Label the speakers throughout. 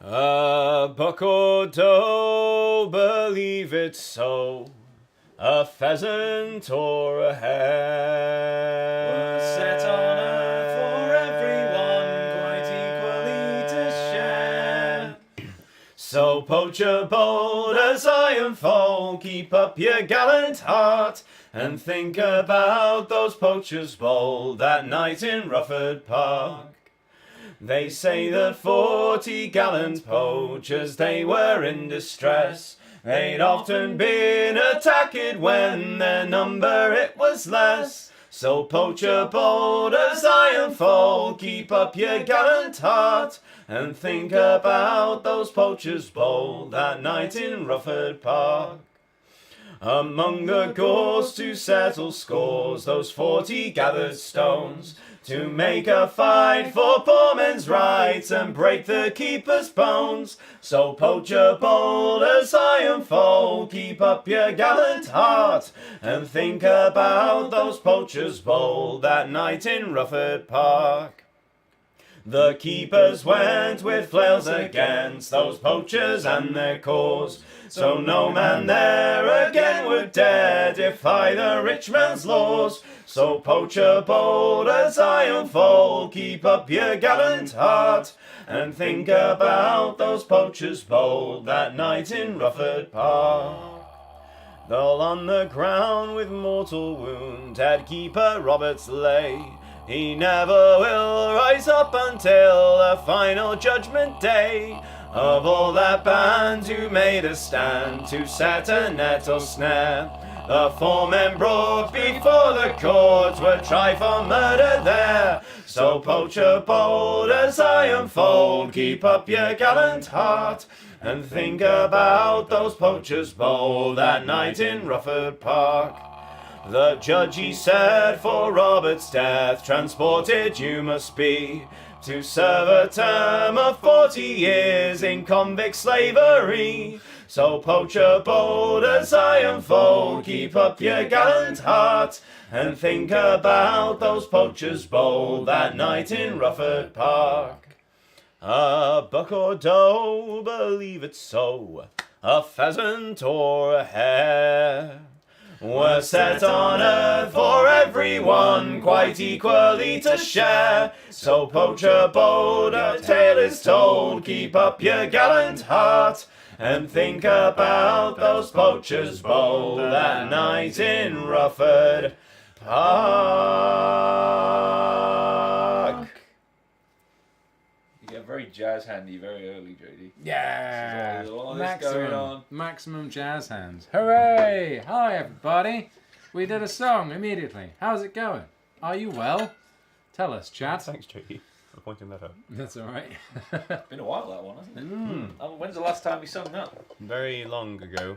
Speaker 1: A buck or doe, believe it so. A pheasant or a hare
Speaker 2: was set on earth for everyone quite equally to share.
Speaker 1: So poacher bold as iron foal, keep up your gallant heart, and think about those poachers bold that night in Rufford Park. They say that 40 gallant poachers, they were in distress. They'd often been attacked when their number it was less. So poacher bold as iron foal, keep up your gallant heart, and think about those poachers bold that night in Rufford Park. Among the gores to settle scores, those 40 gathered stones, to make a fight for poor men's rights and break the keeper's bones. So poacher bold as iron foal, keep up your gallant heart, and think about those poachers bold that night in Rufford Park. The keepers went with flails against those poachers and their cause, so no man there again would dare defy the rich man's laws. So poacher bold as iron foal, keep up your gallant heart, and think about those poachers bold that night in Rufford Park. Though on the ground with mortal wound head keeper Roberts lay, he never will rise up until the final judgment day. Of all that band who made a stand to set a net or snare, the 4 men brought before the court were tried for murder there. So poacher bold as iron foal, keep up your gallant heart, and think about those poachers bold that night in Rufford Park. The judge, he said, for Robert's death transported you must be, to serve a term of 40 years in convict slavery. So poacher bold as iron foal, keep up your gallant heart, and think about those poachers bold that night in Rufford Park. A buck or doe, believe it so, a pheasant or a hare, were set on earth for everyone quite equally to share. So poacher bold, a tale is told, keep up your gallant heart, and think about those poachers bold that night in Rufford Park.
Speaker 2: You get very jazz handy very early, JD.
Speaker 3: Yeah,
Speaker 2: all this going on.
Speaker 3: Maximum jazz hands. Hooray! Hi everybody. We did a song immediately. How's it going? Are you well? Tell us, chat.
Speaker 1: Thanks, JD, for pointing that out.
Speaker 3: That's all right.
Speaker 2: Been a while that one, hasn't it? When's the last time you sung that?
Speaker 1: Very long ago,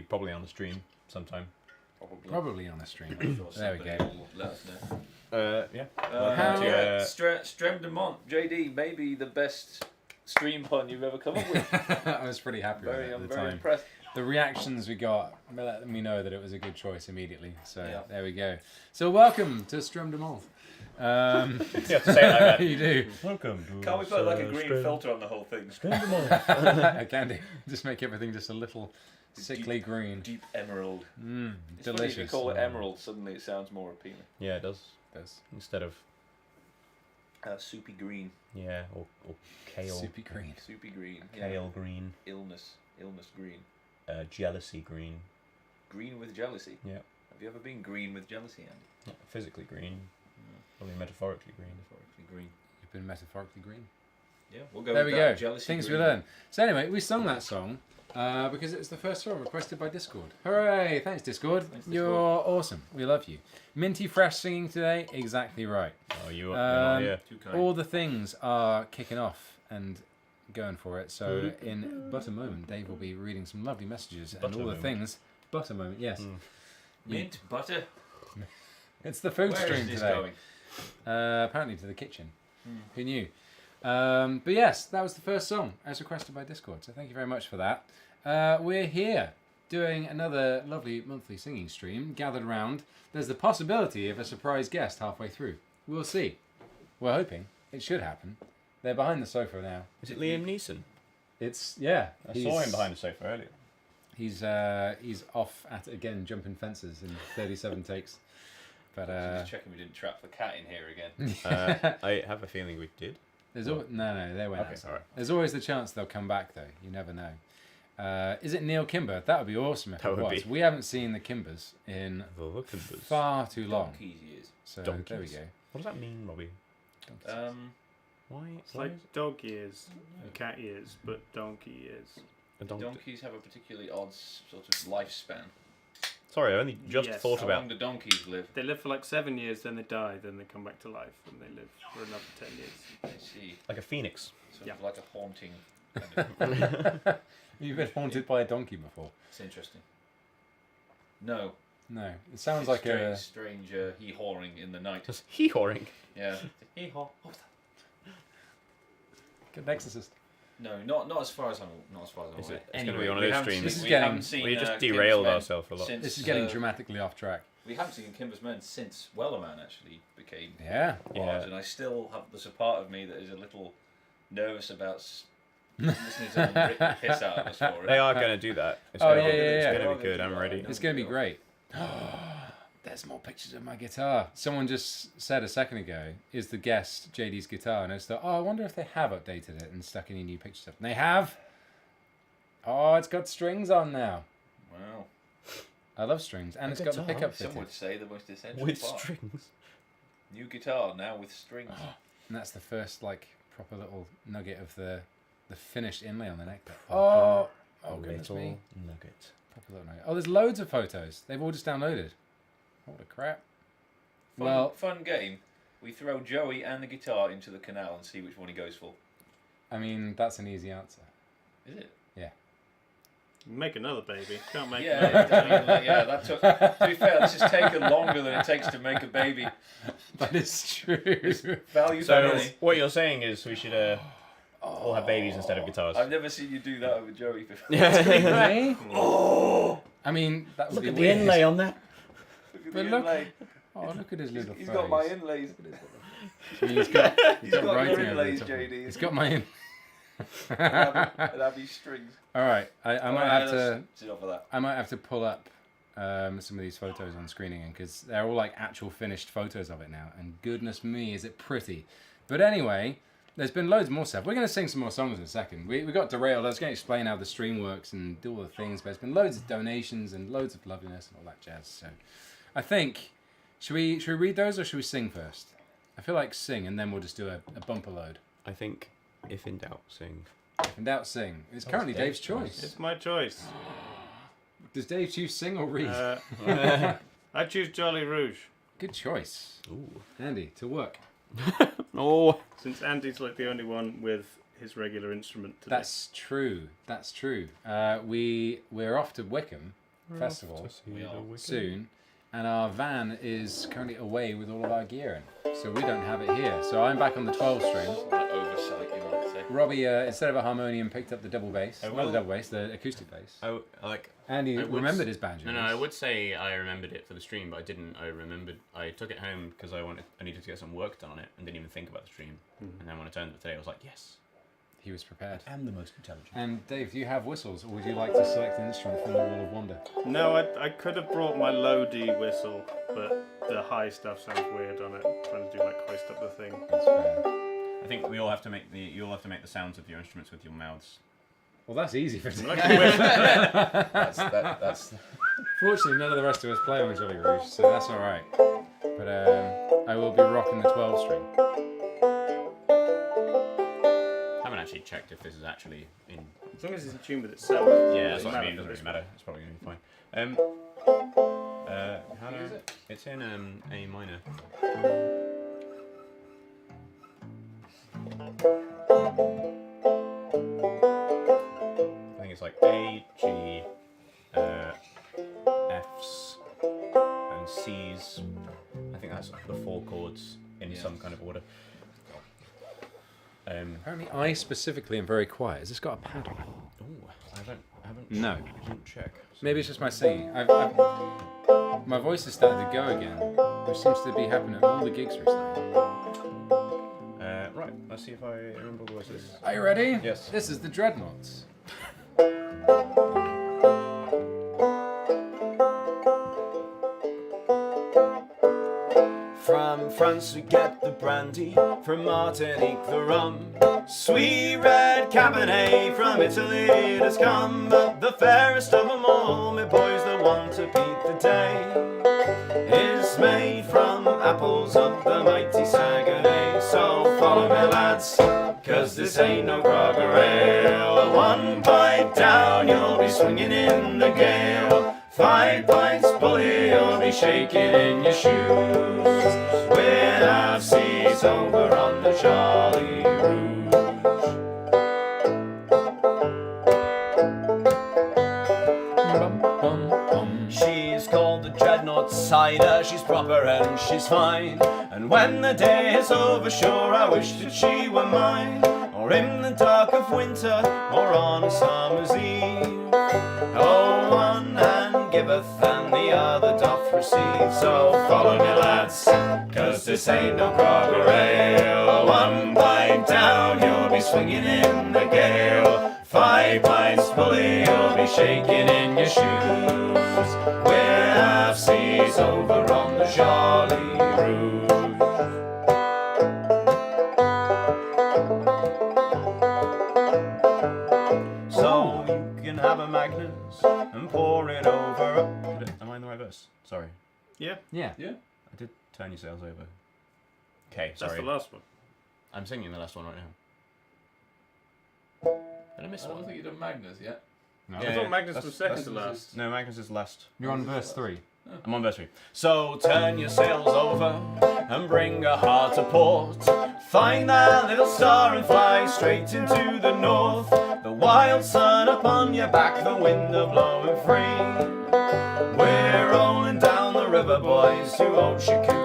Speaker 1: probably on the stream sometime.
Speaker 3: Probably on the stream. There we go.
Speaker 2: Will let us know.
Speaker 1: Yeah.
Speaker 2: Strème de Menthe, JD, maybe the best stream pun you've ever come up with.
Speaker 3: I was pretty happy with it at
Speaker 2: I'm
Speaker 3: the
Speaker 2: very
Speaker 3: time.
Speaker 2: impressed.
Speaker 3: The reactions we got let me know that it was a good choice immediately. So
Speaker 2: Yeah.
Speaker 3: there we go. So welcome to Strème de Menthe.
Speaker 1: You have to say it like that.
Speaker 3: You do.
Speaker 1: Welcome to
Speaker 2: Can't we put like a green filter on the whole thing?
Speaker 3: I can do. Just make everything just a little sickly green.
Speaker 2: Deep emerald. It's funny if you
Speaker 3: Delicious.
Speaker 2: call it emerald, suddenly it sounds more appealing.
Speaker 1: Yeah, it does. Instead of
Speaker 2: Soupy green.
Speaker 1: or kale.
Speaker 3: Soupy green.
Speaker 2: Soupy green.
Speaker 1: Kale green.
Speaker 2: Illness green.
Speaker 1: Jealousy green.
Speaker 2: Green with jealousy.
Speaker 1: Yeah.
Speaker 2: Have you ever been green with jealousy, Andy?
Speaker 1: Not physically green. Probably metaphorically green.
Speaker 2: Metaphorically green.
Speaker 3: You've been metaphorically green.
Speaker 2: Yeah, we'll go
Speaker 3: There
Speaker 2: with
Speaker 3: we
Speaker 2: that.
Speaker 3: go.
Speaker 2: Jealousy
Speaker 3: Things
Speaker 2: green.
Speaker 3: we learn. So anyway, we sung that song because it was the first song requested by Discord. Hooray! Thanks, Discord.
Speaker 2: Thanks,
Speaker 3: You're
Speaker 2: Discord.
Speaker 3: awesome. We love you. Minty fresh singing today. Exactly right.
Speaker 1: Oh, you're not here.
Speaker 2: Too kind.
Speaker 3: All the things are kicking off and going for it. So in but a moment, Dave will be reading some lovely messages
Speaker 1: But
Speaker 3: and
Speaker 1: a
Speaker 3: all the
Speaker 1: moment.
Speaker 3: things. But a moment, yes.
Speaker 2: Mint, butter.
Speaker 3: It's the food
Speaker 2: Where
Speaker 3: stream
Speaker 2: is this
Speaker 3: today.
Speaker 2: going?
Speaker 3: Apparently to the kitchen. Who knew? But yes, that was the first song as requested by Discord. So thank you very much for that. We're here doing another lovely monthly singing stream, gathered around. There's the possibility of a surprise guest halfway through. We'll see. We're hoping. It should happen. They're behind the sofa now.
Speaker 1: Is it Liam Neeson?
Speaker 3: It's yeah.
Speaker 1: I saw him behind the sofa earlier.
Speaker 3: He's off at it again, jumping fences in 37 takes. But
Speaker 2: Just checking we didn't trap the cat in here again.
Speaker 1: I have a feeling we did.
Speaker 3: there's no, they went
Speaker 1: Okay,
Speaker 3: outside.
Speaker 1: all right.
Speaker 3: There's always the chance they'll come back though. You never know. Is it Neil Kimber? That would be awesome if
Speaker 1: That
Speaker 3: it
Speaker 1: would
Speaker 3: was.
Speaker 1: be.
Speaker 3: We haven't seen the Kimbers in far too long.
Speaker 2: Donkey's ears.
Speaker 3: So there we
Speaker 1: Donkeys.
Speaker 3: go.
Speaker 1: What does that mean, Robbie? Why?
Speaker 4: It's like dog ears and cat ears, but donkey ears.
Speaker 2: Donkeys have a particularly odd sort of lifespan.
Speaker 1: Sorry, I only just
Speaker 4: Yes.
Speaker 1: thought
Speaker 2: How
Speaker 1: about.
Speaker 2: long do donkeys live?
Speaker 4: They live for like 7 years, then they die, then they come back to life, and they live for another 10 years.
Speaker 2: I see.
Speaker 1: Like a phoenix.
Speaker 2: Sort
Speaker 4: Yeah.
Speaker 2: of like a haunting kind of...
Speaker 3: You've been haunted by a donkey before?
Speaker 2: It's interesting. No.
Speaker 3: No. It sounds like a.
Speaker 2: strange hee-hawing in the night.
Speaker 1: Just hee-hawing.
Speaker 2: Yeah. Hee-haw.
Speaker 3: Good Exorcist.
Speaker 2: No, not as far as I'm aware.
Speaker 1: It's going to
Speaker 2: Anyway,
Speaker 1: be one of
Speaker 2: we
Speaker 1: those
Speaker 2: haven't
Speaker 1: streams.
Speaker 3: This is
Speaker 2: we
Speaker 3: getting-
Speaker 2: haven't seen,
Speaker 1: We just
Speaker 2: Kim's
Speaker 1: derailed
Speaker 2: Men
Speaker 1: ourselves a lot.
Speaker 2: since,
Speaker 3: This is getting dramatically off track.
Speaker 2: We haven't seen Kimber's Men since Wellerman actually became
Speaker 3: Yeah.
Speaker 2: large, and I still have. There's a part of me that is a little nervous about listening to them rip the piss out of us for it.
Speaker 1: They are going to do that. It's
Speaker 3: Oh,
Speaker 1: gonna
Speaker 3: yeah,
Speaker 1: be,
Speaker 3: yeah,
Speaker 1: It's
Speaker 3: yeah.
Speaker 1: going to
Speaker 2: They're
Speaker 1: be good.
Speaker 2: gonna
Speaker 1: I'm
Speaker 2: do
Speaker 1: ready.
Speaker 2: that.
Speaker 3: It's going to be great. There's more pictures of my guitar. Someone just said a second ago, is the guest JD's guitar? And I just thought, I wonder if they have updated it and stuck any new pictures up. And they have. Oh, it's got strings on now.
Speaker 2: Wow.
Speaker 3: I love strings. And
Speaker 1: A
Speaker 3: it's got the
Speaker 1: guitar?
Speaker 3: pickup
Speaker 2: Some
Speaker 3: fitted.
Speaker 2: would say the most essential
Speaker 1: With
Speaker 2: part.
Speaker 1: strings.
Speaker 2: New guitar now with strings.
Speaker 3: And that's the first, like, proper little nugget of the finished inlay on the neck. Oh, goodness me.
Speaker 1: Nugget.
Speaker 3: Proper little nugget. Oh, there's loads of photos. They've all just downloaded. Holy crap.
Speaker 2: Fun game. We throw Joey and the guitar into the canal and see which one he goes for.
Speaker 3: I mean, that's an easy answer.
Speaker 2: Is it?
Speaker 4: Make another baby. Can't make
Speaker 2: Yeah,
Speaker 4: another.
Speaker 2: I mean, like, yeah. That took. To be fair, this has taken longer than it takes to make a baby.
Speaker 3: That is true.
Speaker 2: Value for
Speaker 1: So
Speaker 2: money.
Speaker 1: what you're saying is we should all have babies instead of guitars.
Speaker 2: I've never seen you do that with Joey before.
Speaker 3: Me? Oh! I mean, that would
Speaker 1: Look
Speaker 3: be
Speaker 1: at the
Speaker 3: weird.
Speaker 1: inlay on that.
Speaker 2: Look at
Speaker 3: But
Speaker 2: the
Speaker 3: look-
Speaker 2: inlay.
Speaker 3: Oh, look at his little
Speaker 2: He's
Speaker 3: face.
Speaker 2: got my inlays.
Speaker 3: I mean, he's got
Speaker 2: He's got your
Speaker 3: writing over the
Speaker 2: inlays,
Speaker 3: top.
Speaker 2: JD.
Speaker 3: He's got my in.
Speaker 2: And have these strings.
Speaker 3: All right, I might have to.
Speaker 2: That's enough of that.
Speaker 3: I might have to pull up some of these photos on screen again because they're all like actual finished photos of it now. And goodness me, is it pretty! But anyway, there's been loads more stuff. We're going to sing some more songs in a second. We got derailed. I was going to explain how the stream works and do all the things, but there's been loads of donations and loads of loveliness and all that jazz. So I think should we read those or should we sing first? I feel like sing and then we'll just do a bumper load.
Speaker 1: I think, if in doubt, sing.
Speaker 3: If in doubt, sing. It's currently Dave's choice.
Speaker 4: It's my choice.
Speaker 3: Does Dave choose sing or read?
Speaker 4: I choose Jolly Rouge.
Speaker 3: Good choice.
Speaker 1: Ooh.
Speaker 3: Andy, to work.
Speaker 1: Oh.
Speaker 4: Since Andy's like the only one with his regular instrument today.
Speaker 3: That's true. That's true. We're off to Wickham Festival soon, and our van is currently away with all of our gear in, so we don't have it here. So I'm back on the 12 string.
Speaker 2: That oversight, you might say.
Speaker 3: Robbie, instead of a harmonium, picked up the double bass.
Speaker 1: Oh,
Speaker 3: Not
Speaker 1: well.
Speaker 3: the double bass, the acoustic bass.
Speaker 1: I like.
Speaker 3: Andy
Speaker 5: I would
Speaker 3: remembered his banjo.
Speaker 5: No, I would say I remembered it for the stream, but I didn't. I took it home because I needed to get some work done on it and didn't even think about the stream. And then when I turned to it today, I was like, yes.
Speaker 3: He was prepared.
Speaker 1: I'm the most intelligent.
Speaker 3: And Dave, do you have whistles, or would you like to select an instrument from the Wall of Wonder?
Speaker 4: No, I could have brought my low D whistle, but the high stuff sounds weird on it. Trying to do like hoist up the thing.
Speaker 3: That's fair.
Speaker 1: I think you all have to make the sounds of your instruments with your mouths.
Speaker 3: Well, that's easy for
Speaker 4: I can whistle.
Speaker 1: That's
Speaker 3: Fortunately, none of the rest of us play on the Jolly Rouge, so that's all right. But I will be rocking the 12 string.
Speaker 5: I haven't actually checked if this is actually in.
Speaker 4: As long as it's in tune with itself.
Speaker 1: yeah, that's what I mean. It doesn't really matter. It's probably gonna be fine. How do it's in A minor. I think it's like A, G, F's, and C's. I think that's the 4 chords in some kind of order.
Speaker 3: Apparently, I specifically am very quiet. Has this got a paddle?
Speaker 1: Oh, I haven't.
Speaker 3: No.
Speaker 1: Didn't check.
Speaker 3: Maybe it's just my singing. My voice has started to go again, which seems to be happening at all the gigs recently.
Speaker 1: Right.
Speaker 5: Let's see if I remember what this is.
Speaker 3: Are you ready?
Speaker 5: Yes.
Speaker 3: This is the Dreadnoughts.
Speaker 1: From France we get the brandy, from Martinique the rum. Sweet red Cabernet from Italy it has come. But the fairest of them all, me boys, the one to beat the day, is made from apples of the mighty Saguenay. So follow me lads, cause this ain't no grogger ale. One pint down you'll be swinging in the gale. 5 pints bully you'll be shaking in your shoes. We'll have seas over on the Jolly Rouge. She's called the Dreadnought Cider, she's proper and she's fine. And when the day is over, sure I wish that she were mine. Or in the dark of winter, or on a summer's eve. Oh, one hand giveth and the other doth receive. So follow me lads, cause this ain't no grogger ale. 1 pint down you'll be swinging in the gale. 5 pints bully you'll be shaking in your shoes. We'll have seas over on the Jolly Rouge. So you can have a Magnus and pour it over.
Speaker 5: Am I in the right verse? Sorry.
Speaker 4: Yeah,
Speaker 3: Yeah.
Speaker 5: I did turn your sails over. Okay,
Speaker 4: that's
Speaker 5: sorry.
Speaker 4: the last one.
Speaker 5: I'm singing the last one right now. Did I miss
Speaker 2: I don't
Speaker 5: one?
Speaker 2: think you've done Magnus yet.
Speaker 3: No.
Speaker 4: I thought Magnus was second to
Speaker 2: Magnus
Speaker 4: last.
Speaker 2: is-
Speaker 5: No, Magnus is last.
Speaker 3: You're on verse 3.
Speaker 5: I'm on verse 3.
Speaker 1: So turn your sails over and bring a heart to port. Find that little star and fly straight into the north. The wild sun upon your back, the wind a blowing free. We're rolling down the river, boys, to old Shoutouts.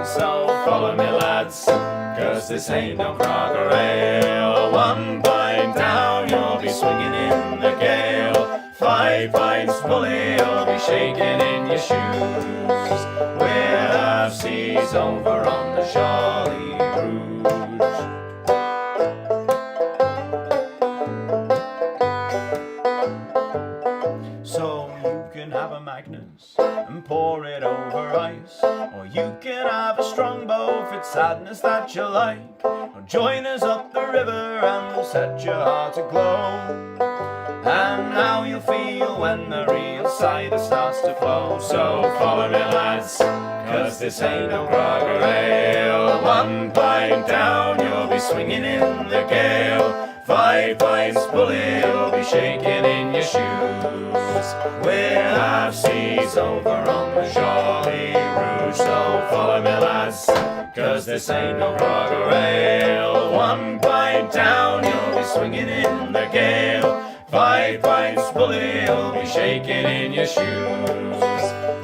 Speaker 1: So follow me, lads, cause this ain't no grogger ale. 1 pint down, you'll be swinging in the gale. 5 pints bully, you'll be shaking in your shoes. We'll have seas over on the Jolly Rouge. So you can have a Magnus and pour it over ice, or you can have a strongbow if it's sadness that you like. Or join us up the river and we'll set your heart aglow. And how you'll feel when the real cider starts to flow. So follow me lads, cause this ain't no grogger ale. 1 pint down, you'll be swinging in the gale. 5 pints bully, you'll be shaking in your shoes. We'll have seas over on the Jolly Rouge. So follow me lads, cause this ain't no grogger ale. 1 pint down, you'll be swinging in the gale. 5 pints bully, you'll be shaking in your shoes.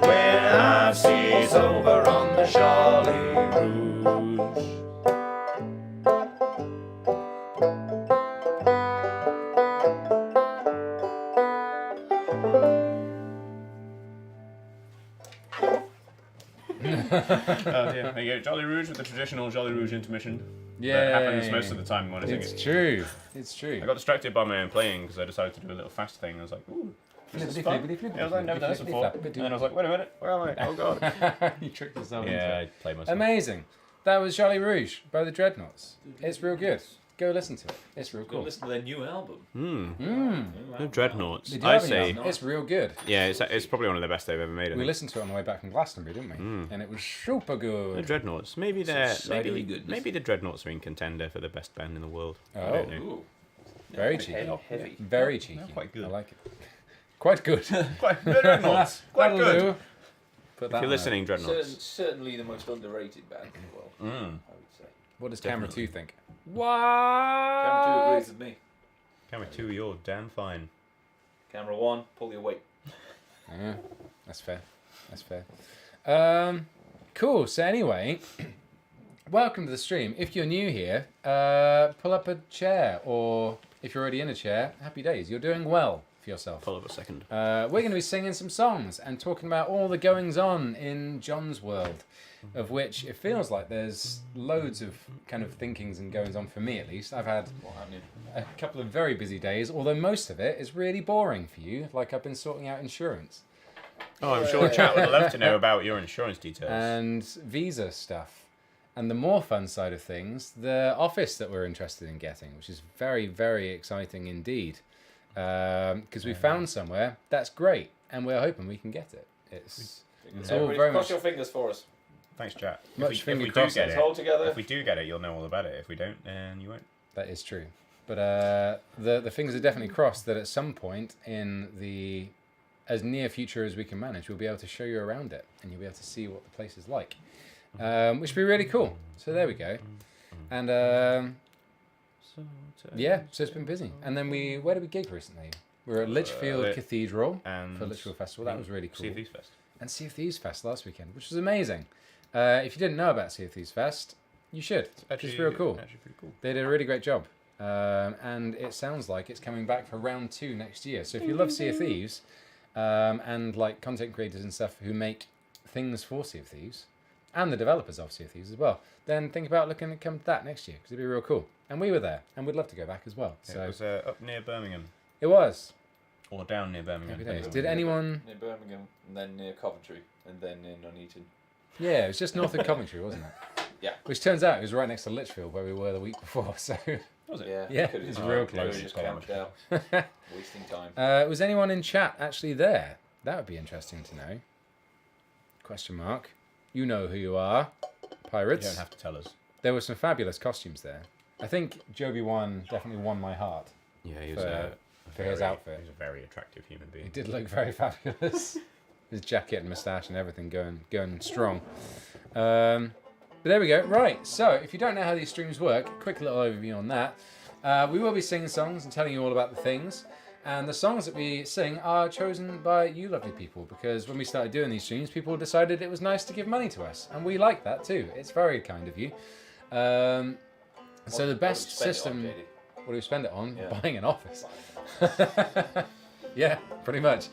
Speaker 1: We'll have seas over on the Jolly Rouge.
Speaker 5: Yeah, there you go. Jolly Rouge with the traditional Jolly Rouge intermission.
Speaker 3: Yeah.
Speaker 5: That happens most of the time when I sing
Speaker 3: It's
Speaker 5: it.
Speaker 3: true. It's true.
Speaker 5: I got distracted by my own playing because I decided to do a little fast thing. I was like, ooh, this is fun. Yeah, I was like, never done this before. And then I was like, wait a minute, where am I? Oh god.
Speaker 3: You tricked yourself
Speaker 5: Yeah,
Speaker 3: into
Speaker 5: I
Speaker 3: it.
Speaker 5: played myself.
Speaker 3: Amazing. That was Jolly Rouge by the Dreadnoughts. It's real good. Go listen to it. It's real
Speaker 2: Go
Speaker 3: cool.
Speaker 2: listen to their new album.
Speaker 5: The Dreadnoughts.
Speaker 3: They do
Speaker 5: I
Speaker 3: have a new
Speaker 5: say,
Speaker 3: album. It's real good.
Speaker 5: yeah, it's probably one of the best they've ever made. I
Speaker 3: We
Speaker 5: think.
Speaker 3: listened to it on the way back from Glastonbury, didn't we? And it was super
Speaker 5: The
Speaker 3: good.
Speaker 5: Dreadnoughts. Maybe
Speaker 2: Some
Speaker 5: they're
Speaker 2: cidery goodness.
Speaker 5: maybe the Dreadnoughts are in contender for the best band in the world. I
Speaker 3: Oh.
Speaker 5: don't know.
Speaker 2: Ooh.
Speaker 3: Very
Speaker 2: Heavy,
Speaker 3: cheeky.
Speaker 2: heavy.
Speaker 3: Very cheeky.
Speaker 5: quite good.
Speaker 3: I like it. Quite good.
Speaker 5: Quite the Dreadnoughts. Quite
Speaker 3: That'll
Speaker 5: good.
Speaker 3: do. Put
Speaker 5: If
Speaker 3: that
Speaker 5: you're
Speaker 3: on
Speaker 5: listening, Dreadnoughts.
Speaker 2: Certainly the most underrated band in the world, I would say.
Speaker 3: there. What does Camera 2 think?
Speaker 2: Camera 2 agrees with me.
Speaker 5: Camera 2, you're damn fine.
Speaker 2: Camera 1, pull your weight.
Speaker 3: Yeah, that's fair. That's fair. Cool. So anyway, welcome to the stream. If you're new here, pull up a chair, or if you're already in a chair, happy days. You're doing well if for yourself.
Speaker 5: Pull up a second.
Speaker 3: We're going to be singing some songs and talking about all the goings on in John's world, of which it feels like there's loads of kind of thinkings and goings on for me at least. I've had a couple of very busy days, although most of it is really boring for you, like I've been sorting out insurance.
Speaker 5: Oh, I'm sure chat would love to know about your insurance details.
Speaker 3: And visa stuff. And the more fun side of things, the office that we're interested in getting, which is very, very exciting indeed. Because we found somewhere that's great, and we're hoping we can get it. It's all very
Speaker 2: cross
Speaker 3: much
Speaker 2: your fingers for us.
Speaker 5: Thanks, chat.
Speaker 3: much finger
Speaker 5: if we do
Speaker 3: crossing.
Speaker 5: get
Speaker 2: Hold
Speaker 5: it,
Speaker 2: together.
Speaker 5: if we do get it, you'll know all about it. If we don't, then you won't.
Speaker 3: That is true. But the fingers are definitely crossed that at some point in the as near future as we can manage, we'll be able to show you around it, and you'll be able to see what the place is like, which would be really cool. So there we go. And yeah, so it's been busy. And then where did we gig recently? We were at Lichfield Cathedral
Speaker 5: And
Speaker 3: for Lichfield Festival. That was really cool.
Speaker 5: Sea of Thieves Fest.
Speaker 3: And Sea of Thieves Fest last weekend, which was amazing. If you didn't know about Sea of Thieves Fest, you should. It's real cool.
Speaker 5: Actually pretty cool.
Speaker 3: They did a really great job. And it sounds like it's coming back for round 2 next year. So if you love Sea of Thieves, and like content creators and stuff who make things for Sea of Thieves, and the developers of Sea of Thieves as well, then think about looking at come to that next year, because it'd be real cool. And we were there, and we'd love to go back as well. So
Speaker 5: It was up near Birmingham.
Speaker 3: it was.
Speaker 5: Or down near Birmingham.
Speaker 3: Happy days. Did anyone...
Speaker 2: Near Birmingham, and then near Coventry, and then near Nuneaton.
Speaker 3: Yeah, it was just north of Coventry, wasn't it?
Speaker 2: Yeah.
Speaker 3: Which turns out it was right next to Lichfield, where we were the week before, so...
Speaker 5: Was it?
Speaker 3: Yeah,
Speaker 2: could've
Speaker 3: it's
Speaker 2: just-
Speaker 3: real
Speaker 2: could've
Speaker 3: close.
Speaker 2: just camped out, wasting time.
Speaker 3: Was anyone in chat actually there? That would be interesting to know. Question mark. You know who you are.
Speaker 5: You
Speaker 3: Pirates.
Speaker 5: don't have to tell us.
Speaker 3: There were some fabulous costumes there. I think Joby definitely won my heart.
Speaker 5: Yeah, he was
Speaker 3: For his outfit.
Speaker 5: He's a very attractive human being.
Speaker 3: He did look very fabulous. His jacket and moustache and everything going strong. But there we go. Right, so if you don't know how these streams work, quick little overview on that. We will be singing songs and telling you all about the things. And the songs that we sing are chosen by you lovely people, because when we started doing these streams, people decided it was nice to give money to us. And we like that too. It's very kind of you. So the best system... What do we spend it on?
Speaker 2: Yeah.
Speaker 3: Buying an office. Yeah, pretty much.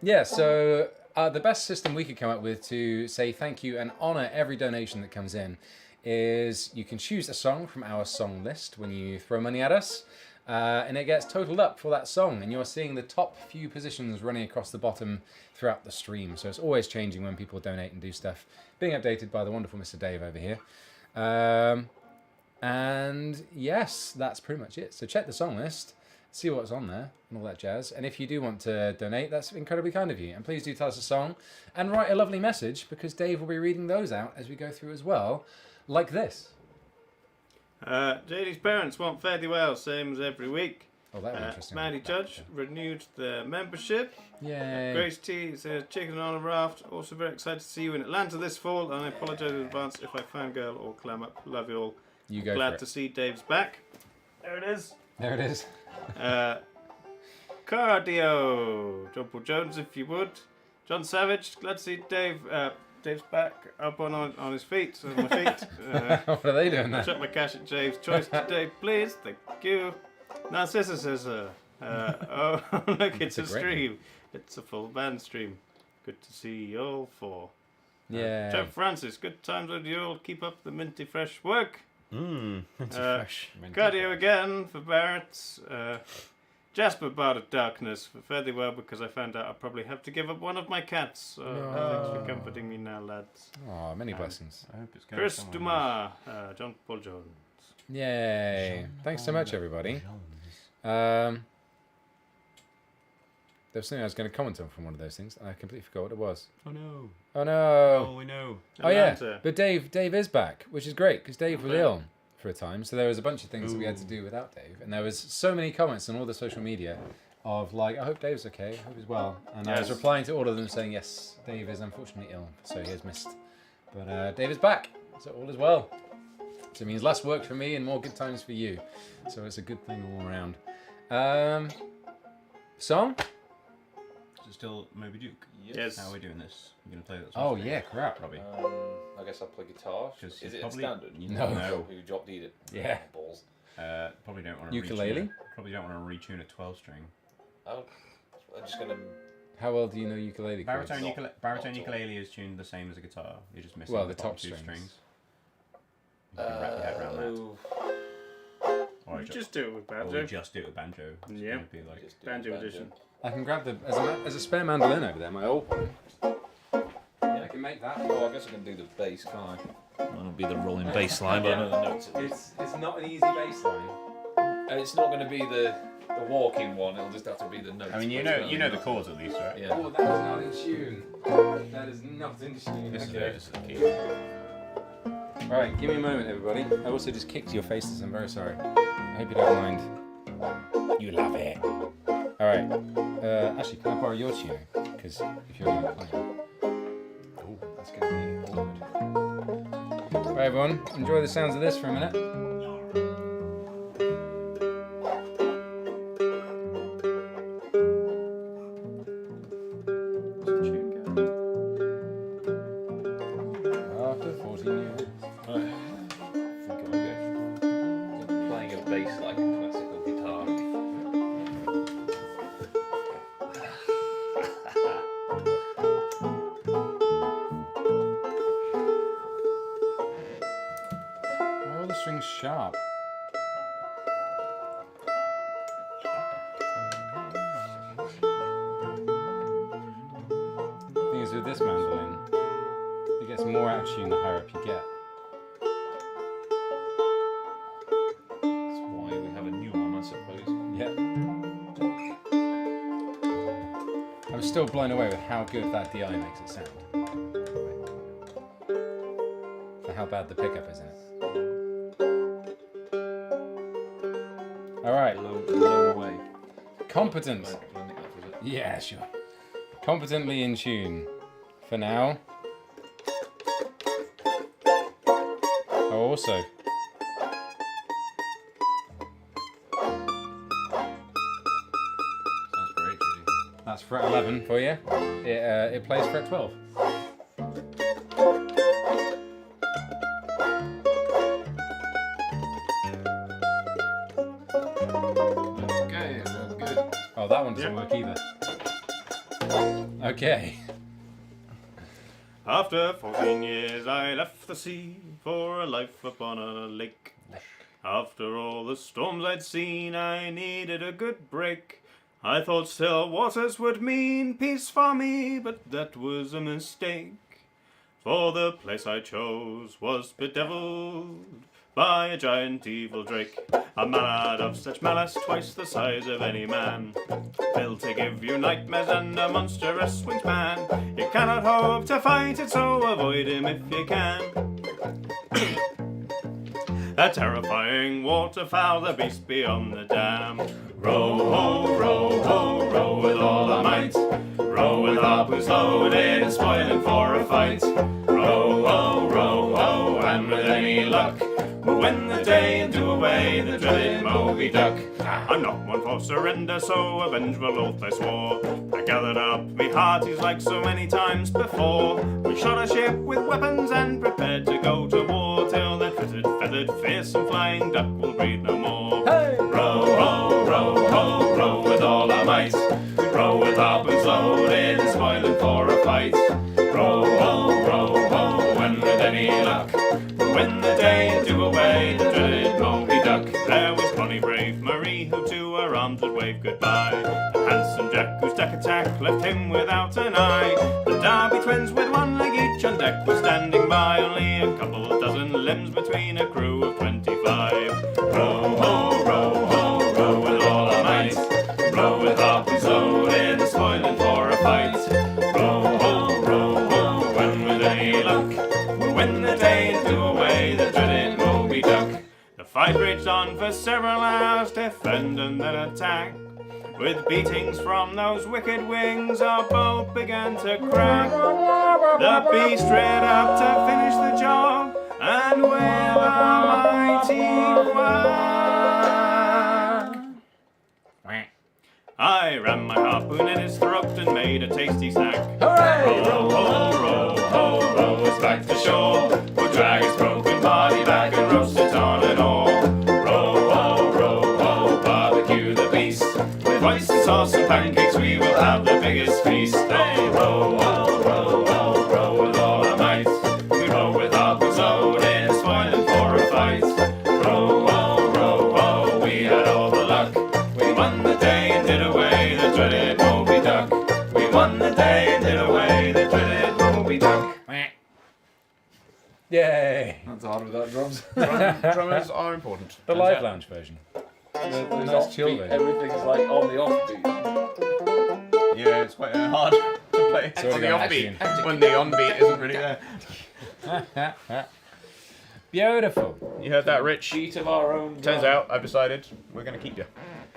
Speaker 3: Yeah, so the best system we could come up with to say thank you and honour every donation that comes in is you can choose a song from our song list when you throw money at us, and it gets totaled up for that song, and you're seeing the top few positions running across the bottom throughout the stream. So it's always changing when people donate and do stuff, being updated by the wonderful Mr. Dave over here. And yes, that's pretty much it. So check the song list, see what's on there and all that jazz. And if you do want to donate, that's incredibly kind of you. And please do tell us a song and write a lovely message, because Dave will be reading those out as we go through as well, like this.
Speaker 4: JD's parents want fairly well, same as every week.
Speaker 3: Oh, that would be interesting.
Speaker 4: Maddie Judge renewed the membership.
Speaker 3: Yay.
Speaker 4: Grace T says chicken on a raft. Also very excited to see you in Atlanta this fall, and I apologise in advance if I fangirl or clam up. Love you all.
Speaker 3: You go
Speaker 4: Glad
Speaker 3: for
Speaker 4: to
Speaker 3: it.
Speaker 4: see Dave's back. There it is.
Speaker 3: There it is.
Speaker 4: Cardio. John Paul Jones, if you would. John Savage, glad to see Dave. Dave's back up on his feet, on my feet.
Speaker 3: What are they doing there?
Speaker 4: Shut my cash at Dave's choice today, please. Thank you. Narcissa says, oh, look, it's a
Speaker 3: a great
Speaker 4: stream. It's a full band stream. Good to see you all four.
Speaker 3: Yeah.
Speaker 4: Jeff Francis, good times with you all. Keep up the minty fresh work.
Speaker 5: Fresh.
Speaker 4: Cardio again for Barrett. Jasper Bard of Darkness for fairly well, because I found out I'll probably have to give up one of my cats. So thanks for comforting me now, lads.
Speaker 3: Oh, many blessings.
Speaker 5: I hope it's going
Speaker 4: Chris
Speaker 5: somewhere
Speaker 4: Dumas, John Paul Jones.
Speaker 3: Yay. Thanks so much, everybody. There was something I was going to comment on from one of those things, and I completely forgot what it was.
Speaker 5: Oh no.
Speaker 3: Oh no.
Speaker 5: Oh, we know.
Speaker 3: Oh yeah,
Speaker 4: Atlanta.
Speaker 3: but Dave is back, which is great, because Dave was ill for a time, so there was a bunch of things that we had to do without Dave, and there was so many comments on all the social media of like, I hope Dave's okay, I hope he's well, and I was
Speaker 4: Yes.
Speaker 3: replying to all of them saying, yes, Dave is unfortunately ill, so he has missed, but Dave is back, so all is well. So it means less work for me and more good times for you, so it's a good thing all around. Song?
Speaker 5: Is it still Moby Duke?
Speaker 4: Yes.
Speaker 5: How are we doing this? You're going to play that song?
Speaker 3: Oh yeah, crap.
Speaker 5: Probably.
Speaker 2: I guess I'll play guitar.
Speaker 5: 'Cause
Speaker 2: Is it
Speaker 5: probably-
Speaker 2: standard?
Speaker 3: No.
Speaker 5: No.
Speaker 2: You drop D it.
Speaker 3: Yeah.
Speaker 2: Balls.
Speaker 5: Probably don't want to
Speaker 3: Ukulele?
Speaker 5: Probably don't want to retune a 12-string.
Speaker 2: I'm just gonna.
Speaker 3: How well do you know ukulele chords?
Speaker 5: Baritone ukulele is tuned the same as a guitar. You're just missing
Speaker 3: Well,
Speaker 5: the
Speaker 3: the top
Speaker 5: two
Speaker 3: strings.
Speaker 5: You can wrap your head around that. Or
Speaker 4: Just do it with
Speaker 5: or we
Speaker 4: banjo.
Speaker 5: just do it with banjo. It's
Speaker 4: Yeah.
Speaker 5: gonna be like,
Speaker 2: Just do
Speaker 4: Banjo edition.
Speaker 3: I can grab the as a spare mandolin over there, my old one. Yeah, I can make that.
Speaker 2: Oh, I guess I can do the bass, can't I? That'll be the rolling bass line, but I know the notes.
Speaker 3: It's not an easy bass line.
Speaker 2: It's not going to be the walking one. It'll just have to be the notes.
Speaker 5: I mean, you know the chords at least, right?
Speaker 2: Yeah.
Speaker 3: Oh, that is not in tune. That is not in tune.
Speaker 5: This
Speaker 3: Okay.
Speaker 5: is the key.
Speaker 3: Alright, give me a moment, everybody. I also just kicked your faces. I'm very sorry. I hope you don't mind. You love it. Alright. Actually, can I borrow your tune? Because if you're going to play it. Oh, that's going to be awkward. Alright, everyone. Enjoy the sounds of this for a minute. After 14 years.
Speaker 2: I think I'll go playing a bass like a classical guitar.
Speaker 3: Why are all the strings sharp? The thing is with this mandolin, it gets more out of tune the higher up you get.
Speaker 2: That's why we have a new one, I suppose.
Speaker 3: Yep. I'm still blown away with how good that DI makes it sound. For how bad the pickup is in it. Alright,
Speaker 2: Blown away.
Speaker 3: competent.
Speaker 2: Blend it up, is it?
Speaker 3: Yeah, sure. Competently in tune. For now. Oh, also.
Speaker 2: Sounds great, Judy.
Speaker 3: That's fret 11 for you. It plays fret 12.
Speaker 2: Okay, well, good.
Speaker 3: Oh, that one doesn't
Speaker 4: Yeah.
Speaker 3: work either. Okay.
Speaker 4: After 14 years, I left the sea for a life upon a lake. After all the storms I'd seen, I needed a good break. I thought still waters would mean peace for me, but that was a mistake. For the place I chose was bedeviled by a giant evil drake, a malad of such malice twice the size of any man, built to give you nightmares and a monstrous wingspan. You cannot hope to fight it, so avoid him if you can. A terrifying waterfowl, the beast beyond the dam. Row, ho, row, ho, row with all our might. Row with harpoons loaded and spoiling for a fight. Row, ho, row, ho, and with any luck, we'll win the day and do away the dreaded Moby Duck. I'm not one for surrender, so a vengeful oath I swore. I gathered up me hearties like so many times before. We shot a ship with weapons and prepared to go to war, till that fitted, feathered, fearsome flying duck will breed no more. Hey! Row, ho, row, ho, row with all our might. Row with harpoons loaded and spoiling for a fight. Row, ho, and with any luck, we'll win the day and do away the dreaded Moby Duck. There was bonny brave Marie, who to her arms would wave goodbye, and handsome Jack, whose deck attack left him without an eye. The Derby twins with one leg each on deck were standing by, only a couple dozen limbs between a crew of 25. Row, ho, row with all our might. Row with harpoons loaded and spoiling for a fight. Row, ho, and with any luck, we'll win the day and do away the dreaded Moby Duck. The fight raged on for several hours, defend and then attack. With beatings from those wicked wings, our boat began to crack. The beast reared up to finish the job, and with a mighty whack, I rammed my harpoon in his throat and made a tasty snack.
Speaker 3: Hooray!
Speaker 4: Row, row us back to shore. We'll drag his broken body back and roast it on an oar. Row,
Speaker 3: Yay!
Speaker 2: That's hard without drums.
Speaker 5: Drummers are important.
Speaker 3: The
Speaker 5: Turns
Speaker 3: live
Speaker 5: out.
Speaker 3: lounge version.
Speaker 2: The
Speaker 3: nice chill
Speaker 2: offbeat,
Speaker 3: version.
Speaker 2: everything's like on the offbeat.
Speaker 5: Yeah, it's quite hard to play
Speaker 3: It's already
Speaker 5: on the
Speaker 3: got
Speaker 5: offbeat
Speaker 3: action.
Speaker 5: when the onbeat isn't really there.
Speaker 3: Beautiful.
Speaker 5: You heard that, Rich?
Speaker 2: Beat of our own.
Speaker 5: Turns out I've decided we're going to keep you.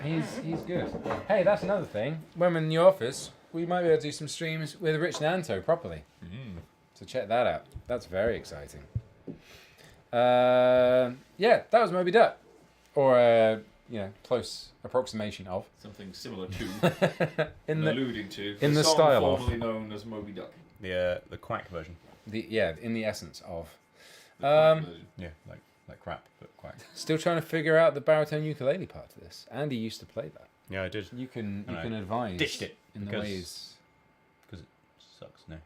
Speaker 3: He's good. Hey, that's another thing. When we're in the office, we might be able to do some streams with Rich and Anto properly. So check that out. That's very exciting. Yeah, that was Moby Duck. Or, close approximation of.
Speaker 2: Something similar to,
Speaker 3: in the
Speaker 2: alluding to,
Speaker 3: in the
Speaker 2: song
Speaker 3: style of.
Speaker 2: formerly known as Moby Duck.
Speaker 5: The quack version.
Speaker 3: In the essence of.
Speaker 2: The quack version.
Speaker 5: Yeah, like crap, but quack.
Speaker 3: Still trying to figure out the baritone ukulele part of this. Andy used to play that.
Speaker 5: Yeah, I did.
Speaker 3: You can
Speaker 5: And I
Speaker 3: advise
Speaker 5: ditched it
Speaker 3: in the
Speaker 5: because-
Speaker 3: ways.
Speaker 5: Because it sucks. No.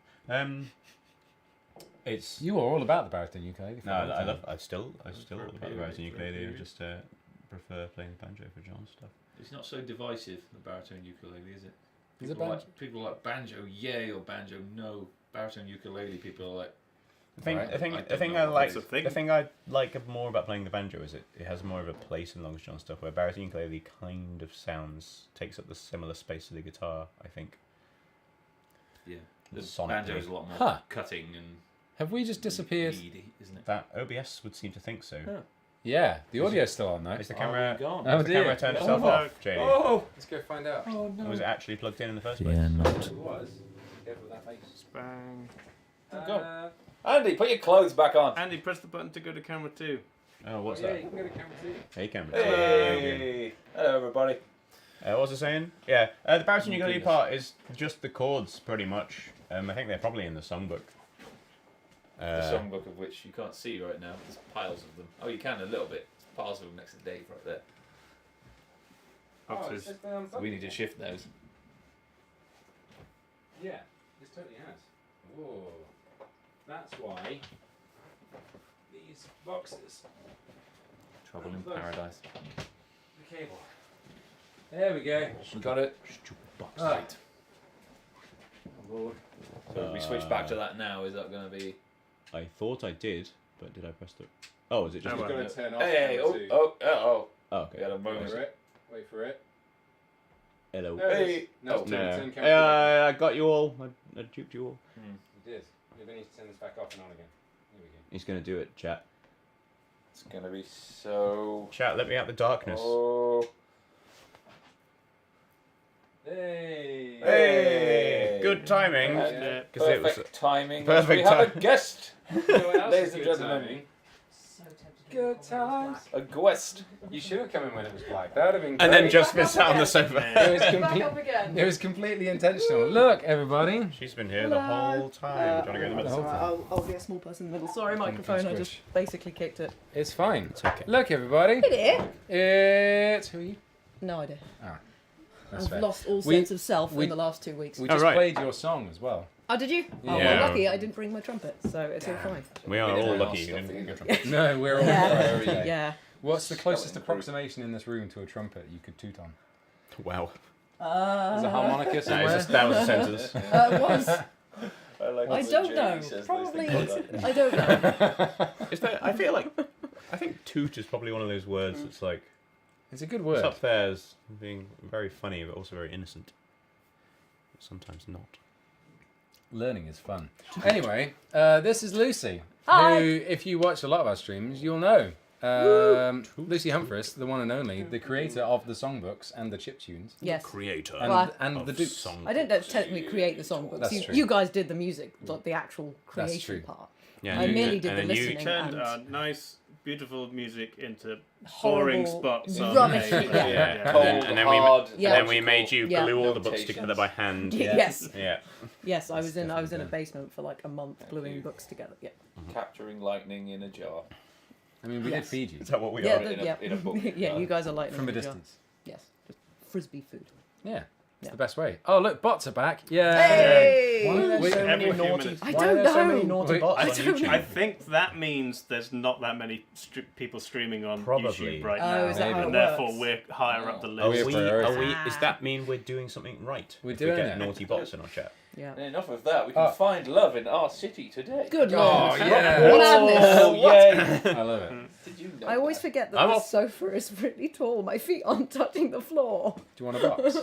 Speaker 5: It's
Speaker 3: You were all about the baritone ukulele. For
Speaker 5: no.
Speaker 3: a long time.
Speaker 5: I still
Speaker 2: For a
Speaker 5: love the
Speaker 2: period,
Speaker 5: baritone
Speaker 2: for a
Speaker 5: ukulele. I
Speaker 2: period.
Speaker 5: just prefer playing the banjo for John's stuff.
Speaker 2: It's not so divisive, the baritone ukulele, is it?
Speaker 3: Is it
Speaker 2: People
Speaker 3: banjo?
Speaker 2: people like banjo, yay, or banjo, no. Baritone ukulele, people are like,
Speaker 5: The thing,
Speaker 3: Right.
Speaker 5: the thing,
Speaker 2: I
Speaker 5: the
Speaker 2: don't
Speaker 5: thing
Speaker 2: know
Speaker 5: I
Speaker 2: what
Speaker 5: like,
Speaker 4: it's a thing.
Speaker 5: the thing I like more about playing the banjo is it has more of a place in Long John stuff. Where baritone ukulele kind of takes up the similar space to the guitar. I think.
Speaker 2: yeah. The
Speaker 5: Sonically.
Speaker 2: banjo is a lot more
Speaker 3: Huh.
Speaker 2: cutting and
Speaker 3: Have we just disappeared?
Speaker 2: leady, isn't it?
Speaker 5: That OBS would seem to think so.
Speaker 2: Huh.
Speaker 3: Yeah, the audio's still on though.
Speaker 5: Is the
Speaker 2: Are
Speaker 5: camera?
Speaker 2: we gone?
Speaker 3: Oh
Speaker 5: Has the
Speaker 3: dear.
Speaker 5: camera turned
Speaker 3: Oh,
Speaker 5: itself
Speaker 4: no.
Speaker 5: off, JD?
Speaker 3: Oh, let's go find out.
Speaker 2: Oh
Speaker 5: Or was it actually plugged in the first place?
Speaker 2: Yeah, not.
Speaker 3: It was. Careful with that face.
Speaker 4: Bang.
Speaker 3: Uh,
Speaker 2: Andy, put your clothes back on.
Speaker 4: Andy, press the button to go to camera 2.
Speaker 5: Oh, what's
Speaker 3: yeah,
Speaker 5: that?
Speaker 3: you can go to camera too.
Speaker 5: Hey, camera.
Speaker 2: Hey! Hello, everybody.
Speaker 5: What was I saying? Yeah, the baritone
Speaker 2: Oh,
Speaker 5: ukulele
Speaker 2: goodness.
Speaker 5: part is just the chords, pretty much. I think they're probably in the songbook.
Speaker 2: The songbook of which you can't see right now. There's piles of them. Oh, you can a little bit. There's piles of them next to Dave right there.
Speaker 4: Up to
Speaker 3: it's
Speaker 4: his-
Speaker 3: just,
Speaker 2: So we need to shift those.
Speaker 3: Yeah, this totally has. Whoa. That's why these boxes,
Speaker 2: Trouble in
Speaker 3: Look.
Speaker 2: paradise.
Speaker 3: the cable. There we go.
Speaker 2: Got it.
Speaker 5: box.
Speaker 3: Ah.
Speaker 2: Right. So if we switch back to that now, is that going to be...
Speaker 5: I thought I did, but did I press the? Oh, is it just?
Speaker 4: Oh,
Speaker 3: You've
Speaker 4: well.
Speaker 3: got to turn off
Speaker 2: Hey,
Speaker 3: camera
Speaker 2: oh,
Speaker 3: two.
Speaker 2: oh.
Speaker 5: Oh,
Speaker 2: We
Speaker 5: okay.
Speaker 2: got a
Speaker 3: Wait
Speaker 2: moment.
Speaker 3: for it. Wait for it.
Speaker 5: Hello.
Speaker 3: There it is.
Speaker 2: Hey.
Speaker 3: No,
Speaker 2: Oh,
Speaker 3: turn
Speaker 5: No.
Speaker 3: camera two.
Speaker 5: I got you all. I duped you all.
Speaker 3: You did. You're going to need to turn this back off and on again. Here we go.
Speaker 5: He's gonna do it, chat.
Speaker 2: It's going to be so...
Speaker 5: Chat, let me out the darkness.
Speaker 2: Oh.
Speaker 3: Hey!
Speaker 2: Hey!
Speaker 5: Good timing.
Speaker 2: Yeah.
Speaker 5: 'Cause it was
Speaker 2: Perfect timing.
Speaker 5: perfect
Speaker 2: We have a
Speaker 5: time.
Speaker 2: guest.
Speaker 3: You know what else
Speaker 2: Ladies
Speaker 3: is
Speaker 2: and
Speaker 3: good
Speaker 2: gentlemen.
Speaker 3: timing?
Speaker 6: So tempted to
Speaker 3: Good
Speaker 6: go
Speaker 3: times.
Speaker 2: A guest.
Speaker 3: You should have come in when it was black. That would have been great.
Speaker 5: And then just
Speaker 6: Back
Speaker 5: been
Speaker 6: up
Speaker 5: sat on the
Speaker 6: again.
Speaker 5: sofa.
Speaker 3: It was,
Speaker 6: Back
Speaker 3: complete,
Speaker 6: up again.
Speaker 3: it was completely intentional. Look, everybody.
Speaker 5: She's been here the whole time. Do you want to go in the
Speaker 3: The
Speaker 5: middle?
Speaker 3: whole time.
Speaker 6: I'll be a small person in the middle. Sorry, microphone. I just
Speaker 3: squish.
Speaker 6: basically kicked it.
Speaker 3: It's fine.
Speaker 5: It's okay.
Speaker 3: Look, everybody.
Speaker 6: Did it?
Speaker 3: It's who are you?
Speaker 6: No idea.
Speaker 3: That's
Speaker 6: I've
Speaker 3: fair.
Speaker 6: lost all
Speaker 3: We-
Speaker 6: sense of self
Speaker 3: we-
Speaker 6: in the last 2 weeks.
Speaker 3: We
Speaker 4: Oh,
Speaker 3: just
Speaker 4: right.
Speaker 3: played your song as well.
Speaker 6: Oh, did you? Oh,
Speaker 5: Yeah.
Speaker 6: well, lucky I didn't bring my trumpet, so it's all fine.
Speaker 5: We are
Speaker 2: We didn't
Speaker 5: all
Speaker 2: know
Speaker 5: lucky you
Speaker 2: our
Speaker 5: didn't
Speaker 2: stuff
Speaker 5: get
Speaker 2: either.
Speaker 5: trumpet.
Speaker 3: No, we're all
Speaker 6: Yeah.
Speaker 3: okay.
Speaker 6: Yeah.
Speaker 3: What's the closest
Speaker 2: Spelling
Speaker 3: approximation in this room to a trumpet you could toot on?
Speaker 5: Wow.
Speaker 3: There's a harmonica
Speaker 5: That
Speaker 3: somewhere.
Speaker 5: was a sentence.
Speaker 6: It was.
Speaker 2: I, like
Speaker 6: I
Speaker 2: how
Speaker 6: don't
Speaker 2: Jamie
Speaker 6: know.
Speaker 2: says those
Speaker 6: Probably.
Speaker 2: things like that.
Speaker 6: I don't know.
Speaker 5: Is that? I feel like. I think toot is probably one of those words that's like.
Speaker 3: It's a good
Speaker 5: It's
Speaker 3: word.
Speaker 5: up there as being very funny, but also very innocent. But sometimes not.
Speaker 3: Learning is fun. Anyway, this is Lucy.
Speaker 6: Hi.
Speaker 3: Who, if you watch a lot of our streams, you'll know. Lucy Humphries, the one and only, the creator of the songbooks and the chiptunes.
Speaker 6: Yes.
Speaker 5: Creator
Speaker 3: And,
Speaker 6: Well,
Speaker 3: and the Dukes.
Speaker 5: song.
Speaker 6: I didn't technically create the songbooks.
Speaker 3: That's
Speaker 6: You,
Speaker 3: true.
Speaker 6: you guys did the music, like the actual
Speaker 3: That's
Speaker 6: creation
Speaker 3: true.
Speaker 6: part.
Speaker 5: Yeah,
Speaker 6: I
Speaker 5: and
Speaker 6: merely
Speaker 5: you-
Speaker 6: did
Speaker 5: and
Speaker 6: the
Speaker 5: then you
Speaker 6: listening.
Speaker 4: Turned
Speaker 6: and
Speaker 4: nice, beautiful music into
Speaker 6: horrible,
Speaker 4: boring spots. On
Speaker 6: rubbish.
Speaker 4: a-
Speaker 6: Yeah.
Speaker 5: And then we
Speaker 2: hard,
Speaker 5: and then we
Speaker 2: logical
Speaker 5: made you
Speaker 6: Yeah.
Speaker 5: glue all the books
Speaker 2: notations.
Speaker 5: together by hand.
Speaker 6: Yeah. Yes.
Speaker 5: Yeah.
Speaker 6: Yes, I was in a
Speaker 3: definitely
Speaker 6: basement for like a month gluing books together. Yeah.
Speaker 2: capturing lightning in a jar.
Speaker 3: I mean, we
Speaker 6: Yes.
Speaker 3: did feed you
Speaker 5: Is that what we
Speaker 6: Yeah,
Speaker 5: are?
Speaker 6: the-
Speaker 2: in a-
Speaker 6: yeah.
Speaker 2: in a book.
Speaker 6: Yeah, you guys are lightning
Speaker 3: from a
Speaker 6: in jar.
Speaker 3: distance.
Speaker 6: Yes, just frisbee food.
Speaker 3: Yeah, it's
Speaker 6: Yeah.
Speaker 3: the best way. Oh, look, bots are back. Yeah.
Speaker 6: Hey!
Speaker 5: Why are there
Speaker 3: Wait,
Speaker 5: so many
Speaker 4: every few
Speaker 5: naughty?
Speaker 4: minutes.
Speaker 6: I
Speaker 5: why are
Speaker 6: don't
Speaker 5: there so many
Speaker 6: know.
Speaker 5: naughty
Speaker 3: Wait,
Speaker 5: bots
Speaker 6: I
Speaker 5: on
Speaker 6: don't
Speaker 5: YouTube?
Speaker 6: know.
Speaker 4: I think that means there's not that many people streaming on
Speaker 5: Probably.
Speaker 4: YouTube right
Speaker 6: Oh,
Speaker 4: now,
Speaker 6: is that
Speaker 3: how
Speaker 6: it
Speaker 4: and therefore
Speaker 6: works?
Speaker 4: we're higher up the
Speaker 5: Are
Speaker 3: We're
Speaker 4: list.
Speaker 5: we?
Speaker 3: priority.
Speaker 5: Are we? Does that mean we're doing something right?
Speaker 3: We're
Speaker 5: if
Speaker 3: doing
Speaker 5: we get
Speaker 3: it.
Speaker 5: naughty bots in our chat.
Speaker 6: Yeah.
Speaker 2: And enough of that. We can find love in our city today.
Speaker 6: Good
Speaker 3: Oh,
Speaker 6: lord.
Speaker 3: yeah.
Speaker 6: Madness.
Speaker 2: Oh, yay!
Speaker 3: I love it.
Speaker 2: Did you know
Speaker 6: I always
Speaker 2: that?
Speaker 6: forget that
Speaker 5: I'm
Speaker 6: the
Speaker 5: off.
Speaker 6: sofa is really tall. My feet aren't touching the floor.
Speaker 3: Do you want a box?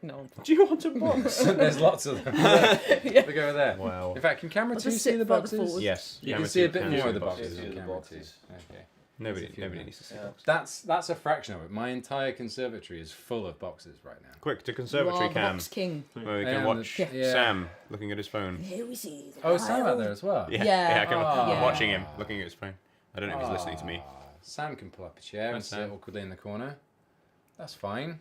Speaker 6: No, I'm fine.
Speaker 5: Do you want a box?
Speaker 3: There's lots of them. Look over there.
Speaker 5: Wow.
Speaker 3: In fact, can camera
Speaker 6: I'll
Speaker 3: 2
Speaker 6: just
Speaker 3: see
Speaker 6: sit
Speaker 3: the
Speaker 6: further
Speaker 3: boxes?
Speaker 6: forward.
Speaker 5: Yes.
Speaker 3: You can
Speaker 5: camera
Speaker 3: see a
Speaker 5: two
Speaker 3: bit
Speaker 5: can
Speaker 3: more
Speaker 5: see
Speaker 3: of the
Speaker 5: the
Speaker 3: boxes
Speaker 2: See
Speaker 3: on
Speaker 2: the
Speaker 3: camera 2.
Speaker 2: boxes.
Speaker 3: Okay.
Speaker 5: Nobody
Speaker 3: There's a few
Speaker 5: needs to see
Speaker 2: Yeah.
Speaker 5: boxes.
Speaker 3: That's a fraction of it. My entire conservatory is full of boxes right now.
Speaker 5: Quick to
Speaker 6: You
Speaker 5: conservatory
Speaker 6: are the
Speaker 5: cam,
Speaker 6: box king.
Speaker 5: where we
Speaker 3: Yeah,
Speaker 5: can watch
Speaker 3: yeah.
Speaker 5: Sam looking at his phone.
Speaker 6: Here we see. the
Speaker 3: Oh, Sam out
Speaker 6: wild-
Speaker 3: there as well.
Speaker 6: Yeah.
Speaker 3: Oh.
Speaker 5: I'm watching him looking at his phone. I don't know if he's listening to me.
Speaker 3: Ah, Sam can pull up a chair and
Speaker 5: Thanks,
Speaker 3: sit
Speaker 5: Sam.
Speaker 3: awkwardly in the corner. That's fine.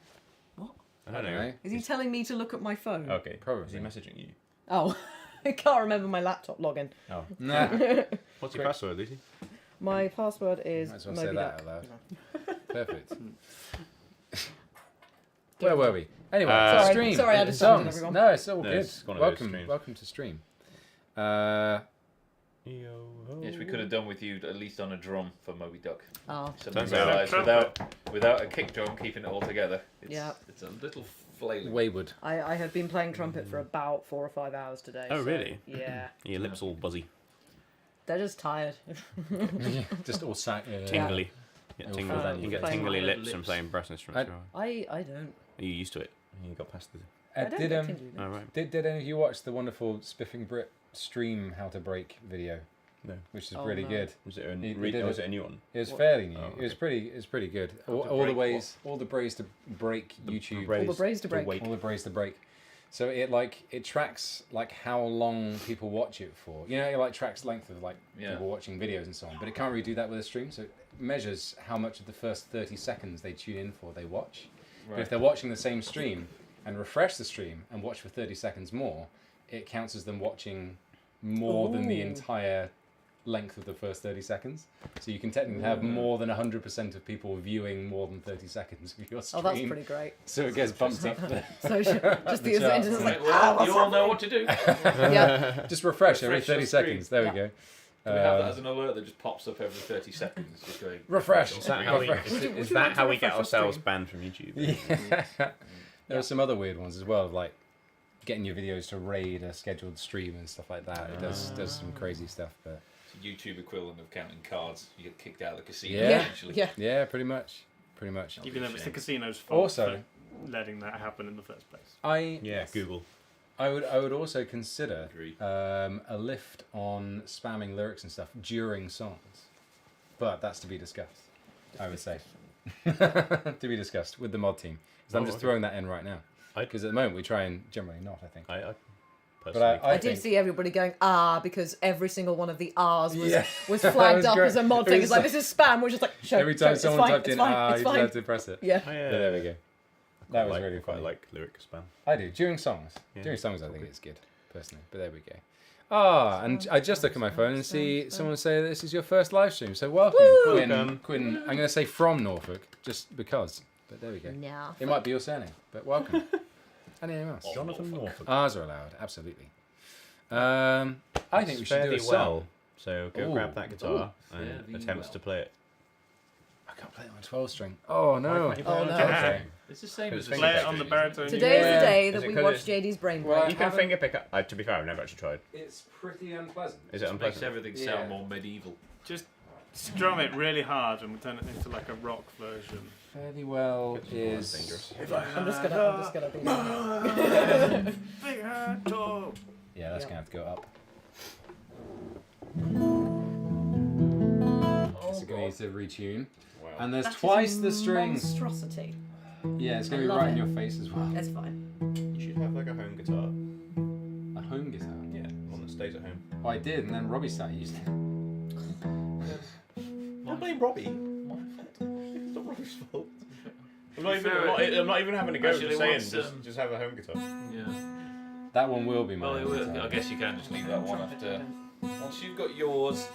Speaker 5: I don't know.
Speaker 6: Is he telling me to look at my phone?
Speaker 5: Okay,
Speaker 3: Probably.
Speaker 5: Is he messaging you?
Speaker 6: Oh, I can't remember my laptop login.
Speaker 5: Oh.
Speaker 3: Nah.
Speaker 5: What's your
Speaker 3: Quick.
Speaker 5: password, Lucy?
Speaker 6: My password is
Speaker 3: Might as well say
Speaker 6: Moby
Speaker 3: that
Speaker 6: Duck.
Speaker 3: out loud. Perfect. Where were we? Anyway,
Speaker 5: Sorry-
Speaker 3: stream.
Speaker 6: sorry, I distracted
Speaker 3: Songs.
Speaker 6: everyone.
Speaker 3: No, it's all
Speaker 5: No,
Speaker 3: good.
Speaker 5: it's one of those
Speaker 3: Welcome,
Speaker 5: streams.
Speaker 3: welcome to stream.
Speaker 2: Yes, we could have done with you at least on a drum for Moby Duck.
Speaker 6: Oh,
Speaker 2: Something
Speaker 5: Turns out-
Speaker 2: realised without a kick drum keeping it all together. It's,
Speaker 6: Yeah.
Speaker 2: It's a little flailing.
Speaker 3: Wayward.
Speaker 6: I have been playing trumpet for about 4 or 5 hours today.
Speaker 5: Oh,
Speaker 6: so,
Speaker 5: really?
Speaker 6: Yeah.
Speaker 5: Your lips all buzzy,
Speaker 6: They're just tired.
Speaker 3: Just all sat.
Speaker 5: tingly. You get,
Speaker 3: Oh,
Speaker 5: tingly,
Speaker 3: fine.
Speaker 5: you get
Speaker 6: Playing
Speaker 5: tingly
Speaker 2: my
Speaker 5: lips
Speaker 2: lips.
Speaker 5: from playing brass instruments.
Speaker 6: I don't.
Speaker 5: Are you used to it? You got past the.
Speaker 6: I don't
Speaker 3: Did
Speaker 6: get tingly
Speaker 5: Oh,
Speaker 6: lips.
Speaker 5: right.
Speaker 3: did any of you watch the wonderful Spiffing Brit stream How to Break video?
Speaker 5: No.
Speaker 3: Which is
Speaker 6: Oh,
Speaker 3: really
Speaker 6: no.
Speaker 3: good.
Speaker 5: Was it a,
Speaker 3: He
Speaker 5: re-
Speaker 3: did
Speaker 5: was
Speaker 3: it.
Speaker 5: it a new one?
Speaker 3: It was
Speaker 6: What?
Speaker 3: fairly new.
Speaker 5: Oh,
Speaker 3: It was
Speaker 5: okay.
Speaker 3: pretty good.
Speaker 5: How
Speaker 3: All,
Speaker 5: to
Speaker 3: all the
Speaker 5: break
Speaker 3: ways, all the brays to break YouTube.
Speaker 6: All the brays to break.
Speaker 3: All the brays to break. So it tracks like how long people watch it for. You know, it like tracks length of like
Speaker 2: Yeah.
Speaker 3: people watching videos and so on. But it can't really do that with a stream. So it measures how much of the first 30 seconds they tune in for they watch. But if they're watching the same stream and refresh the stream and watch for 30 seconds more, it counts as them watching more than the
Speaker 6: Ooh.
Speaker 3: entire length of the first 30 seconds. So you can technically have more than 100% of people viewing more than 30 seconds of your
Speaker 6: Oh,
Speaker 3: stream.
Speaker 6: that's pretty great.
Speaker 3: So it gets bumped up there.
Speaker 6: So just the
Speaker 3: charts.
Speaker 6: internet is like,
Speaker 2: Right, well, you all know what to do.
Speaker 6: yeah.
Speaker 3: Just refresh every
Speaker 2: Refresh your
Speaker 3: 30
Speaker 2: screen.
Speaker 3: seconds. There we
Speaker 6: Yeah.
Speaker 3: go.
Speaker 2: Can we have that as an alert that just pops up every 30 seconds? Just going,
Speaker 3: Refresh.
Speaker 5: Is that how we,
Speaker 3: Refresh.
Speaker 6: Would you
Speaker 5: is
Speaker 6: like
Speaker 5: that
Speaker 6: to
Speaker 5: how we
Speaker 6: refresh
Speaker 5: get
Speaker 6: your
Speaker 5: ourselves
Speaker 6: stream?
Speaker 5: banned from YouTube?
Speaker 3: Yeah. There are some other weird ones as well, like getting your videos to raid a scheduled stream and stuff like that. It does some crazy stuff, but
Speaker 2: It's a YouTube equivalent of counting cards. You get kicked out of the casino
Speaker 3: Yeah.
Speaker 2: eventually.
Speaker 6: Yeah.
Speaker 3: yeah, pretty much.
Speaker 4: Even though it's the casino's fault
Speaker 3: Also-
Speaker 4: for letting that happen in the first place.
Speaker 5: Yeah, Google.
Speaker 3: I would also consider
Speaker 2: Agree.
Speaker 3: a lift on spamming lyrics and stuff during songs, but that's to be discussed. I would say to be discussed with the mod team. Because I'm
Speaker 5: Oh,
Speaker 3: just
Speaker 5: okay.
Speaker 3: throwing that in right now.
Speaker 5: I-
Speaker 3: Because at the moment we try and generally not. I think.
Speaker 5: I
Speaker 3: But
Speaker 5: personally.
Speaker 6: I
Speaker 3: I
Speaker 6: did
Speaker 3: think
Speaker 6: see everybody going because every single one of the R's was,
Speaker 3: Yeah.
Speaker 6: was
Speaker 3: That
Speaker 6: flagged
Speaker 3: was
Speaker 6: up
Speaker 3: great.
Speaker 6: as a mod
Speaker 3: It
Speaker 6: thing.
Speaker 3: was
Speaker 6: It's like
Speaker 3: like-
Speaker 6: this is spam. We're just like show.
Speaker 3: every time
Speaker 6: show,
Speaker 3: someone
Speaker 6: it's fine,
Speaker 3: typed in
Speaker 6: it's fine,
Speaker 3: you
Speaker 6: it's
Speaker 3: just
Speaker 6: fine.
Speaker 3: had to press it.
Speaker 6: Yeah.
Speaker 5: Oh, yeah.
Speaker 3: But there we go. That was really
Speaker 5: quite
Speaker 3: funny.
Speaker 5: like lyric spam.
Speaker 3: I do during songs.
Speaker 5: Yeah.
Speaker 3: During songs, I think it's good personally. But there we go. And I just look at my phone and see someone say this is your first live stream. So welcome, Quinn.
Speaker 5: Welcome.
Speaker 3: Quinn. I'm going to say from Norfolk just because. But there we go.
Speaker 6: No.
Speaker 3: It might be your surname, but welcome. Anything else?
Speaker 5: Jonathan Norfolk.
Speaker 3: Ours are allowed, absolutely. I think we should do
Speaker 5: Fairly
Speaker 3: a song.
Speaker 5: well. So go
Speaker 3: Ooh.
Speaker 5: grab that guitar and
Speaker 2: Fairly
Speaker 5: attempt
Speaker 2: well.
Speaker 5: to play it.
Speaker 3: I can't play it on a 12 string. Oh no.
Speaker 5: Why can't you
Speaker 6: Oh,
Speaker 5: play it on
Speaker 6: no.
Speaker 5: a tenor string?
Speaker 2: It's the same as
Speaker 5: Play
Speaker 4: Play
Speaker 2: the
Speaker 4: it on the baritone.
Speaker 6: Today is
Speaker 3: Yeah.
Speaker 6: the day
Speaker 5: Is
Speaker 6: that
Speaker 5: it
Speaker 6: we
Speaker 5: 'cause
Speaker 6: watched
Speaker 5: it's-
Speaker 6: JD's brain
Speaker 3: Well,
Speaker 6: break.
Speaker 5: You can finger pick up. To be fair, I've never actually tried.
Speaker 3: It's pretty unpleasant.
Speaker 5: Is it
Speaker 2: It makes
Speaker 5: unpleasant?
Speaker 2: everything
Speaker 3: Yeah.
Speaker 2: sound more medieval.
Speaker 4: Just strum it really hard and we'll turn it into like a rock version.
Speaker 3: Fairly well
Speaker 5: It's
Speaker 3: is.
Speaker 5: dangerous.
Speaker 6: I'm just gonna be.
Speaker 4: Bigger toe.
Speaker 3: Yeah, that's
Speaker 6: Yeah.
Speaker 3: gonna have to go up. So gonna need to retune.
Speaker 5: Wow.
Speaker 3: And there's
Speaker 6: That is
Speaker 3: twice
Speaker 6: a
Speaker 3: the strings.
Speaker 6: Monstrosity.
Speaker 3: Yeah, it's gonna
Speaker 6: I
Speaker 3: be
Speaker 6: love
Speaker 3: right in
Speaker 6: it.
Speaker 3: your face as well.
Speaker 6: That's fine.
Speaker 5: You should have like a home guitar.
Speaker 3: A home guitar.
Speaker 5: Yeah, one that stays at home.
Speaker 3: Oh, I did, and then Robbie started using it.
Speaker 5: Don't blame Robbie. It's not Robbie's fault. I'm not even.
Speaker 2: fair,
Speaker 5: I'm not even having a go.
Speaker 2: actually
Speaker 5: Just saying,
Speaker 2: once,
Speaker 5: just have a home guitar.
Speaker 2: Yeah.
Speaker 3: That one will be my
Speaker 2: Well,
Speaker 3: home guitar.
Speaker 2: I guess you can just leave that one after. Once you've got yours,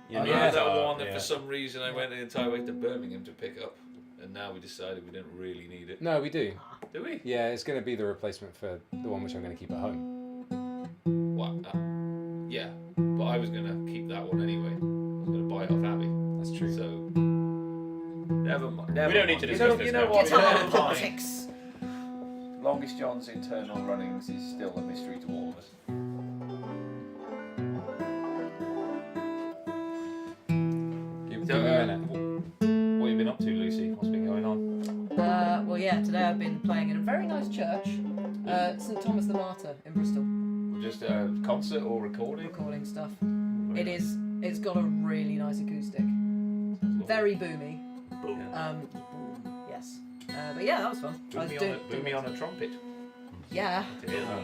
Speaker 5: Yeah,
Speaker 2: I
Speaker 3: yeah.
Speaker 2: had that one that
Speaker 5: yeah.
Speaker 2: for some reason I went the entire way to Birmingham to pick up, and now we decided we didn't really need it.
Speaker 3: No, we do.
Speaker 2: Do we?
Speaker 3: Yeah, it's going to be the replacement for the one which I'm going to keep at home.
Speaker 2: What? Yeah, but I was gonna keep that one anyway. I was gonna buy it off Abby.
Speaker 3: That's true.
Speaker 2: So never mind.
Speaker 5: We don't need to
Speaker 2: You
Speaker 5: discuss
Speaker 2: know,
Speaker 5: this
Speaker 2: you know
Speaker 5: now.
Speaker 2: what?
Speaker 6: Guitar
Speaker 2: Never mind.
Speaker 6: politics.
Speaker 2: Longest John's internal runnings is still a mystery to all of us.
Speaker 3: Give
Speaker 2: So,
Speaker 3: me a minute.
Speaker 2: what have you been up to, Lucy? What's been going on?
Speaker 6: Well, yeah, today I've been playing in a very nice church, St Thomas the Martyr in Bristol,
Speaker 2: Just a concert or recording?
Speaker 6: recording stuff. It's got a really nice acoustic, very boomy.
Speaker 2: Boom.
Speaker 6: Yes. But yeah, that was fun. I was
Speaker 2: Boom me on a trumpet.
Speaker 6: Yeah.
Speaker 2: Yeah.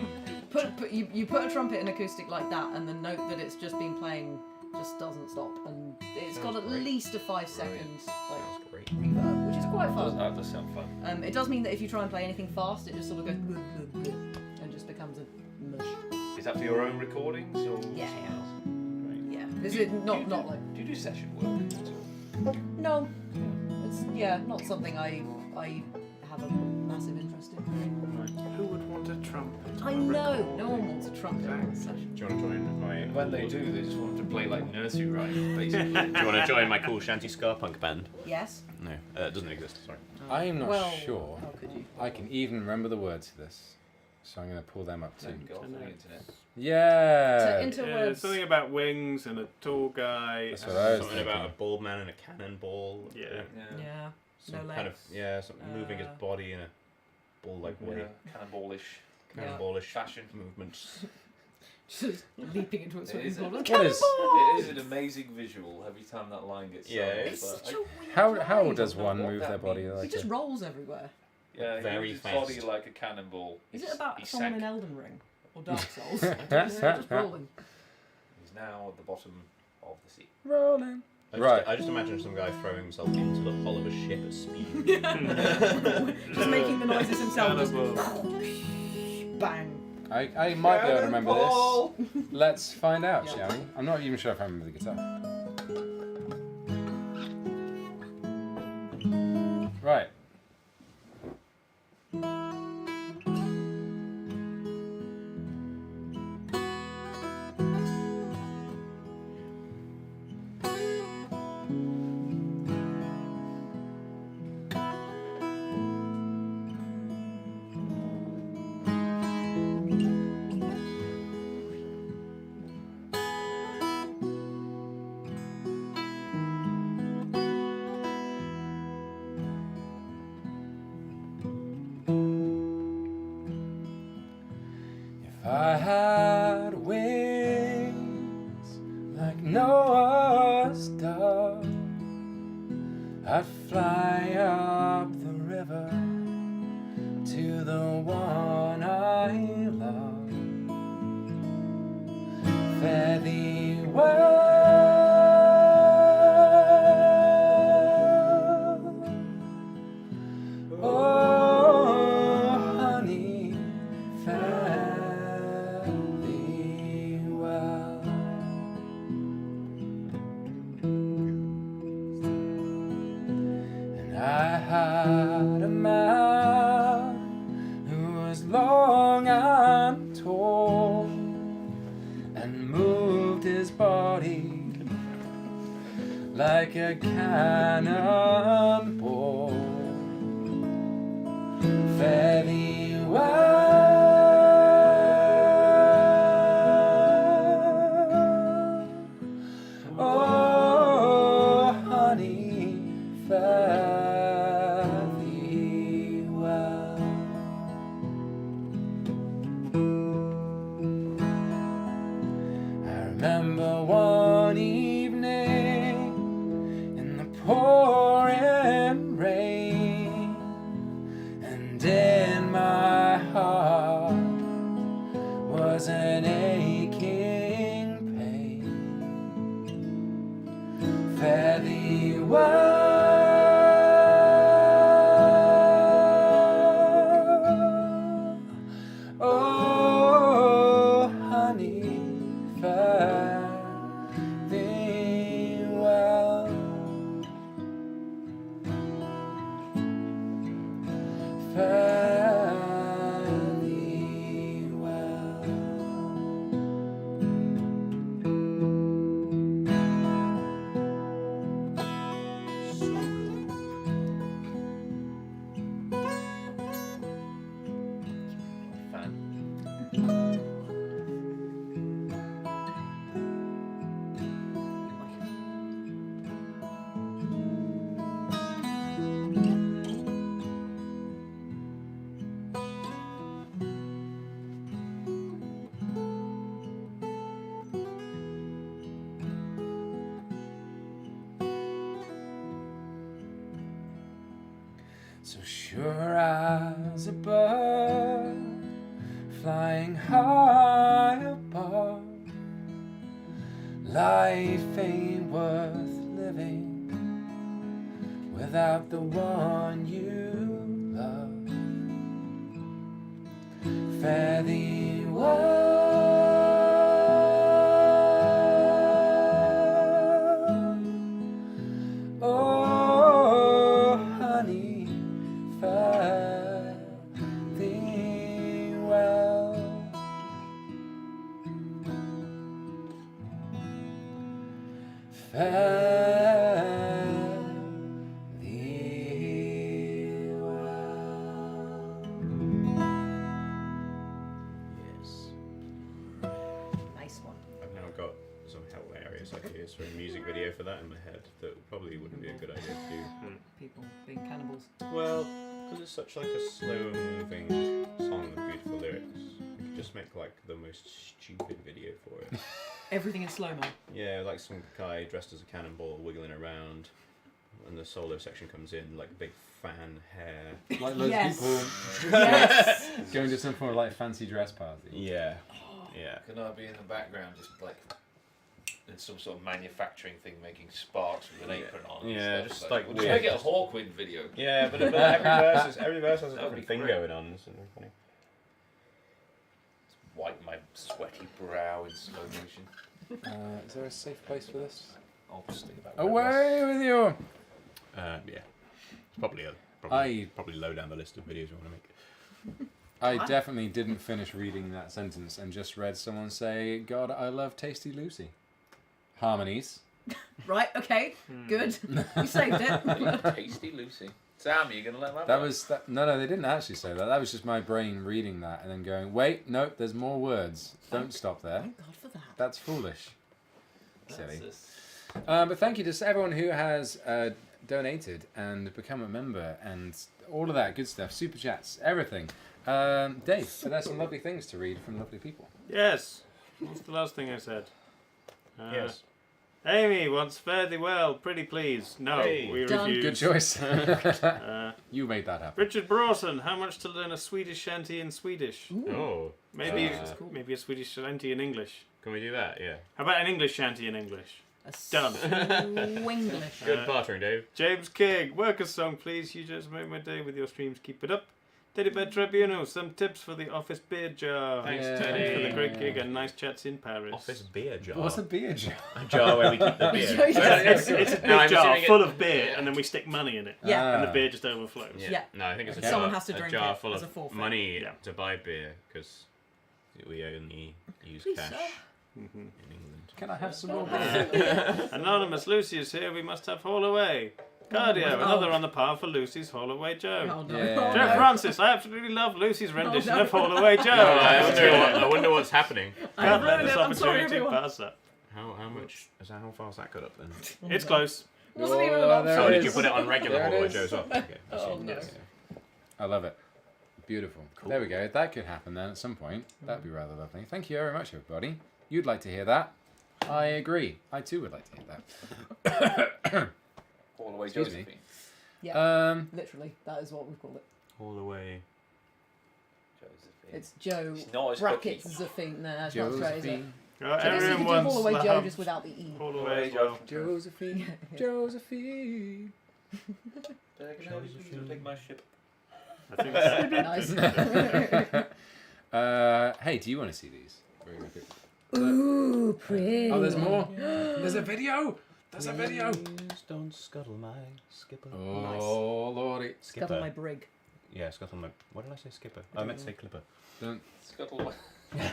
Speaker 6: You put a trumpet in acoustic like that, and the note that it's just been playing just doesn't stop, and it's got at least a 5 seconds like
Speaker 5: Sounds great.
Speaker 6: reverb, which is quite fun.
Speaker 2: That does sound fun.
Speaker 6: It does mean that if you try and play anything fast, it just sort of goes and just becomes a mush.
Speaker 2: Is that for your own recordings or
Speaker 6: Yeah,
Speaker 2: someone
Speaker 6: yeah.
Speaker 2: else? Great.
Speaker 6: Yeah. This is not like
Speaker 2: Do you do session work at all?
Speaker 6: no. It's not something I have a massive interest in.
Speaker 4: Who would want a trumpet?
Speaker 6: I know. No one wants a trumpet on a session.
Speaker 5: Do you want to join my?
Speaker 2: When they do, they just want to play like nursery rhyme, basically.
Speaker 5: Do you want to join my cool shanty ska punk band?
Speaker 6: Yes.
Speaker 5: No, it doesn't exist. Sorry.
Speaker 3: I am not
Speaker 6: Well,
Speaker 3: sure
Speaker 6: how could you?
Speaker 3: I can even remember the words to this, so I'm going to pull them up too.
Speaker 2: Go off on the internet.
Speaker 3: Yeah.
Speaker 6: Into
Speaker 4: Yeah,
Speaker 6: words.
Speaker 4: something about wings and a tall guy.
Speaker 3: That's what I was
Speaker 5: Something
Speaker 3: thinking.
Speaker 5: about a bald man and a cannonball.
Speaker 4: Yeah.
Speaker 6: Yeah.
Speaker 5: Some
Speaker 6: No
Speaker 5: kind of
Speaker 6: legs.
Speaker 5: something moving his body in a ball-like way.
Speaker 2: Cannonballish
Speaker 5: Cannonballish
Speaker 2: fashion.
Speaker 5: movements.
Speaker 6: Just leaping into its
Speaker 2: It is
Speaker 6: swimming
Speaker 2: a-
Speaker 6: pool.
Speaker 3: What is?
Speaker 2: It is an amazing visual every time that line gets sung.
Speaker 5: Yeah,
Speaker 6: It's
Speaker 2: but
Speaker 6: such a weird
Speaker 3: How
Speaker 6: line.
Speaker 3: does
Speaker 2: know
Speaker 3: one
Speaker 2: what
Speaker 3: move
Speaker 2: that
Speaker 3: their body
Speaker 2: means.
Speaker 6: He
Speaker 3: like
Speaker 6: just
Speaker 3: a...
Speaker 6: rolls everywhere.
Speaker 2: Yeah,
Speaker 5: Very
Speaker 2: he moves his body
Speaker 5: fast.
Speaker 2: like a cannonball.
Speaker 6: Is
Speaker 2: He's-
Speaker 6: it about
Speaker 2: he
Speaker 6: someone in
Speaker 2: sank.
Speaker 6: Elden Ring or Dark Souls? Just rolling.
Speaker 2: He's now at the bottom of the sea.
Speaker 3: Rolling?
Speaker 5: I just,
Speaker 3: Right.
Speaker 5: I just imagine some guy throwing himself into the hull of a ship at speed.
Speaker 6: Just making the noises himself. Just
Speaker 4: Cannibal.
Speaker 6: bang.
Speaker 3: I might be able to remember this.
Speaker 2: Cannonball!
Speaker 3: Let's find out,
Speaker 6: Yeah.
Speaker 3: shall we? I'm not even sure if I remember the guitar. Right. If I had wings like Noah's dove, I'd fly up the river to the one I love. Fare thee well, oh honey, fare thee well. And I had a man who was long and tall and moved his body like a cannonball. Fare thee well, oh honey, fare thee well. I remember one evening in the pouring rain, and in my heart was an aching pain. Fare thee well, oh honey, fare thee well. Fare thee well. So sure as a bird flying high above, life ain't worth living without the one you love. Fare thee well, oh honey, fare thee well. Fare thee well.
Speaker 5: Yes.
Speaker 6: Nice one.
Speaker 5: I've now got some hilarious ideas for a music video for that in my head that probably wouldn't be a good idea to do.
Speaker 6: People being cannibals.
Speaker 5: Well, because it's such like a slow moving song with beautiful lyrics, we could just make like the most stupid video for it.
Speaker 6: Everything in slow mo.
Speaker 5: Yeah, like some guy dressed as a cannonball wiggling around, and the solo section comes in, like big fan hair.
Speaker 3: Like loads
Speaker 6: Yes.
Speaker 3: of people
Speaker 6: Yes.
Speaker 3: going to some form of like fancy dress party.
Speaker 5: Yeah, yeah.
Speaker 2: Can I be in the background just like in some sort of manufacturing thing making sparks with an apron on? and
Speaker 5: Yeah,
Speaker 2: stuff
Speaker 5: just like
Speaker 2: we'll
Speaker 5: weird.
Speaker 2: make it a Hawkwind video.
Speaker 5: Yeah, but every verse has a
Speaker 2: That would be
Speaker 5: different thing
Speaker 2: great.
Speaker 5: going on. So funny.
Speaker 2: Wipe my sweaty brow in slow motion.
Speaker 3: Is there a safe place for this?
Speaker 2: I'll just think about
Speaker 3: Away with you!
Speaker 5: Yeah, it's probably probably low down the list of videos we want to make.
Speaker 3: I definitely didn't finish reading that sentence and just read someone say, God, I love Tasty Lucy. Harmonies.
Speaker 6: Right, okay, good. You saved it.
Speaker 2: Tasty Lucy. Sam, are you going to let that
Speaker 3: That was that. No, they didn't actually say that. That was just my brain reading that and then going, wait, no, there's more words. Don't stop there.
Speaker 6: Thank God for that.
Speaker 3: That's foolish. Silly.
Speaker 2: That's
Speaker 3: But thank you to everyone who has donated and become a member and all of that good stuff. Super chats, everything. Dave, but there's some lovely things to read from lovely people.
Speaker 4: Yes. What's the last thing I said?
Speaker 5: Yes.
Speaker 4: Amy wants fare thee well, pretty please. No,
Speaker 5: Hey.
Speaker 4: we
Speaker 6: Done.
Speaker 4: refuse.
Speaker 3: Good choice.
Speaker 4: Uh,
Speaker 3: You made that happen.
Speaker 4: Richard Brawson, how much to learn a Swedish shanty in Swedish?
Speaker 5: Oh,
Speaker 4: Maybe
Speaker 6: cool.
Speaker 4: maybe a Swedish shanty in English.
Speaker 5: can we do that? Yeah.
Speaker 4: How about an English shanty in English? Done.
Speaker 6: Winglish.
Speaker 5: Good bartering, Dave.
Speaker 4: James King, work a song please. You just make my day with your streams. Keep it up. Teddy Bear Tribunal, some tips for the office beer jar.
Speaker 5: Thanks,
Speaker 3: Yeah.
Speaker 5: Teddy.
Speaker 4: Thanks for the great gig and nice chats in Paris.
Speaker 5: Office beer jar.
Speaker 3: What's a beer jar?
Speaker 5: A jar where we keep the beer.
Speaker 4: It's a big
Speaker 5: No, I'm
Speaker 4: jar
Speaker 5: assuming it-
Speaker 4: full of beer, and then we stick money in it,
Speaker 6: Yeah.
Speaker 4: and the beer just overflows.
Speaker 6: Yeah.
Speaker 5: No, I think it's a
Speaker 3: Okay.
Speaker 5: jar,
Speaker 6: Someone has to drink
Speaker 5: a jar
Speaker 6: it
Speaker 5: full
Speaker 6: as a
Speaker 5: of
Speaker 6: forfeit.
Speaker 5: money
Speaker 4: Yeah.
Speaker 5: to buy beer because we only use
Speaker 6: Please,
Speaker 5: cash
Speaker 6: sir.
Speaker 4: Mhm.
Speaker 5: in England.
Speaker 3: Can I have some more beer?
Speaker 4: Anonymous Lucy is here. We must have Haul Away. Cardio,
Speaker 6: Oh.
Speaker 4: another on the par for Lucy's Haul Away Joe.
Speaker 6: Oh, no.
Speaker 3: Yeah.
Speaker 6: Oh,
Speaker 4: Joe
Speaker 6: no.
Speaker 4: Francis, I absolutely love Lucy's rendition
Speaker 6: no.
Speaker 4: of Haul Away Joe.
Speaker 5: I wonder what's happening.
Speaker 6: I
Speaker 4: Can't let
Speaker 6: ruined
Speaker 4: this
Speaker 6: it. I'm sorry,
Speaker 4: opportunity
Speaker 6: everyone.
Speaker 4: pass up.
Speaker 5: How far's that got up then?
Speaker 4: It's close.
Speaker 6: Wasn't even
Speaker 3: Oh,
Speaker 6: an
Speaker 3: there
Speaker 5: So
Speaker 6: option.
Speaker 3: it
Speaker 5: did you
Speaker 3: is.
Speaker 5: put it on regular
Speaker 3: There it
Speaker 5: Haul Away
Speaker 3: is.
Speaker 5: Joe's up? Okay.
Speaker 6: Oh, no.
Speaker 5: Yes.
Speaker 3: I love it. Beautiful. There we go. That could happen then at some point. That'd be rather lovely. Thank you very much, everybody. You'd like to hear that? I agree. I too would like to hear that.
Speaker 2: all the way
Speaker 3: Excuse me.
Speaker 2: Josephine.
Speaker 6: Yeah, literally, that is what we've called it.
Speaker 5: All the way.
Speaker 2: Josephine.
Speaker 6: It's Joe
Speaker 2: It's not as
Speaker 6: brackets
Speaker 2: cookie.
Speaker 6: Zophine. Nah, that's not straight, is it?
Speaker 3: Josephine.
Speaker 6: So I guess you
Speaker 4: Everyone
Speaker 6: could do Haul
Speaker 4: wants
Speaker 6: Away
Speaker 4: the
Speaker 6: Joe
Speaker 4: hub.
Speaker 6: just without the E.
Speaker 4: Haul Away
Speaker 2: Away
Speaker 4: Joe.
Speaker 3: Josephine. Josephine.
Speaker 2: Take my ship.
Speaker 4: I think so.
Speaker 6: Nice.
Speaker 3: Hey, do you want to see these? Very quick.
Speaker 6: Ooh, pretty.
Speaker 3: Oh, there's more. There's a video. There's a video.
Speaker 5: Please don't scuttle my skipper.
Speaker 3: Oh, lordy.
Speaker 6: Scuttle my brig.
Speaker 5: Yeah, scuttle my. What did I say? Skipper. I meant to say clipper.
Speaker 3: Don't.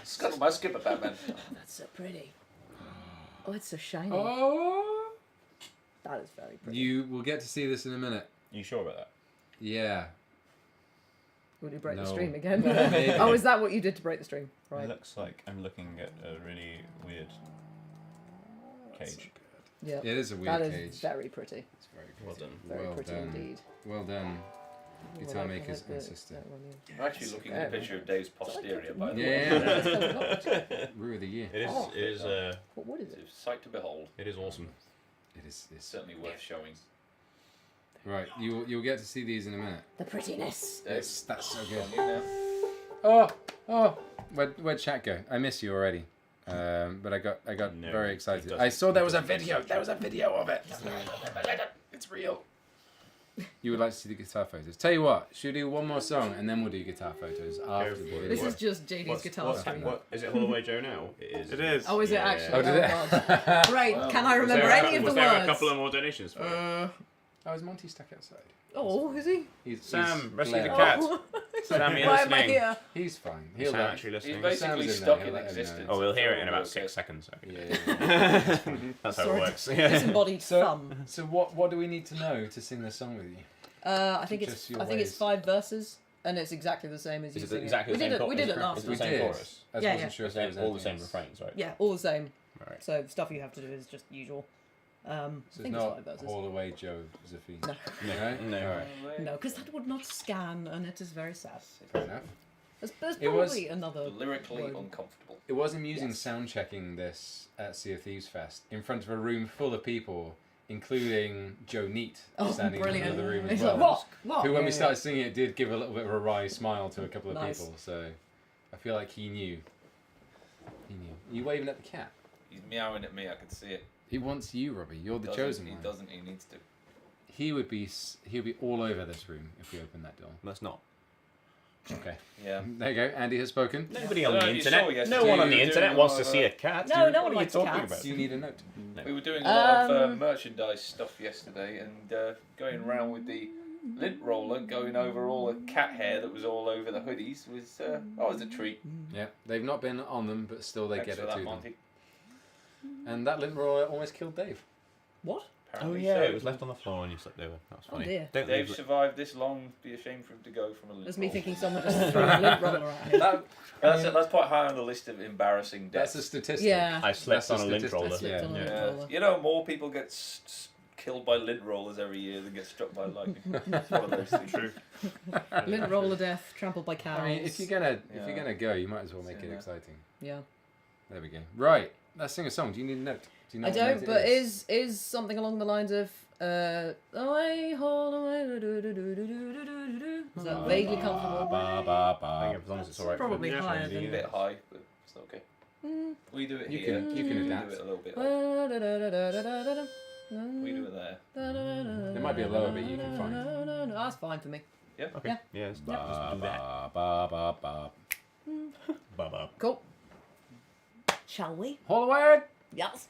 Speaker 2: Scuttle my skipper, Batman.
Speaker 6: Oh, that's so pretty. Oh, it's so shiny.
Speaker 3: Oh.
Speaker 6: That is very pretty.
Speaker 3: You will get to see this in a minute.
Speaker 5: You sure about that?
Speaker 3: Yeah.
Speaker 6: Will you break the
Speaker 3: No.
Speaker 6: stream again?
Speaker 3: Maybe.
Speaker 6: Oh, is that what you did to break the stream?
Speaker 5: It
Speaker 6: Right.
Speaker 5: looks like I'm looking at a really weird cage.
Speaker 6: Yeah.
Speaker 3: It is a weird
Speaker 6: That is
Speaker 3: cage.
Speaker 6: very pretty.
Speaker 3: It's very
Speaker 5: Well
Speaker 3: pretty.
Speaker 5: done.
Speaker 6: Very
Speaker 3: Well
Speaker 6: pretty
Speaker 3: done.
Speaker 6: indeed.
Speaker 3: Well done, guitar
Speaker 6: Well,
Speaker 3: makers
Speaker 6: I
Speaker 3: and
Speaker 6: like
Speaker 3: sister.
Speaker 6: that one, yeah.
Speaker 2: I'm actually looking at a picture of Dave's posterior, by the way.
Speaker 3: Yeah. Rue of the year.
Speaker 5: It is.
Speaker 6: Oh.
Speaker 5: It is.
Speaker 6: What is it?
Speaker 2: It's a sight to behold.
Speaker 5: it is awesome.
Speaker 3: It is. It's
Speaker 2: Certainly worth showing.
Speaker 3: Right, you'll get to see these in a minute.
Speaker 6: The prettiness.
Speaker 3: That's so good.
Speaker 2: Yeah.
Speaker 3: Oh, where'd chat go? I miss you already. But I got
Speaker 5: No,
Speaker 3: very
Speaker 5: it
Speaker 3: excited.
Speaker 5: doesn't-
Speaker 3: I saw there was a
Speaker 5: it doesn't
Speaker 3: video.
Speaker 5: message
Speaker 3: There was a video of it. It's real. You would like to see the guitar photos. Tell you what, should we do one more song and then we'll do guitar photos after the
Speaker 5: for it.
Speaker 3: video?
Speaker 6: This is just JD's guitar stream.
Speaker 5: What is it? Holloway Joe now? It is.
Speaker 4: It is.
Speaker 6: Oh, is it
Speaker 5: Yeah.
Speaker 6: actually?
Speaker 3: Oh, did it?
Speaker 6: God. Great. Can I
Speaker 5: Was
Speaker 6: remember
Speaker 5: there
Speaker 6: any of the
Speaker 5: was there a
Speaker 6: words?
Speaker 5: couple of more donations for it?
Speaker 3: Oh, is Monty stuck outside?
Speaker 6: Oh, is he?
Speaker 3: He's
Speaker 5: Sam, rescue the
Speaker 3: glaring.
Speaker 5: cat.
Speaker 6: Oh.
Speaker 5: Sam, you're
Speaker 6: Why am I
Speaker 5: listening.
Speaker 6: here?
Speaker 3: He's fine.
Speaker 5: Is
Speaker 3: He'll
Speaker 5: Sam
Speaker 3: let.
Speaker 5: actually
Speaker 2: He's
Speaker 5: listening?
Speaker 2: basically
Speaker 3: Sam's in
Speaker 2: stuck
Speaker 3: there,
Speaker 2: in
Speaker 3: he'll let him know.
Speaker 2: existence.
Speaker 5: Oh, we'll hear it in about
Speaker 2: Okay.
Speaker 5: 6 seconds. Okay.
Speaker 3: Yeah.
Speaker 5: That's how
Speaker 6: Sorry.
Speaker 5: it works.
Speaker 6: Disembodied
Speaker 3: So-
Speaker 6: thumb.
Speaker 3: So what do we need to know to sing this song with you?
Speaker 6: I think
Speaker 3: Just your
Speaker 6: it's
Speaker 3: ways.
Speaker 6: 5 verses, and it's exactly the same as you
Speaker 5: Is
Speaker 6: sing
Speaker 5: it exactly
Speaker 6: it.
Speaker 5: the same?
Speaker 6: We did it last
Speaker 5: Is it
Speaker 3: We
Speaker 5: the
Speaker 6: time.
Speaker 5: same
Speaker 3: did.
Speaker 5: chorus?
Speaker 3: I
Speaker 6: Yeah,
Speaker 3: wasn't
Speaker 6: yeah.
Speaker 3: sure if there was
Speaker 5: All the same
Speaker 3: anything else.
Speaker 5: refrains, right?
Speaker 6: Yeah, all the same.
Speaker 5: Right.
Speaker 6: So stuff you have to do is just usual. I
Speaker 3: So
Speaker 6: think
Speaker 3: it's
Speaker 6: it's
Speaker 3: not
Speaker 6: 5 verses.
Speaker 3: all the way Joe Zafine.
Speaker 6: No.
Speaker 3: No.
Speaker 5: No.
Speaker 3: All right.
Speaker 6: No, because that would not scan, and it is very sad.
Speaker 3: Fair enough.
Speaker 6: There's
Speaker 3: It was-
Speaker 6: probably another.
Speaker 2: Lyrically
Speaker 6: word.
Speaker 2: uncomfortable.
Speaker 3: It was amusing
Speaker 6: Yes.
Speaker 3: sound checking this at Sea of Thieves Fest in front of a room full of people, including Joe Neat
Speaker 6: Oh,
Speaker 3: standing in
Speaker 6: brilliant!
Speaker 3: another room as
Speaker 6: He's
Speaker 3: well.
Speaker 6: like, what?
Speaker 3: Who, when we
Speaker 6: Yeah,
Speaker 3: started singing it, did give a little bit of a wry smile to a couple of
Speaker 6: Nice.
Speaker 3: people. So I feel like he knew. He knew. Are you waving at the cat?
Speaker 2: He's meowing at me. I can see it.
Speaker 3: He wants you, Robbie. You're the
Speaker 2: Doesn't-
Speaker 3: chosen
Speaker 2: He
Speaker 3: one.
Speaker 2: doesn't. He needs to.
Speaker 3: He would be all over this room if we opened that door.
Speaker 5: That's not.
Speaker 3: Okay.
Speaker 2: Yeah.
Speaker 3: There you go. Andy has spoken.
Speaker 5: Nobody on the
Speaker 2: You
Speaker 5: internet.
Speaker 2: saw
Speaker 5: No
Speaker 2: yesterday
Speaker 5: one on the
Speaker 2: we were
Speaker 5: internet
Speaker 2: doing
Speaker 5: wants
Speaker 2: all
Speaker 5: to
Speaker 2: of
Speaker 5: see
Speaker 2: a-
Speaker 5: a cat.
Speaker 6: No,
Speaker 5: dude.
Speaker 6: no
Speaker 5: What
Speaker 6: one
Speaker 5: are you
Speaker 6: likes
Speaker 5: talking
Speaker 6: cats.
Speaker 5: about?
Speaker 3: Do you need a note?
Speaker 2: We were doing a lot of
Speaker 6: Um,
Speaker 2: merchandise stuff yesterday, and going around with the lint roller, going over all the cat hair that was all over the hoodies was a treat.
Speaker 3: Yeah. They've not been on them, but still they
Speaker 2: Thanks
Speaker 3: get
Speaker 2: for
Speaker 3: it
Speaker 2: that,
Speaker 3: to them.
Speaker 2: Monty.
Speaker 3: And that lint roller almost killed Dave.
Speaker 6: What?
Speaker 5: Oh
Speaker 2: Apparently
Speaker 5: yeah,
Speaker 2: so.
Speaker 5: it was left on the floor and you slipped over. That was
Speaker 6: Oh,
Speaker 5: funny.
Speaker 6: dear.
Speaker 5: Don't
Speaker 2: Dave
Speaker 5: leave
Speaker 2: survived this long. Be ashamed for him to go from a lint
Speaker 6: That's me
Speaker 2: roller.
Speaker 6: thinking someone just threw a lint roller at him.
Speaker 2: That's quite high on the list of embarrassing
Speaker 3: That's
Speaker 2: deaths.
Speaker 3: a statistic.
Speaker 6: Yeah.
Speaker 5: I slept
Speaker 3: That's
Speaker 5: on a lint
Speaker 3: statistic.
Speaker 5: roller.
Speaker 6: Slipped on a
Speaker 3: Yeah.
Speaker 6: lint
Speaker 2: Yeah.
Speaker 6: roller.
Speaker 2: You know, more people get killed by lint rollers every year than get struck by lightning. It's one of those things.
Speaker 4: True.
Speaker 6: Lint roller death, trampled by cows.
Speaker 3: I mean, if you're gonna
Speaker 2: Yeah.
Speaker 3: go, you might as well make it
Speaker 2: Yeah.
Speaker 3: exciting.
Speaker 6: Yeah.
Speaker 3: There we go. Right, let's sing a song. Do you need a note? Do you know
Speaker 6: I
Speaker 3: what note
Speaker 6: don't,
Speaker 3: it
Speaker 6: but
Speaker 3: is?
Speaker 6: is something along the lines of away, hold away, do-do-do-do-do-do-do-do-do. Is that vaguely comfortable?
Speaker 3: Ba, ba, ba.
Speaker 5: I think as long as it's alright.
Speaker 6: Probably
Speaker 4: Yeah.
Speaker 6: higher
Speaker 2: It's a
Speaker 6: than.
Speaker 2: bit high, but it's okay. We do it
Speaker 3: You
Speaker 2: here.
Speaker 3: can- you can adapt.
Speaker 2: do it a little bit. High. We do it there.
Speaker 3: There might be a lower bit you can find.
Speaker 6: No, that's fine for me.
Speaker 5: Okay.
Speaker 6: Yeah.
Speaker 5: Yeah, let's
Speaker 3: Ba,
Speaker 5: do that.
Speaker 3: ba, ba, ba, ba.
Speaker 5: Ba ba.
Speaker 6: Cool. Shall we?
Speaker 3: Hold away.
Speaker 6: Yes.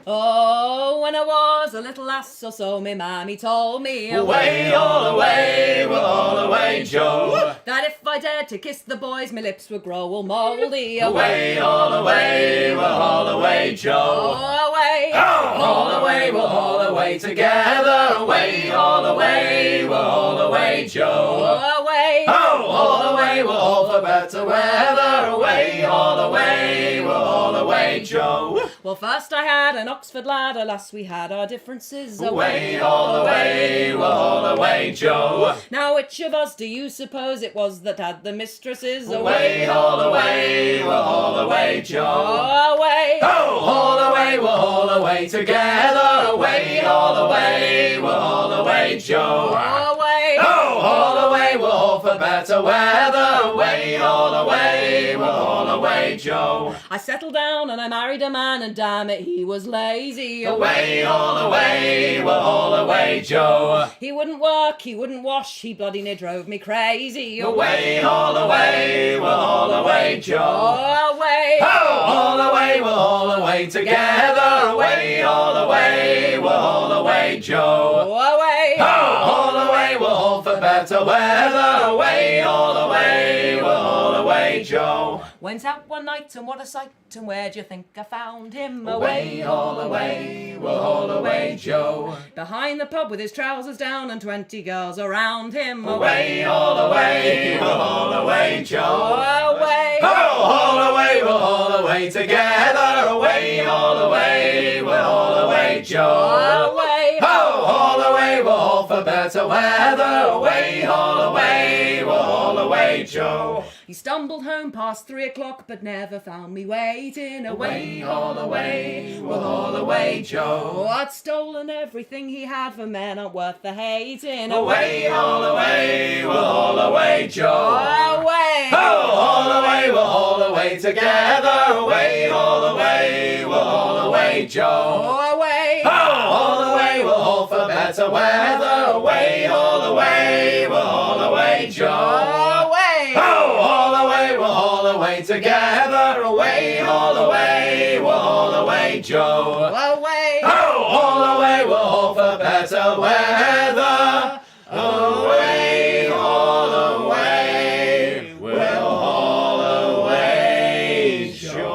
Speaker 6: Oh, when I was a little lass or so, me mammy told me
Speaker 1: Away, all away, well, all away, Joe.
Speaker 6: that if I dared to kiss the boys, my lips would grow all mouldy.
Speaker 1: Away, all away, well, all away, Joe.
Speaker 6: Oh, away.
Speaker 1: All away, we'll all away together. Away, all away, we'll all away, Joe.
Speaker 6: Oh, away.
Speaker 1: Oh, all away, we'll all for better weather. Away, all away, we'll all away, Joe.
Speaker 6: Well, first I had an Oxford lad, alas, we had our differences.
Speaker 1: Away, all away, we'll all away, Joe.
Speaker 6: Now, which of us do you suppose it was that had the mistresses?
Speaker 1: Away, all away, we'll all away, Joe.
Speaker 6: Oh, away.
Speaker 1: Oh, all away, we'll all away together. Away, all away, we'll all away, Joe.
Speaker 6: Oh, away.
Speaker 1: Oh, all away, we'll all for better weather. Away, all away, we'll all away, Joe.
Speaker 6: I settled down and I married a man, and damn it, he was lazy.
Speaker 1: Away, all away, we'll all away, Joe.
Speaker 6: He wouldn't work, he wouldn't wash, he bloody near drove me crazy.
Speaker 1: Away, all away, we'll all away, Joe.
Speaker 6: Oh, away.
Speaker 1: Oh, all away, we'll all away together. Away, all away, we'll all away, Joe.
Speaker 6: Oh, away.
Speaker 1: Oh, all away, we'll all for better weather. Away, all away, we'll all away, Joe.
Speaker 6: Went out one night and what a sight, and where do you think I found him?
Speaker 1: Away, all away, we'll all away, Joe.
Speaker 6: Behind the pub with his trousers down and 20 girls around him.
Speaker 1: Away, all away, we'll all away, Joe.
Speaker 6: Oh, away.
Speaker 1: Oh, all away, we'll all away together. Away, all away, we'll all away, Joe.
Speaker 6: Away.
Speaker 1: Oh, all away, we'll all for better better weather. Away, haul away, we'll haul away, Joe.
Speaker 6: He stumbled home past 3 o'clock, but never found me waiting.
Speaker 1: Away, haul away, we'll haul away, Joe.
Speaker 6: Oh, I'd stolen everything he had, for men aren't worth the hating.
Speaker 1: Away, haul away, we'll haul away, Joe.
Speaker 6: Away!
Speaker 1: Oh, haul away, we'll haul away together. Away, haul away, we'll haul away, Joe.
Speaker 6: Away!
Speaker 1: Oh, haul away, we'll haul for better weather. Away, haul away, we'll haul away, Joe.
Speaker 6: Away!
Speaker 1: Oh, haul away, we'll haul away together. Away, haul away, we'll haul away, Joe.
Speaker 6: Away!
Speaker 1: Oh, haul away, we'll haul for better weather. Away, haul away, we'll haul away, Joe.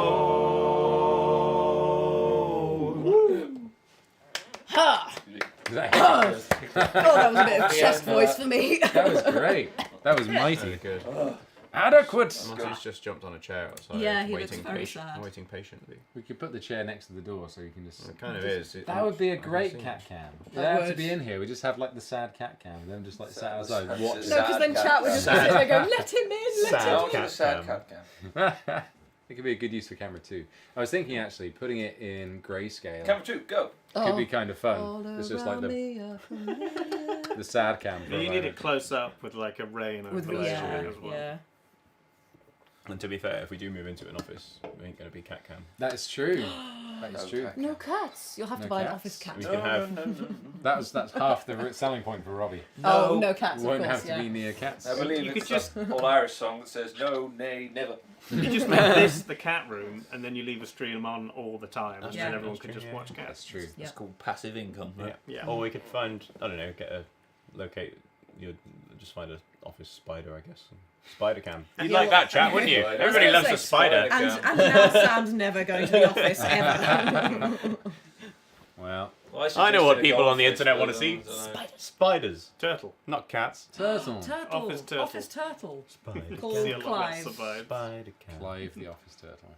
Speaker 6: Ha!
Speaker 3: Exactly.
Speaker 6: Oh, that was a bit of chest voice for me.
Speaker 3: That was great. That was mighty.
Speaker 5: Good.
Speaker 3: Adequate.
Speaker 5: Monty's just jumped on a chair outside.
Speaker 6: Yeah, he
Speaker 5: waiting
Speaker 6: looks very sad.
Speaker 5: Waiting patiently.
Speaker 3: We could put the chair next to the door so you can just.
Speaker 5: It kind of is.
Speaker 3: That would be a
Speaker 5: I can
Speaker 3: great
Speaker 5: see
Speaker 3: cat cam. They
Speaker 6: That
Speaker 3: have to
Speaker 6: would.
Speaker 3: be in here. We just have like the sad cat cam, and then just like sat outside
Speaker 2: Sad-
Speaker 3: watching.
Speaker 6: No, because then chat would just be sitting there going, let him in, let
Speaker 5: Sad
Speaker 6: him in.
Speaker 2: That was a sad cat cam.
Speaker 3: It could be a good use for camera too. I was thinking actually putting it in grayscale
Speaker 2: Camera 2, go.
Speaker 3: could be kind of fun.
Speaker 6: All
Speaker 3: It's just like
Speaker 6: around me are familiar.
Speaker 3: the sad cam. for a
Speaker 4: You need
Speaker 3: moment.
Speaker 4: it close up with like a rain
Speaker 6: With
Speaker 4: overlay
Speaker 6: yeah,
Speaker 4: as well.
Speaker 6: yeah.
Speaker 5: And to be fair, if we do move into an office, we ain't going to be cat cam.
Speaker 3: That is true. That is
Speaker 2: No
Speaker 3: true.
Speaker 2: cat.
Speaker 6: No cats. You'll have to
Speaker 3: No
Speaker 6: buy an
Speaker 3: cats?
Speaker 6: office cat.
Speaker 5: We can have.
Speaker 3: That's half the selling point for Robbie.
Speaker 6: Oh, no cats,
Speaker 3: Won't
Speaker 6: of course,
Speaker 3: have to
Speaker 6: yeah.
Speaker 3: be near cats.
Speaker 2: I believe
Speaker 4: You
Speaker 2: it's
Speaker 4: could just-
Speaker 2: an old Irish song that says, no, nay, never.
Speaker 4: You just make this the cat room, and then you leave a stream on all the time, and
Speaker 6: Yeah.
Speaker 4: then everyone
Speaker 5: That's
Speaker 4: can
Speaker 5: true,
Speaker 4: just
Speaker 5: yeah.
Speaker 4: watch
Speaker 3: That's
Speaker 4: cats.
Speaker 3: true.
Speaker 6: Yeah.
Speaker 2: It's called passive income.
Speaker 5: Yeah.
Speaker 4: Yeah.
Speaker 5: Or we could find, I don't know, just find an office spider, I guess. Spider cam. You'd
Speaker 6: Yeah,
Speaker 5: like
Speaker 6: well,
Speaker 5: that, chat, wouldn't you?
Speaker 2: I was
Speaker 5: Everybody
Speaker 6: gonna
Speaker 5: loves
Speaker 6: say
Speaker 5: a spider.
Speaker 2: spider.
Speaker 6: And now Sam's never going to the office, ever.
Speaker 3: Well,
Speaker 5: I know what people on the internet want to see. Spiders.
Speaker 4: Turtle.
Speaker 5: Not cats.
Speaker 3: turtle.
Speaker 6: Turtle.
Speaker 4: Office turtle.
Speaker 6: Office turtle.
Speaker 5: Spider
Speaker 6: Called
Speaker 4: See a lot less
Speaker 6: Clive.
Speaker 4: survive.
Speaker 5: Spider cam.
Speaker 3: Clive the office turtle.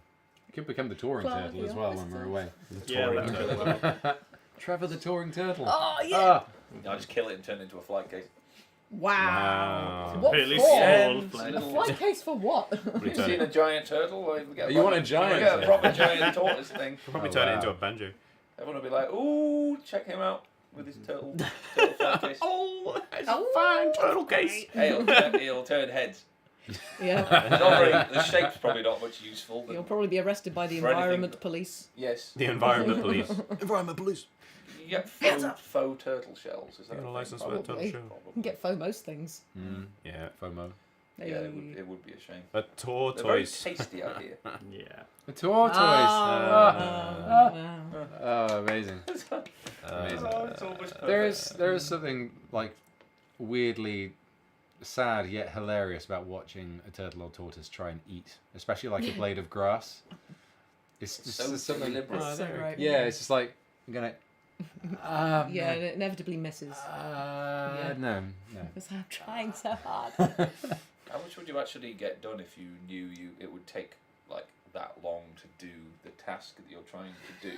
Speaker 3: It could become the touring
Speaker 6: Clive
Speaker 3: turtle
Speaker 6: the
Speaker 3: as well
Speaker 6: office
Speaker 3: when we're away.
Speaker 4: Yeah,
Speaker 5: Touring
Speaker 4: that
Speaker 5: turtle.
Speaker 4: would be well.
Speaker 3: Trevor the touring turtle.
Speaker 6: Oh, yeah.
Speaker 3: Ah.
Speaker 2: I just kill it and turn it into a flight case.
Speaker 6: Wow.
Speaker 3: Wow.
Speaker 6: What
Speaker 4: Really
Speaker 6: for?
Speaker 4: small
Speaker 2: And
Speaker 4: flight.
Speaker 6: A flight case for what?
Speaker 5: Probably
Speaker 2: You
Speaker 5: turn
Speaker 2: seen a
Speaker 5: it,
Speaker 2: giant turtle? Well, we get
Speaker 3: You want a giant
Speaker 2: We get a
Speaker 3: turtle?
Speaker 2: proper giant tortoise thing.
Speaker 5: probably
Speaker 3: Oh,
Speaker 5: turn it
Speaker 3: wow.
Speaker 5: into a banjo.
Speaker 2: Everyone will be like, ooh, check him out with his turtle flight case.
Speaker 5: Oh, that's
Speaker 6: Oh.
Speaker 5: fine turtle case.
Speaker 2: Hey, he'll turn heads.
Speaker 6: Yeah.
Speaker 2: Not very, the shape's probably not much useful. But
Speaker 6: You'll probably be arrested by the
Speaker 2: For anything.
Speaker 6: Environment Police.
Speaker 2: yes,
Speaker 5: The environment police.
Speaker 1: Environment police.
Speaker 2: you get
Speaker 6: Hands up.
Speaker 2: faux turtle shells. Is that
Speaker 5: You got a
Speaker 2: thing?
Speaker 5: license for a turtle
Speaker 6: Probably.
Speaker 5: shell?
Speaker 6: You can get faux most things.
Speaker 3: Mm.
Speaker 5: Yeah.
Speaker 3: FOMO.
Speaker 2: Yeah, it would be a shame.
Speaker 5: A
Speaker 2: They're very
Speaker 5: tortoise.
Speaker 2: tasty, I hear.
Speaker 4: Yeah.
Speaker 3: The tortoise. Oh, amazing. Amazing.
Speaker 2: It's almost
Speaker 3: There
Speaker 2: perfect.
Speaker 3: is something like weirdly sad yet hilarious about watching a turtle or tortoise try and eat, especially like a blade of grass. It's just
Speaker 2: So
Speaker 3: there's something.
Speaker 2: deliberate.
Speaker 6: That's so great.
Speaker 3: Yeah, it's just like I'm gonna.
Speaker 6: Yeah, and it inevitably misses. Yeah.
Speaker 3: No.
Speaker 6: Because I'm trying so hard.
Speaker 2: How much would you actually get done if you knew it would take like that long to do the task that you're trying to do?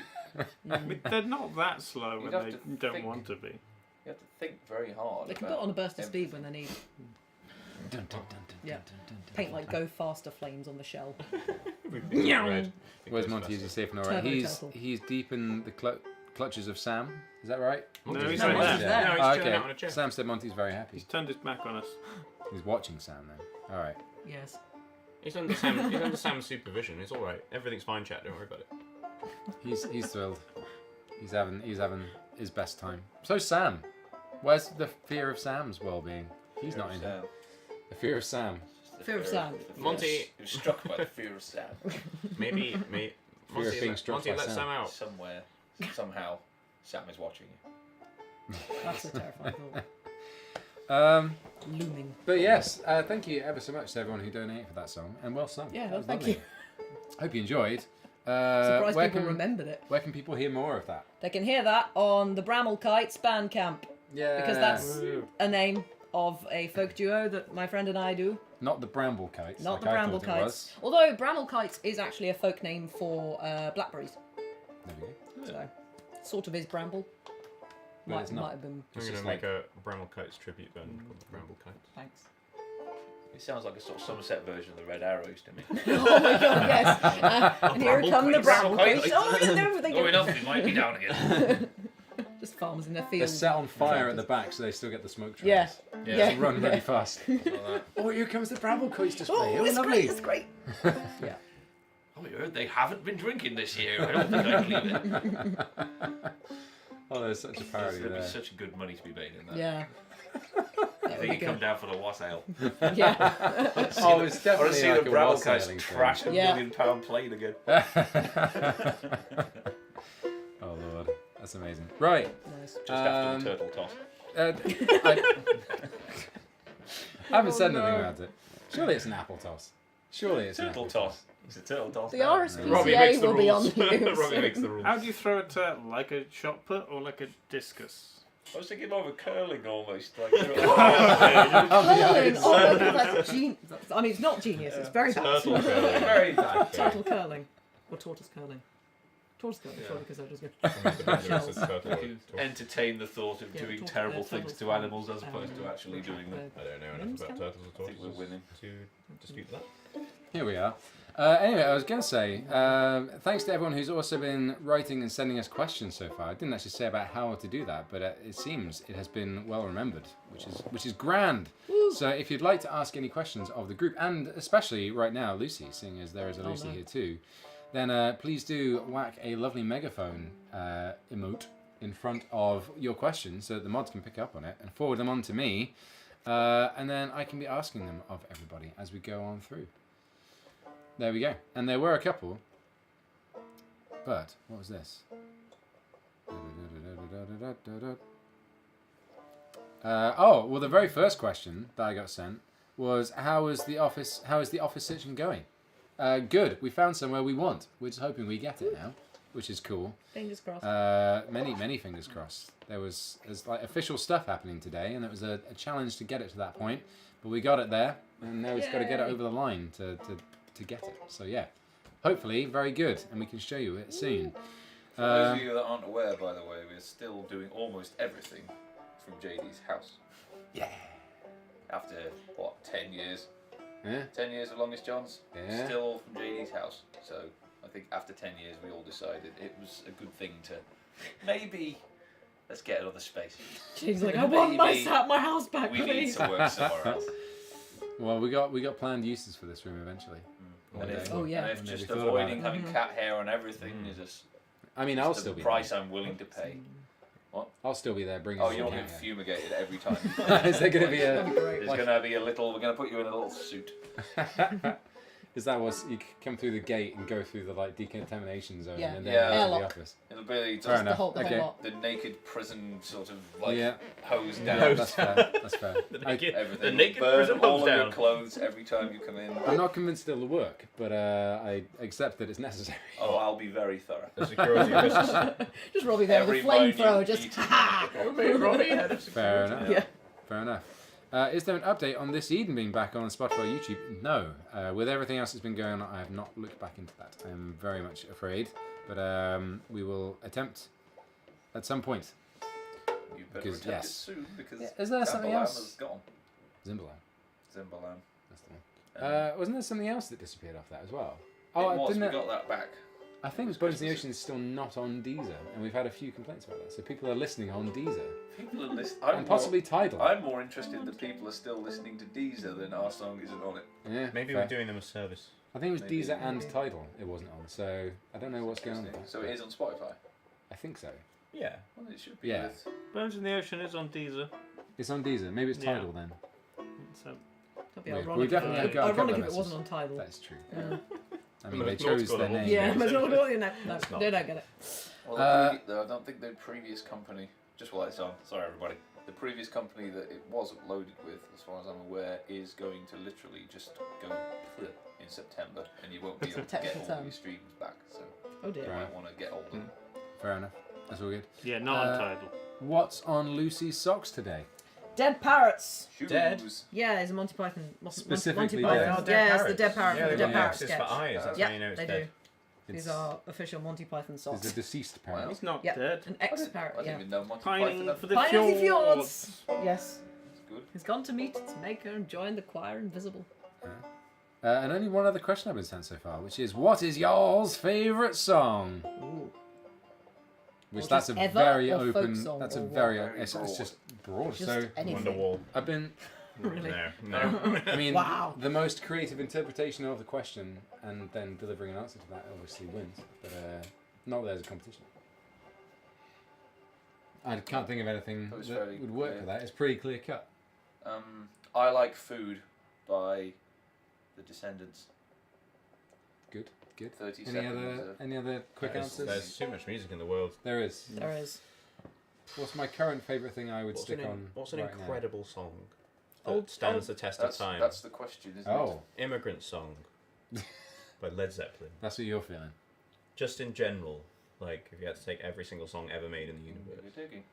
Speaker 4: I mean, they're not that slow
Speaker 2: You'd
Speaker 4: when
Speaker 2: have
Speaker 4: they
Speaker 2: to
Speaker 4: don't
Speaker 2: think.
Speaker 4: want to be.
Speaker 2: You have to think very hard.
Speaker 6: They can put
Speaker 2: about
Speaker 6: on a burst of
Speaker 2: everything.
Speaker 6: speed when they need.
Speaker 3: Dun, dun, dun, dun,
Speaker 6: Yeah.
Speaker 3: dun, dun, dun,
Speaker 6: Paint
Speaker 3: dun,
Speaker 6: like
Speaker 3: dun.
Speaker 6: go faster flames on the shell.
Speaker 5: Red.
Speaker 3: Where's Monty? Is he safe and alright?
Speaker 6: Turbo
Speaker 3: He's
Speaker 6: turtle.
Speaker 3: deep in the clutches of Sam. Is that right?
Speaker 4: No,
Speaker 5: Monty's
Speaker 4: he's
Speaker 6: No,
Speaker 4: right
Speaker 6: Monty's
Speaker 4: there.
Speaker 6: there.
Speaker 5: No, he's
Speaker 3: Ah,
Speaker 5: chilling out on a chair.
Speaker 3: Sam said Monty's very happy.
Speaker 4: He's turned his back on us.
Speaker 3: He's watching Sam then. All right.
Speaker 6: Yes.
Speaker 5: He's under Sam's supervision. It's all right. Everything's fine, chat. Don't worry about it.
Speaker 3: He's thrilled. He's having his best time. So Sam, where's the fear of Sam's well-being? He's not in
Speaker 2: Sam.
Speaker 3: here. The fear of Sam.
Speaker 2: The
Speaker 6: Fear of Sam.
Speaker 5: Monty-
Speaker 2: He was struck by the fear of Sam.
Speaker 5: Maybe.
Speaker 3: Fear of being struck
Speaker 5: Monty,
Speaker 3: by
Speaker 5: let
Speaker 3: Sam.
Speaker 5: Sam out.
Speaker 2: Somewhere, somehow, Sam is watching you.
Speaker 6: That's a terrifying thought. Looming.
Speaker 3: But yes, thank you ever so much to everyone who donated for that song, and well sung.
Speaker 6: Yeah,
Speaker 3: That was
Speaker 6: thank
Speaker 3: lovely.
Speaker 6: you.
Speaker 3: Hope you enjoyed.
Speaker 6: Surprised
Speaker 3: where
Speaker 6: people
Speaker 3: can
Speaker 6: remembered it.
Speaker 3: where can people hear more of that?
Speaker 6: They can hear that on the Brammelkites Bandcamp,
Speaker 3: Yeah,
Speaker 6: because that's a name of a folk duo that my friend and I do.
Speaker 3: not the Bramble Kites.
Speaker 6: Not
Speaker 3: like
Speaker 6: the
Speaker 3: I thought it
Speaker 6: Brammelkites.
Speaker 3: was.
Speaker 6: Although Brammelkites is actually a folk name for blackberries.
Speaker 3: There we go.
Speaker 6: So, sort of is bramble.
Speaker 3: but it's
Speaker 6: Might
Speaker 3: not.
Speaker 6: have been.
Speaker 5: I'm
Speaker 3: It's
Speaker 5: going
Speaker 3: just
Speaker 5: to make
Speaker 3: like,
Speaker 5: a Bramble Kites tribute band called the Bramble Kites.
Speaker 6: Thanks.
Speaker 2: It sounds like a sort of Somerset version of the Red Arrows to me.
Speaker 6: Oh my god, yes. And here come the bramble
Speaker 2: Bramble
Speaker 6: kites. Oh, yeah, no, they
Speaker 2: Going
Speaker 6: go.
Speaker 2: off, we might be down again.
Speaker 6: Just farmers in their
Speaker 3: they're
Speaker 6: fields.
Speaker 3: set on fire at the back, so they still get the smoke trails.
Speaker 6: Yeah.
Speaker 2: Yeah.
Speaker 6: Yeah.
Speaker 3: They run really fast.
Speaker 5: Like that.
Speaker 3: Oh, here comes the Bramble Kites display.
Speaker 6: Oh, it's
Speaker 3: lovely.
Speaker 6: great, it's great. Yeah.
Speaker 2: Oh, I heard they haven't been drinking this year. I don't think I believe it.
Speaker 3: Oh, there's such a parody
Speaker 2: There'd be
Speaker 3: there.
Speaker 2: such good money to be made in that.
Speaker 6: Yeah.
Speaker 2: I think you come down for the wassail.
Speaker 6: Yeah.
Speaker 3: Oh, it's
Speaker 2: I want
Speaker 3: definitely
Speaker 2: to see
Speaker 3: like
Speaker 2: the
Speaker 3: a
Speaker 2: Bramble
Speaker 3: wassailing
Speaker 2: Kites
Speaker 3: thing.
Speaker 2: trash a
Speaker 6: Yeah.
Speaker 2: £1 million plane again.
Speaker 3: Oh lord, that's amazing. Right.
Speaker 6: Nice.
Speaker 2: Just after the turtle toss.
Speaker 3: I haven't said anything about it. Surely it's an apple toss. Surely it's an
Speaker 2: Turtle
Speaker 3: apple
Speaker 2: toss. It's a turtle toss.
Speaker 6: The
Speaker 2: now.
Speaker 5: Robbie makes
Speaker 6: RSPCA
Speaker 5: the
Speaker 6: will be on
Speaker 5: rules.
Speaker 6: you.
Speaker 5: Robbie makes the rules.
Speaker 4: How do you throw it like a shot put or like a discus?
Speaker 2: I was thinking more of a curling almost. Like,
Speaker 6: Curling. Oh, that's genius. I mean, it's not genius. It's very bad.
Speaker 5: Turtle curling.
Speaker 2: very bad.
Speaker 6: Turtle curling. Or tortoise curling. Tortoise curling,
Speaker 2: Yeah.
Speaker 6: surely, because they're just good.
Speaker 2: You can entertain the thought of
Speaker 6: Yeah,
Speaker 2: doing
Speaker 6: turtle-
Speaker 2: terrible
Speaker 6: yeah,
Speaker 2: things
Speaker 6: turtles
Speaker 2: to
Speaker 6: can,
Speaker 2: animals as opposed to actually doing them.
Speaker 5: I don't know
Speaker 6: Limbs
Speaker 5: enough about
Speaker 6: count?
Speaker 5: turtles or
Speaker 2: I think we're
Speaker 5: tortoises
Speaker 2: winning.
Speaker 5: to dispute that.
Speaker 3: Here we are. Anyway, I was going to say, thanks to everyone who's also been writing and sending us questions so far. I didn't actually say about how to do that, but it seems it has been well remembered, which is grand. So if you'd like to ask any questions of the group, and especially right now, Lucy, seeing as there is a Lucy here too, then please do whack a lovely megaphone emote in front of your questions so that the mods can pick up on it and forward them on to me, and then I can be asking them of everybody as we go on through. There we go. And there were a couple. But, what was this? Well, the very first question that I got sent was, how is the office situation going? Good. We found somewhere we want. We're just hoping we get it now, which is cool.
Speaker 6: Fingers crossed.
Speaker 3: Many fingers crossed. There's like official stuff happening today, and it was a challenge to get it to that point, but we got it there, and now we've just got to get it over the line to get it. So yeah, hopefully very good, and we can show you it soon.
Speaker 2: For those of you that aren't aware, by the way, we're still doing almost everything from JD's house.
Speaker 3: Yeah.
Speaker 2: After, what, 10 years?
Speaker 3: Yeah.
Speaker 2: 10 years of Longest John's?
Speaker 3: Yeah.
Speaker 2: Still all from JD's house. So I think after 10 years we all decided it was a good thing to maybe let's get another space.
Speaker 6: She's like, I want my
Speaker 2: Maybe
Speaker 6: house back,
Speaker 2: we need
Speaker 6: please.
Speaker 2: to work somewhere else.
Speaker 3: Well, we got planned uses for this room eventually. One
Speaker 2: And
Speaker 3: day.
Speaker 2: if,
Speaker 6: Oh, yeah.
Speaker 2: and if
Speaker 3: One day
Speaker 2: just
Speaker 3: we thought about
Speaker 2: avoiding
Speaker 3: it.
Speaker 2: having cat hair on everything is just
Speaker 3: I mean, I'll
Speaker 2: just
Speaker 3: still
Speaker 2: the
Speaker 3: be
Speaker 2: price
Speaker 3: there.
Speaker 2: I'm willing to pay.
Speaker 3: I'll still be there bringing.
Speaker 2: Oh,
Speaker 3: some
Speaker 2: you're going to
Speaker 3: cat
Speaker 2: get
Speaker 3: hair.
Speaker 2: fumigated every time.
Speaker 3: Is there going to be a?
Speaker 6: That'd be great.
Speaker 2: There's going to be a little. We're going to put you in a little suit.
Speaker 3: Is that what you come through the gate and go through the like decontamination zone
Speaker 6: Yeah.
Speaker 3: and then
Speaker 2: Yeah.
Speaker 3: into the
Speaker 6: Airlock.
Speaker 3: office?
Speaker 2: It'll be
Speaker 3: Fair
Speaker 2: just
Speaker 3: enough.
Speaker 6: the whole
Speaker 3: Okay.
Speaker 6: lot.
Speaker 2: the naked prison sort of like
Speaker 3: Yeah.
Speaker 2: hose
Speaker 3: Yeah,
Speaker 2: down.
Speaker 3: that's fair. That's fair.
Speaker 2: Everything.
Speaker 5: The naked
Speaker 2: Burn
Speaker 5: prison
Speaker 2: all
Speaker 5: hose
Speaker 2: of your
Speaker 5: down.
Speaker 2: clothes every time you come in.
Speaker 3: I'm not convinced it'll work, but I accept that it's necessary.
Speaker 2: Oh, I'll be very thorough.
Speaker 5: The security risks.
Speaker 6: Just Robbie there with a flamethrower, just ha
Speaker 3: Fair enough.
Speaker 6: Yeah.
Speaker 3: Fair enough. Is there an update on This Eden being back on Spotify or YouTube? No. With everything else that's been going on, I have not looked back into that. I'm very much afraid. But we will attempt at some point.
Speaker 2: You better
Speaker 3: Because,
Speaker 2: attempt
Speaker 3: yes.
Speaker 2: it soon because
Speaker 3: Yeah, is there something else?
Speaker 2: is gone.
Speaker 3: Zimbalam.
Speaker 2: Zimbalam.
Speaker 3: That's the one. Wasn't there something else that disappeared off that as well?
Speaker 2: It was,
Speaker 3: didn't
Speaker 2: we
Speaker 3: it?
Speaker 2: got that back.
Speaker 3: I think Bones in the Ocean is still not on Deezer, and we've had a few complaints about that. So people are listening on Deezer,
Speaker 2: People are listening.
Speaker 3: and possibly Tidal.
Speaker 2: I'm more interested that people are still listening to Deezer than our song isn't on it.
Speaker 3: Yeah,
Speaker 5: Maybe
Speaker 3: fair.
Speaker 5: we're doing them a service.
Speaker 3: I think it was
Speaker 2: Maybe.
Speaker 3: Deezer and Tidal. It wasn't on, so I don't know what's going on with that.
Speaker 2: So it is on Spotify.
Speaker 3: I think so.
Speaker 5: Yeah.
Speaker 2: Well, it should be.
Speaker 3: Yeah.
Speaker 2: With...
Speaker 4: Bones in the Ocean is on Deezer.
Speaker 3: It's on Deezer. Maybe it's
Speaker 4: Yeah.
Speaker 3: Tidal then.
Speaker 4: So
Speaker 6: That'd be
Speaker 3: Weird.
Speaker 6: ironic.
Speaker 3: We definitely
Speaker 6: if
Speaker 3: have got a couple
Speaker 6: ironic
Speaker 3: of
Speaker 6: if it wasn't on
Speaker 3: messages.
Speaker 6: Tidal.
Speaker 3: That is true.
Speaker 6: Yeah.
Speaker 3: I mean,
Speaker 5: Well,
Speaker 3: they
Speaker 5: it's
Speaker 3: chose
Speaker 5: got
Speaker 3: their
Speaker 5: a
Speaker 3: name.
Speaker 6: Yeah,
Speaker 5: It's
Speaker 6: but
Speaker 5: not.
Speaker 6: no, they don't get it.
Speaker 2: Well, I don't think the previous company, just while it's on, sorry everybody, the previous company that it was uploaded with, as far as I'm aware, is going to literally just go in September, and you won't be able to get
Speaker 6: Technical
Speaker 2: all
Speaker 6: term.
Speaker 2: your streams back. So
Speaker 6: Oh
Speaker 2: you
Speaker 6: dear.
Speaker 3: Right.
Speaker 2: might want to get all of them.
Speaker 3: Fair enough. That's all good.
Speaker 4: yeah, not on Tidal.
Speaker 3: What's on Lucy's socks today?
Speaker 6: Dead parrots.
Speaker 5: Dead?
Speaker 2: Shoes.
Speaker 6: Yeah, it's a Monty Python.
Speaker 3: Specifically
Speaker 6: Monty
Speaker 3: dead.
Speaker 6: Python.
Speaker 5: Oh, dead
Speaker 6: Yeah, it's the
Speaker 5: parrots.
Speaker 6: dead parrot
Speaker 5: Yeah,
Speaker 6: from the
Speaker 5: they've
Speaker 6: dead
Speaker 5: got
Speaker 6: parrot
Speaker 5: axes
Speaker 6: sketch.
Speaker 5: for eyes. That's
Speaker 6: Yeah,
Speaker 5: how you know it's
Speaker 6: they
Speaker 5: dead.
Speaker 6: He's our official Monty Python song.
Speaker 3: He's a deceased parrot.
Speaker 4: He's not
Speaker 6: Yep.
Speaker 4: dead.
Speaker 6: An
Speaker 2: I
Speaker 6: ex-parrot,
Speaker 2: didn't
Speaker 6: yeah.
Speaker 2: even know Monty
Speaker 4: Pining
Speaker 2: Python.
Speaker 4: for the
Speaker 6: Pining for the
Speaker 4: fjords.
Speaker 6: fjords. Yes.
Speaker 2: That's good.
Speaker 6: He's gone to meet its maker and join the choir invisible.
Speaker 3: And only one other question I've been sent so far, which is, what is y'all's favourite song?
Speaker 6: Ooh.
Speaker 3: Which
Speaker 6: Or
Speaker 3: that's
Speaker 6: just
Speaker 3: a
Speaker 6: ever
Speaker 3: very
Speaker 6: or folk
Speaker 3: open.
Speaker 6: song
Speaker 3: That's a
Speaker 6: or
Speaker 3: very.
Speaker 2: what?
Speaker 3: It's
Speaker 2: Very
Speaker 3: just broad.
Speaker 6: Just
Speaker 3: So
Speaker 6: anything.
Speaker 5: Wonderwall.
Speaker 3: I've been.
Speaker 6: Really?
Speaker 5: No.
Speaker 3: I mean,
Speaker 6: Wow.
Speaker 3: the most creative interpretation of the question and then delivering an answer to that obviously wins. But not that there's a competition. I can't think of anything
Speaker 2: That was
Speaker 3: that
Speaker 2: fairly
Speaker 3: would work
Speaker 2: clear.
Speaker 3: for that. It's pretty clear cut.
Speaker 2: I Like Food by The Descendants.
Speaker 3: Good.
Speaker 2: 30
Speaker 3: Any
Speaker 2: seconds.
Speaker 3: other quick answers?
Speaker 5: There's too much music in the world.
Speaker 3: There is.
Speaker 6: There is.
Speaker 3: What's my current favourite thing I would stick on?
Speaker 5: What's an
Speaker 3: right now?
Speaker 5: incredible song that
Speaker 6: Old-
Speaker 5: stands the test
Speaker 2: That's,
Speaker 5: of time?
Speaker 2: that's the question, isn't it?
Speaker 3: Oh,
Speaker 5: Immigrant Song by Led Zeppelin.
Speaker 3: that's what you're feeling.
Speaker 5: Just in general, like if you had to take every single song ever made in the universe,
Speaker 2: You're digging.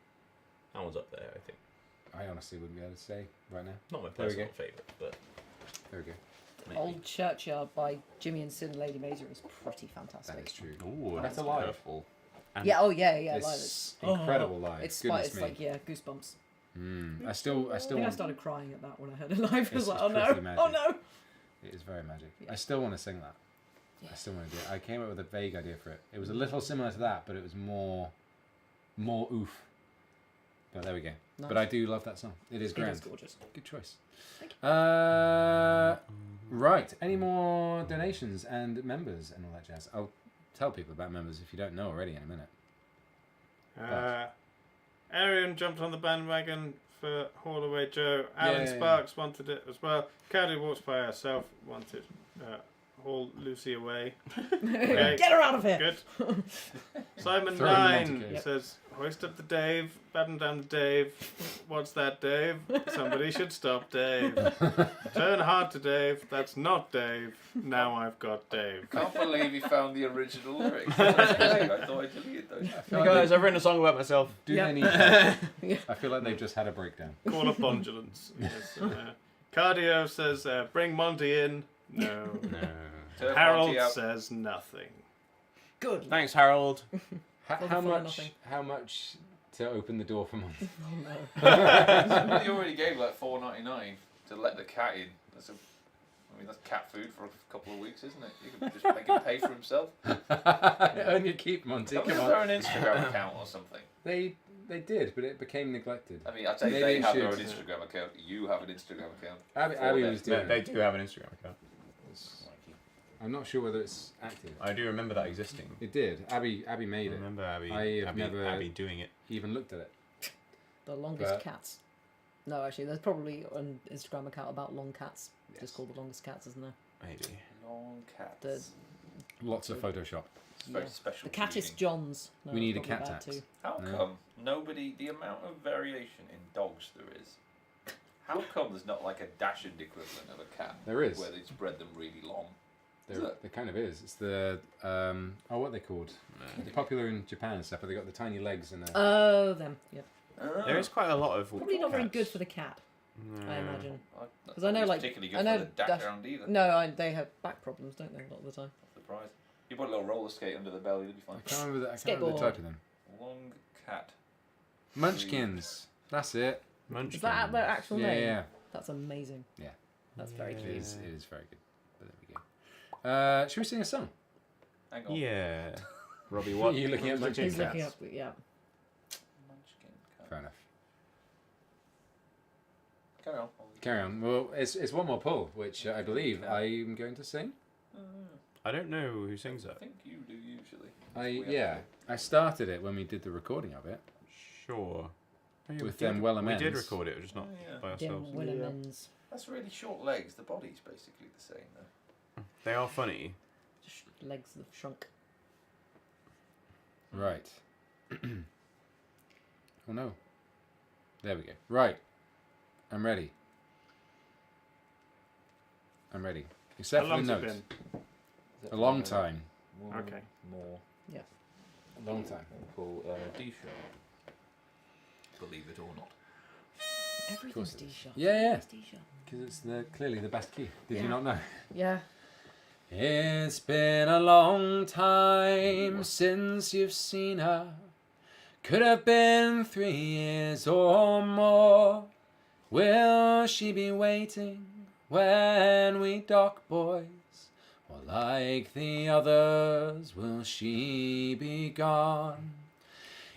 Speaker 5: that one's up there, I think.
Speaker 3: I honestly wouldn't be able to say right now.
Speaker 5: Not my
Speaker 3: There we
Speaker 5: personal
Speaker 3: go.
Speaker 5: favourite, but
Speaker 3: There we go.
Speaker 5: maybe.
Speaker 6: Old Churchyard by Jimmy and Sid and Lady Major is pretty fantastic.
Speaker 3: That is true.
Speaker 5: Ooh,
Speaker 3: That's
Speaker 5: that's
Speaker 3: alive.
Speaker 5: powerful. And
Speaker 6: Yeah, oh yeah, live.
Speaker 3: It's incredible live.
Speaker 6: It's
Speaker 3: Goodness me.
Speaker 6: like, yeah, goosebumps.
Speaker 3: I still
Speaker 6: I think I
Speaker 3: want.
Speaker 6: started crying at that when I heard it live. I was
Speaker 3: It's
Speaker 6: like,
Speaker 3: just
Speaker 6: oh no,
Speaker 3: pretty
Speaker 6: oh
Speaker 3: magic.
Speaker 6: no.
Speaker 3: It is very magic.
Speaker 6: Yeah.
Speaker 3: I still want to sing that.
Speaker 6: Yeah.
Speaker 3: I still want to do it. I came up with a vague idea for it. It was a little similar to that, but it was more oof. But there we go.
Speaker 6: Nice.
Speaker 3: But I do love that song. It is
Speaker 6: It
Speaker 3: grand.
Speaker 6: is gorgeous.
Speaker 3: Good choice.
Speaker 6: Thank
Speaker 3: Right. Any more donations and members and all that jazz? I'll tell people about members if you don't know already in a minute.
Speaker 4: Arian jumped on the bandwagon for Haul Away Joe. Alan
Speaker 3: Yay.
Speaker 4: Sparks wanted it as well. Cardi Walks by herself wanted Haul Lucy Away. Okay.
Speaker 6: Get her out of here.
Speaker 4: Good. Simon
Speaker 3: Throw him in
Speaker 4: 9
Speaker 3: Monte
Speaker 4: says, hoist up the Dave, batten down the Dave. What's that, Dave? Somebody should stop Dave. Turn hard to Dave. That's not Dave. Now I've got Dave.
Speaker 2: Can't believe he found the original lyrics. That's great. I thought I deleted those.
Speaker 3: Hey guys,
Speaker 5: I've written a song about myself.
Speaker 3: Do
Speaker 6: Yeah.
Speaker 3: they need help?
Speaker 6: Yeah.
Speaker 3: I feel like they've just had a breakdown.
Speaker 4: Call up ambulance. Yes, Cardio says, bring Monty in. No.
Speaker 5: No.
Speaker 2: Turn
Speaker 4: Harold
Speaker 2: Monty out.
Speaker 4: says nothing.
Speaker 6: Good.
Speaker 5: Thanks, Harold.
Speaker 3: How
Speaker 6: for
Speaker 3: much?
Speaker 6: nothing.
Speaker 3: How much to open the door for months?
Speaker 6: Oh no.
Speaker 2: Somebody already gave like $4.99 to let the cat in. That's cat food for a couple of weeks, isn't it? You can just make him pay for himself.
Speaker 3: Earn your keep, Monty.
Speaker 2: Tell me
Speaker 3: Come
Speaker 2: if they're
Speaker 3: on.
Speaker 2: an Instagram account or something.
Speaker 3: They did, but it became neglected.
Speaker 2: I mean, I'd say
Speaker 3: Maybe
Speaker 2: they
Speaker 3: you
Speaker 2: have their own
Speaker 3: should.
Speaker 2: Instagram account. You have an Instagram account.
Speaker 3: Abby
Speaker 2: them.
Speaker 3: was doing
Speaker 5: They
Speaker 3: it.
Speaker 5: do have an Instagram account.
Speaker 3: I'm not sure whether it's active.
Speaker 5: I do remember that existing.
Speaker 3: It did. Abby made
Speaker 5: I
Speaker 3: it.
Speaker 5: remember Abby,
Speaker 3: I have never-
Speaker 5: Abby doing it.
Speaker 3: He even looked at it.
Speaker 6: The longest
Speaker 3: But-
Speaker 6: cats. No, actually, there's probably an Instagram account about long cats.
Speaker 3: Yes.
Speaker 6: Just called the longest cats, isn't there?
Speaker 5: Maybe.
Speaker 2: Long cats.
Speaker 6: The-
Speaker 3: Lots of Photoshop.
Speaker 2: It's very
Speaker 6: Yeah.
Speaker 2: special.
Speaker 6: The Cattist
Speaker 2: breeding.
Speaker 6: Johns. No,
Speaker 3: We need a
Speaker 6: probably
Speaker 3: cat
Speaker 6: bad
Speaker 3: tax.
Speaker 6: too.
Speaker 2: How
Speaker 3: No.
Speaker 2: come nobody, the amount of variation in dogs there is, how come there's not like a Dachshund equivalent of a cat?
Speaker 3: There is.
Speaker 2: Where they spread them really long.
Speaker 3: There,
Speaker 2: Is it?
Speaker 3: there kind of is. It's the what are they called? They're popular in Japan and stuff, but they got the tiny legs and
Speaker 6: Oh, them. Yeah.
Speaker 5: There is quite a lot of.
Speaker 6: Probably not very
Speaker 5: cats.
Speaker 6: good for the cat, I imagine.
Speaker 2: Because
Speaker 6: 'Cause I know, like,
Speaker 2: particularly
Speaker 6: I
Speaker 2: good
Speaker 6: know
Speaker 2: for the Dachshund either.
Speaker 6: No, they have back problems, don't they, a lot of the time?
Speaker 2: Surprised. You put a little roller skate under the belly, you'll be
Speaker 3: I
Speaker 2: fine.
Speaker 3: can't remember the type of them.
Speaker 2: Long cat.
Speaker 3: Munchkins. That's it.
Speaker 6: Is that their actual
Speaker 3: Yeah,
Speaker 6: name?
Speaker 3: yeah.
Speaker 6: That's amazing.
Speaker 3: Yeah.
Speaker 6: That's very
Speaker 3: It
Speaker 6: cute.
Speaker 3: is. It is very good. But there we go. Should we sing a song?
Speaker 2: Hang on.
Speaker 5: Yeah. Robbie,
Speaker 3: What
Speaker 5: what?
Speaker 3: are you looking at? Munchkin
Speaker 6: He's
Speaker 3: cats.
Speaker 6: looking up, yeah.
Speaker 2: Munchkin cat.
Speaker 3: Fair enough.
Speaker 2: Carry on.
Speaker 3: Carry on. Well, it's one more pull, which I believe I'm going to sing.
Speaker 5: I don't know who sings
Speaker 2: I
Speaker 5: that.
Speaker 2: think you do usually.
Speaker 3: I started it when we did the recording of it.
Speaker 5: Sure. Oh, yeah,
Speaker 3: With
Speaker 5: we
Speaker 3: them
Speaker 5: did-
Speaker 3: well
Speaker 5: We did
Speaker 3: amends.
Speaker 5: record it, just not
Speaker 2: Oh, yeah.
Speaker 5: by
Speaker 6: Jim
Speaker 5: ourselves.
Speaker 6: Willemans.
Speaker 2: That's really short legs. The body's basically the same though.
Speaker 5: They are funny.
Speaker 6: Just legs that have shrunk.
Speaker 3: Right. Oh no. There we go. Right. I'm ready. I'm ready. Except
Speaker 4: How
Speaker 3: for the
Speaker 4: long's it
Speaker 3: notes.
Speaker 4: been?
Speaker 3: A long time.
Speaker 4: Okay.
Speaker 2: More.
Speaker 3: A long time.
Speaker 2: Call D sharp. Believe it or not.
Speaker 6: Everything's
Speaker 3: it is.
Speaker 6: D-sharp.
Speaker 3: Yeah, yeah.
Speaker 6: It's D-sharp.
Speaker 3: Because it's clearly the best key. Did
Speaker 6: Yeah.
Speaker 3: you not know?
Speaker 6: Yeah.
Speaker 3: It's been a long time since you've seen her. Could have been 3 years or more. Will she be waiting when we dock, boys? Or like the others, will she be gone?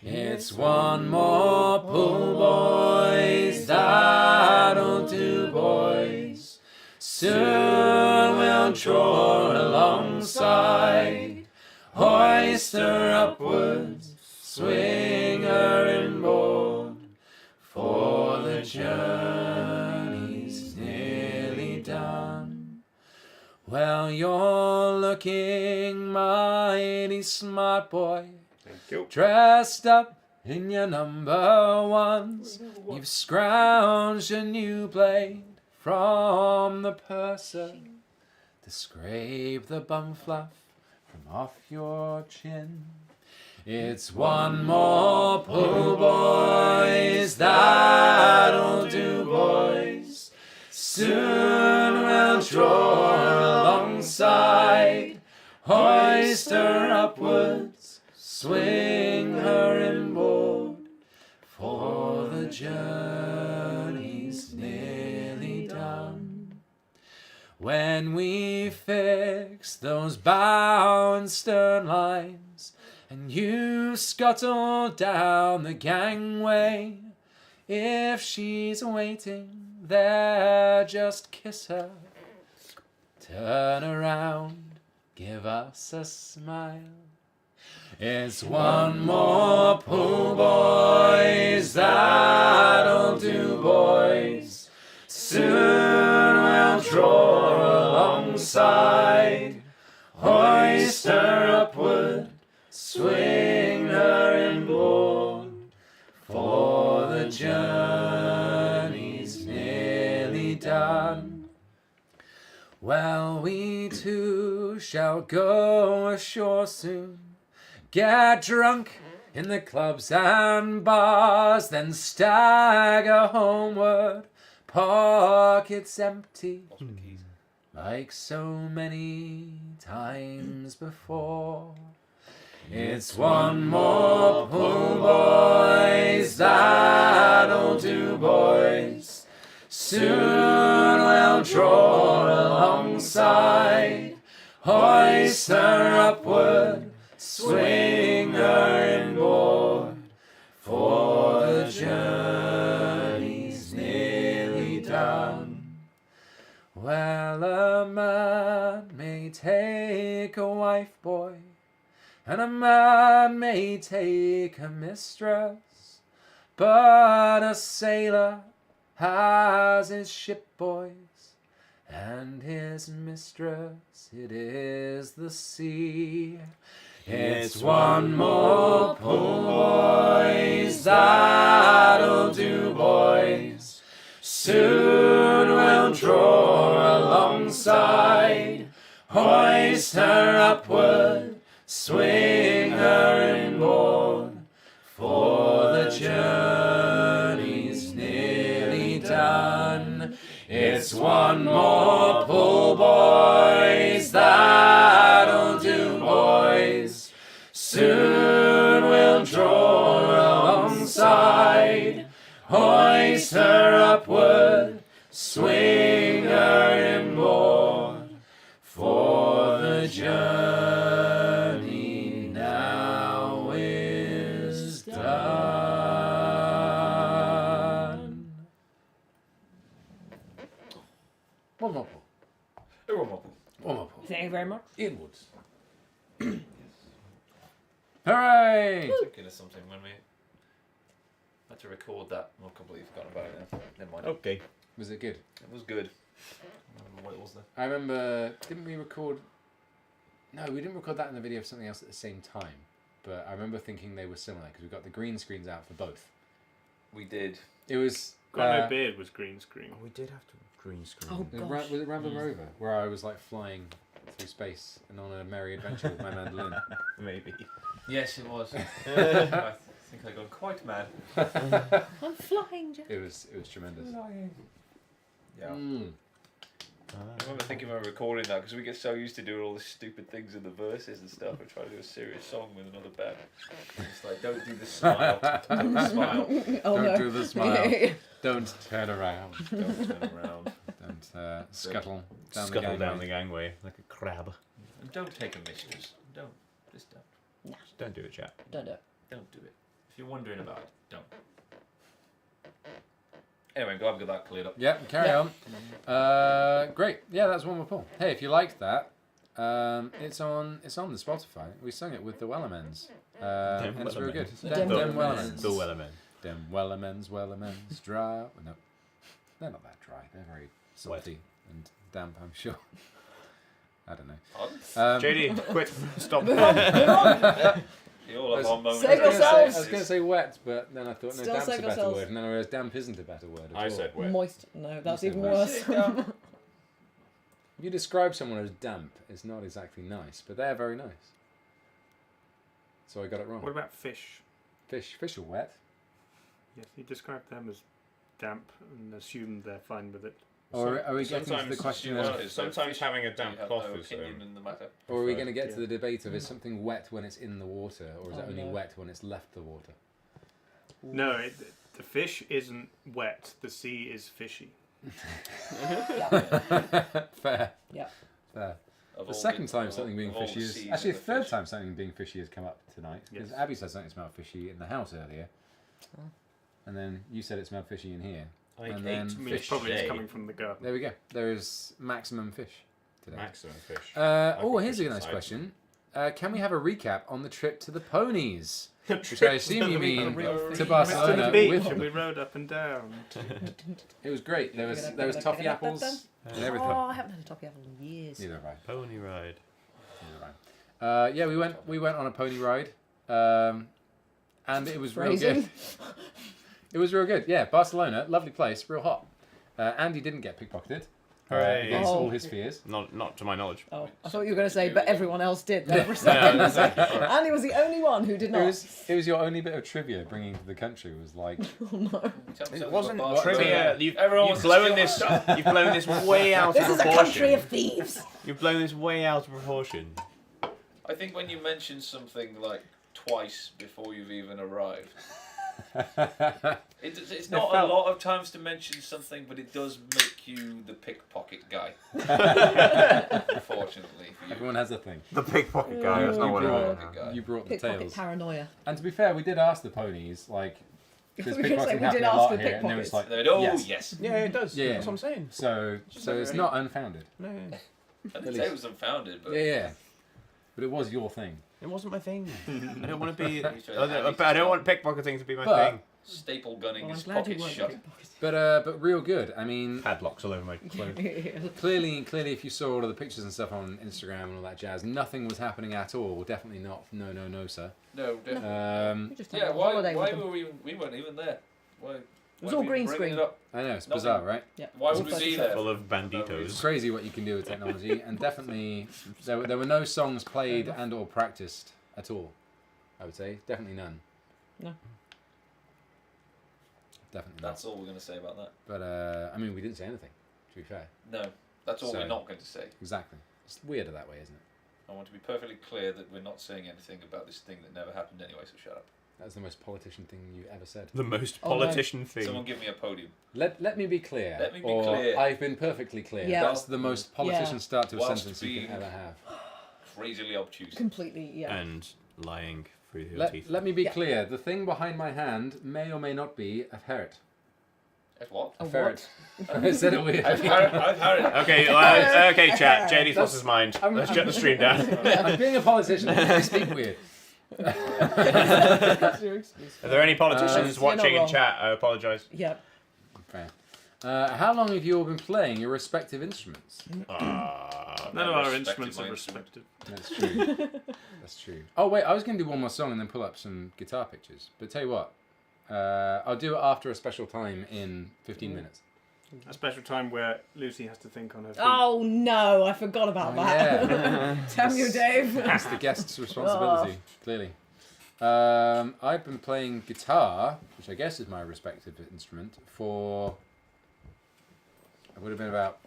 Speaker 3: It's one more pull, boys, that'll do, boys. Soon we'll draw alongside, hoist her upwards, swing her inboard, for the journey's nearly done. Well, you're looking mighty smart, boy.
Speaker 4: Thank you.
Speaker 3: Dressed up in your number ones, you've scrounged a new blade from the purser to scrape the bum fluff from off your chin. It's one more pull, boys, that'll do, boys. Soon we'll draw alongside, hoist her upwards, swing her inboard, for the journey's nearly done. When we fix those bow and stern lines, and you scuttle down the gangway, if she's waiting there, just kiss her. Turn around, give us a smile. It's one more pull, boys, that'll do, boys. Soon we'll draw alongside, hoist her upward, swing her inboard, for the journey's nearly done. Well, we too shall go ashore soon, get drunk in the clubs and bars, then stagger homeward, pockets empty, like so many times before. It's one more pull, boys, that'll do, boys. Soon we'll draw alongside, hoist her upward, swing her inboard, for the journey's nearly done. Well, a man may take a wife, boy, and a man may take a mistress, but a sailor has his ship, boys, and his mistress, it is the sea. It's one more pull, boys, that'll do, boys. Soon we'll draw alongside, hoist her upward, swing her inboard, for the journey's nearly done. It's one more pull, boys, that'll do, boys. Soon we'll draw alongside, hoist her upward, swing her inboard, for the journey now is done. One more pull. One more pull.
Speaker 6: Thank you very much.
Speaker 3: Inwards. Hooray!
Speaker 2: Thinking of something when we had to record that. I've completely forgotten about it now. Never mind.
Speaker 4: Okay.
Speaker 3: Was it good?
Speaker 2: It was good. I don't remember what it was though.
Speaker 3: I remember, didn't we record... No, we didn't record that in the video of something else at the same time. But I remember thinking they were similar, because we got the green screens out for both.
Speaker 2: We did.
Speaker 3: It was...
Speaker 4: Got No Beard was green screen.
Speaker 5: We did have to green screen.
Speaker 6: Oh, gosh.
Speaker 3: Was it Ramblin' Rover? Where I was like flying through space and on a merry adventure with my mandolin.
Speaker 5: Maybe.
Speaker 2: Yes, it was. I think I got quite mad.
Speaker 6: I'm flying, Jack.
Speaker 3: It was tremendous.
Speaker 2: Yeah.
Speaker 3: Mm.
Speaker 2: I remember thinking when we were recording that because we get so used to doing all the stupid things in the verses and stuff. We're trying to do a serious song with another band. It's like, don't do the smile. Don't smile.
Speaker 6: Oh,
Speaker 3: Don't
Speaker 6: no.
Speaker 3: do the smile. Don't turn around.
Speaker 2: Don't turn around.
Speaker 3: Don't scuttle down
Speaker 5: Scuttle
Speaker 3: the
Speaker 5: down
Speaker 3: gangway.
Speaker 5: the gangway like a crab.
Speaker 2: And don't take a mistress. Don't. Just don't.
Speaker 5: Don't do it, chat.
Speaker 6: Don't do it.
Speaker 2: Don't do it. If you're wondering about it, don't. Anyway, I'm glad we got that cleared up.
Speaker 3: Yeah, carry
Speaker 6: Yeah.
Speaker 3: on. Great. Yeah, that's one more pull. Hey, if you liked that, it's on the Spotify. We sung it with the Wellermans. And it's really good.
Speaker 6: Dem
Speaker 3: Dem
Speaker 6: Wellermans.
Speaker 3: Wellermans.
Speaker 5: The Wellerman.
Speaker 3: Dem Wellermans, dry. No, they're not that dry. They're very salty and damp, I'm sure. I don't know.
Speaker 5: JD, quit. Stop.
Speaker 2: You all have one moment.
Speaker 6: Save yourselves.
Speaker 3: I was going to say wet, but then I thought, no,
Speaker 6: Still
Speaker 3: damp's a
Speaker 6: save
Speaker 3: better
Speaker 6: yourselves.
Speaker 3: word. And then I realised damp isn't a better word at all.
Speaker 5: I said wet.
Speaker 6: Moist. No, that's
Speaker 3: You
Speaker 6: even
Speaker 3: said
Speaker 6: worse.
Speaker 3: If you describe someone as damp, it's not exactly nice, but they're very nice. So I got it wrong.
Speaker 4: What about fish?
Speaker 3: Fish are wet.
Speaker 4: Yes, you describe them as damp and assume they're fine with it.
Speaker 3: Or are we getting to the
Speaker 5: sometimes
Speaker 3: question
Speaker 2: Well,
Speaker 3: of,
Speaker 2: it's
Speaker 5: Sometimes having a damp
Speaker 2: you have
Speaker 5: cloth
Speaker 2: no
Speaker 5: is,
Speaker 2: opinion in the matter.
Speaker 3: or are we going to get
Speaker 4: Yeah.
Speaker 3: to the debate of is something wet when it's in the water, or is it
Speaker 6: Oh,
Speaker 3: only
Speaker 6: no.
Speaker 3: wet when it's left the water?
Speaker 4: No, the fish isn't wet. The sea is fishy.
Speaker 3: Fair.
Speaker 6: Yeah.
Speaker 3: Fair.
Speaker 2: Of
Speaker 3: The
Speaker 2: all
Speaker 3: second time
Speaker 2: of
Speaker 3: something
Speaker 2: all-
Speaker 3: being
Speaker 2: of all
Speaker 3: fishy
Speaker 2: the
Speaker 3: is
Speaker 2: seas
Speaker 3: actually
Speaker 2: and
Speaker 3: the
Speaker 2: the
Speaker 3: third
Speaker 2: fish.
Speaker 3: time something being fishy has come up tonight because
Speaker 4: Yes.
Speaker 3: Abby said something smelled fishy in the house earlier, and then you said it smelled fishy in here.
Speaker 5: I
Speaker 3: And
Speaker 5: ate
Speaker 3: then-
Speaker 4: I mean, it's
Speaker 5: fish
Speaker 4: probably just
Speaker 5: today.
Speaker 4: coming from the garden.
Speaker 3: There we go. There is maximum fish today.
Speaker 5: Maximum fish.
Speaker 3: Oh,
Speaker 5: think
Speaker 3: here's a
Speaker 5: fish
Speaker 3: nice
Speaker 5: aside.
Speaker 3: question. Can we have a recap on the trip to the ponies? Which I assume you mean
Speaker 6: real
Speaker 3: to
Speaker 6: thing.
Speaker 4: Went to
Speaker 3: Barcelona.
Speaker 4: the beach
Speaker 3: with
Speaker 4: and
Speaker 3: them.
Speaker 4: we rode up and down.
Speaker 3: It was great. There was toffee apples and everything.
Speaker 6: Oh, I haven't had a toffee apple in years.
Speaker 3: Neither have I.
Speaker 5: Pony ride.
Speaker 3: Neither have I. Yeah, we went on a pony ride, and it was real
Speaker 6: Phrasing.
Speaker 3: good. It was real good. Yeah, Barcelona, lovely place, real hot. Andy didn't get pickpocketed.
Speaker 5: Hooray.
Speaker 3: Against
Speaker 6: Oh.
Speaker 3: all his fears.
Speaker 5: Not to my knowledge.
Speaker 6: Oh, I thought you were going to say, but everyone else did. There for a second. Andy was the only one who did not.
Speaker 3: It was your only bit of trivia bringing to the country was like,
Speaker 6: Oh no.
Speaker 5: It wasn't
Speaker 2: Barcelona.
Speaker 5: trivia.
Speaker 2: Everyone
Speaker 5: You've
Speaker 2: wants to
Speaker 5: blown
Speaker 2: steal
Speaker 5: this. You've blown this way out
Speaker 6: This
Speaker 5: of
Speaker 6: is a
Speaker 5: proportion.
Speaker 6: country of thieves.
Speaker 5: You've blown this way out of proportion.
Speaker 2: I think when you mention something like twice before you've even arrived, it's not a
Speaker 3: felt-
Speaker 2: lot of times to mention something, but it does make you the pickpocket guy. Unfortunately for you.
Speaker 3: everyone has a thing.
Speaker 5: The pickpocket
Speaker 6: guy, that's not what it is.
Speaker 2: Pickpocket guy.
Speaker 3: You brought the
Speaker 6: Pickpocket
Speaker 3: tails.
Speaker 6: paranoia.
Speaker 3: And to be fair, we did ask the ponies, like, because
Speaker 6: We were gonna say,
Speaker 3: pickpocketing
Speaker 6: we
Speaker 3: happened
Speaker 6: did
Speaker 3: a
Speaker 6: ask
Speaker 3: lot
Speaker 6: for
Speaker 3: here, and they was
Speaker 6: pickpockets.
Speaker 3: like,
Speaker 2: They went, oh
Speaker 3: yes.
Speaker 2: yes.
Speaker 5: Yeah, it does.
Speaker 3: Yeah.
Speaker 5: That's what I'm saying.
Speaker 3: So it's not unfounded.
Speaker 5: No,
Speaker 2: I didn't say it was unfounded, but
Speaker 3: Yeah. But it was your thing.
Speaker 5: it wasn't my thing. I don't want to be.
Speaker 2: He's trying to have
Speaker 5: I don't want pickpocketing to be my
Speaker 3: But-
Speaker 5: thing.
Speaker 2: staple gunning
Speaker 6: Well, I'm
Speaker 2: his
Speaker 6: glad you
Speaker 2: pockets
Speaker 6: weren't
Speaker 2: shut.
Speaker 6: pickpocketed.
Speaker 3: But real good. I mean,
Speaker 5: Padlocks all over my clothes.
Speaker 3: clearly, if you saw all of the pictures and stuff on Instagram and all that jazz, nothing was happening at all. Definitely not. No, sir.
Speaker 2: No, definitely.
Speaker 6: We just
Speaker 2: Yeah,
Speaker 6: had a
Speaker 2: why
Speaker 6: holiday with them.
Speaker 2: were we weren't even there? Why?
Speaker 6: It was all green screen.
Speaker 3: I know it's
Speaker 2: Nothing.
Speaker 3: bizarre, right?
Speaker 6: Yeah.
Speaker 2: Why
Speaker 6: All
Speaker 2: would we be
Speaker 6: 30
Speaker 2: there?
Speaker 5: Full of
Speaker 3: It's
Speaker 5: banditos.
Speaker 3: crazy what you can do with technology, and definitely there were no songs played and or practiced at all. I would say definitely none.
Speaker 6: No.
Speaker 3: Definitely
Speaker 2: That's
Speaker 3: not.
Speaker 2: all we're going to say about that.
Speaker 3: But I mean, we didn't say anything. To be fair,
Speaker 2: No, that's all
Speaker 3: So-
Speaker 2: we're not going to say.
Speaker 3: exactly. It's weirder that way, isn't it?
Speaker 2: I want to be perfectly clear that we're not saying anything about this thing that never happened anyway, so shut up.
Speaker 3: That's the most politician thing you ever said.
Speaker 5: The most
Speaker 6: Oh, no.
Speaker 5: politician thing.
Speaker 2: Someone give me a podium.
Speaker 3: Let me be clear.
Speaker 2: Let me be
Speaker 3: or
Speaker 2: clear.
Speaker 3: I've been perfectly clear.
Speaker 6: Yeah.
Speaker 3: That's the most politician start to a
Speaker 2: Whilst
Speaker 3: sentence you can
Speaker 2: being-
Speaker 3: ever have.
Speaker 2: Crazily obtuse.
Speaker 6: Completely, yeah.
Speaker 5: And lying through your teeth.
Speaker 3: Let me be
Speaker 6: Yeah.
Speaker 3: clear. The thing behind my hand may or may not be a ferret.
Speaker 2: That's what?
Speaker 6: A
Speaker 3: ferret. I said it weird.
Speaker 2: I've had it.
Speaker 5: Okay, okay, chat. JD's lost his mind. Let's shut the stream down.
Speaker 3: I'm being a politician. I speak weird.
Speaker 6: That's your excuse.
Speaker 5: Are there any politicians
Speaker 6: You're not
Speaker 5: watching in
Speaker 6: wrong.
Speaker 5: chat? I apologise.
Speaker 6: Yeah.
Speaker 3: Fair. How long have you all been playing your respective instruments?
Speaker 4: None of
Speaker 2: never
Speaker 4: our
Speaker 2: respected
Speaker 4: instruments
Speaker 2: my
Speaker 4: are
Speaker 2: instrument.
Speaker 4: respected.
Speaker 3: That's true. That's true. Oh wait, I was going to do one more song and then pull up some guitar pictures. But tell you what, I'll do it after a special time in 15 minutes.
Speaker 4: A special time where Lucy has to think on her feet.
Speaker 6: Oh no, I forgot about that.
Speaker 3: Yeah,
Speaker 6: Damn you, Dave.
Speaker 3: it's the guest's responsibility. Clearly. I've been playing guitar, which I guess is my respective instrument, for it would have been about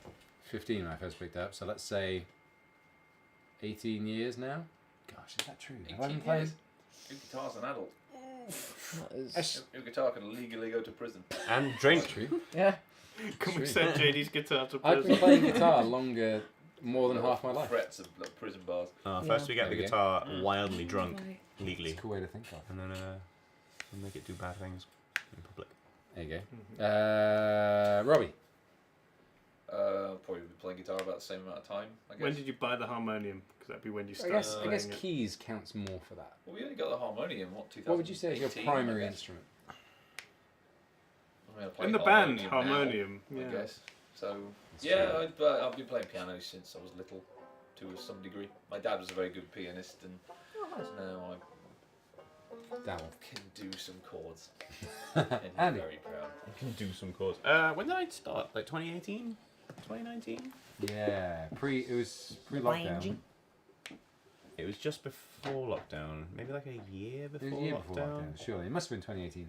Speaker 3: 15 when I first picked up, so let's say 18 years now. Gosh, is that true? Have I been playing?
Speaker 2: Your guitar's an adult.
Speaker 6: That is...
Speaker 2: Your guitar can legally go to prison.
Speaker 5: And drink.
Speaker 3: True.
Speaker 6: Yeah.
Speaker 4: Can we send JD's guitar to
Speaker 3: I've been
Speaker 4: prison?
Speaker 3: playing guitar longer, more than half my life.
Speaker 2: Threats of like, prison bars.
Speaker 1: First we get
Speaker 3: There
Speaker 1: the
Speaker 3: we go.
Speaker 1: guitar wildly drunk,
Speaker 6: Right.
Speaker 1: legally,
Speaker 3: It's a cool way to think of.
Speaker 1: and then we'll make it do bad things in public.
Speaker 3: There you go. Robbie.
Speaker 2: Probably be playing guitar about the same amount of time, I guess.
Speaker 4: When did you buy the harmonium? Because that'd be when you
Speaker 3: I
Speaker 4: started
Speaker 3: guess
Speaker 4: playing it.
Speaker 3: keys counts more for that.
Speaker 2: Well, we only got the harmonium, 2018?
Speaker 3: What would you say is your primary
Speaker 2: I guess.
Speaker 3: instrument?
Speaker 2: I mean, I play
Speaker 4: In the band,
Speaker 2: now,
Speaker 4: harmonium.
Speaker 2: I
Speaker 4: Yeah.
Speaker 2: guess. So,
Speaker 3: That's
Speaker 2: yeah,
Speaker 3: true.
Speaker 2: I've been playing piano since I was little, to some degree. My dad was a very good pianist, and now
Speaker 3: Dabble.
Speaker 2: I can do some chords. And he's
Speaker 3: Andy.
Speaker 2: very proud.
Speaker 1: Can do some chords. When did I start? Like 2018, 2019?
Speaker 3: Yeah, it was pre-lockdown.
Speaker 1: It was just before lockdown, maybe like a year
Speaker 3: It was
Speaker 1: before
Speaker 3: a year
Speaker 1: lockdown.
Speaker 3: before lockdown, surely. It must have been 2018.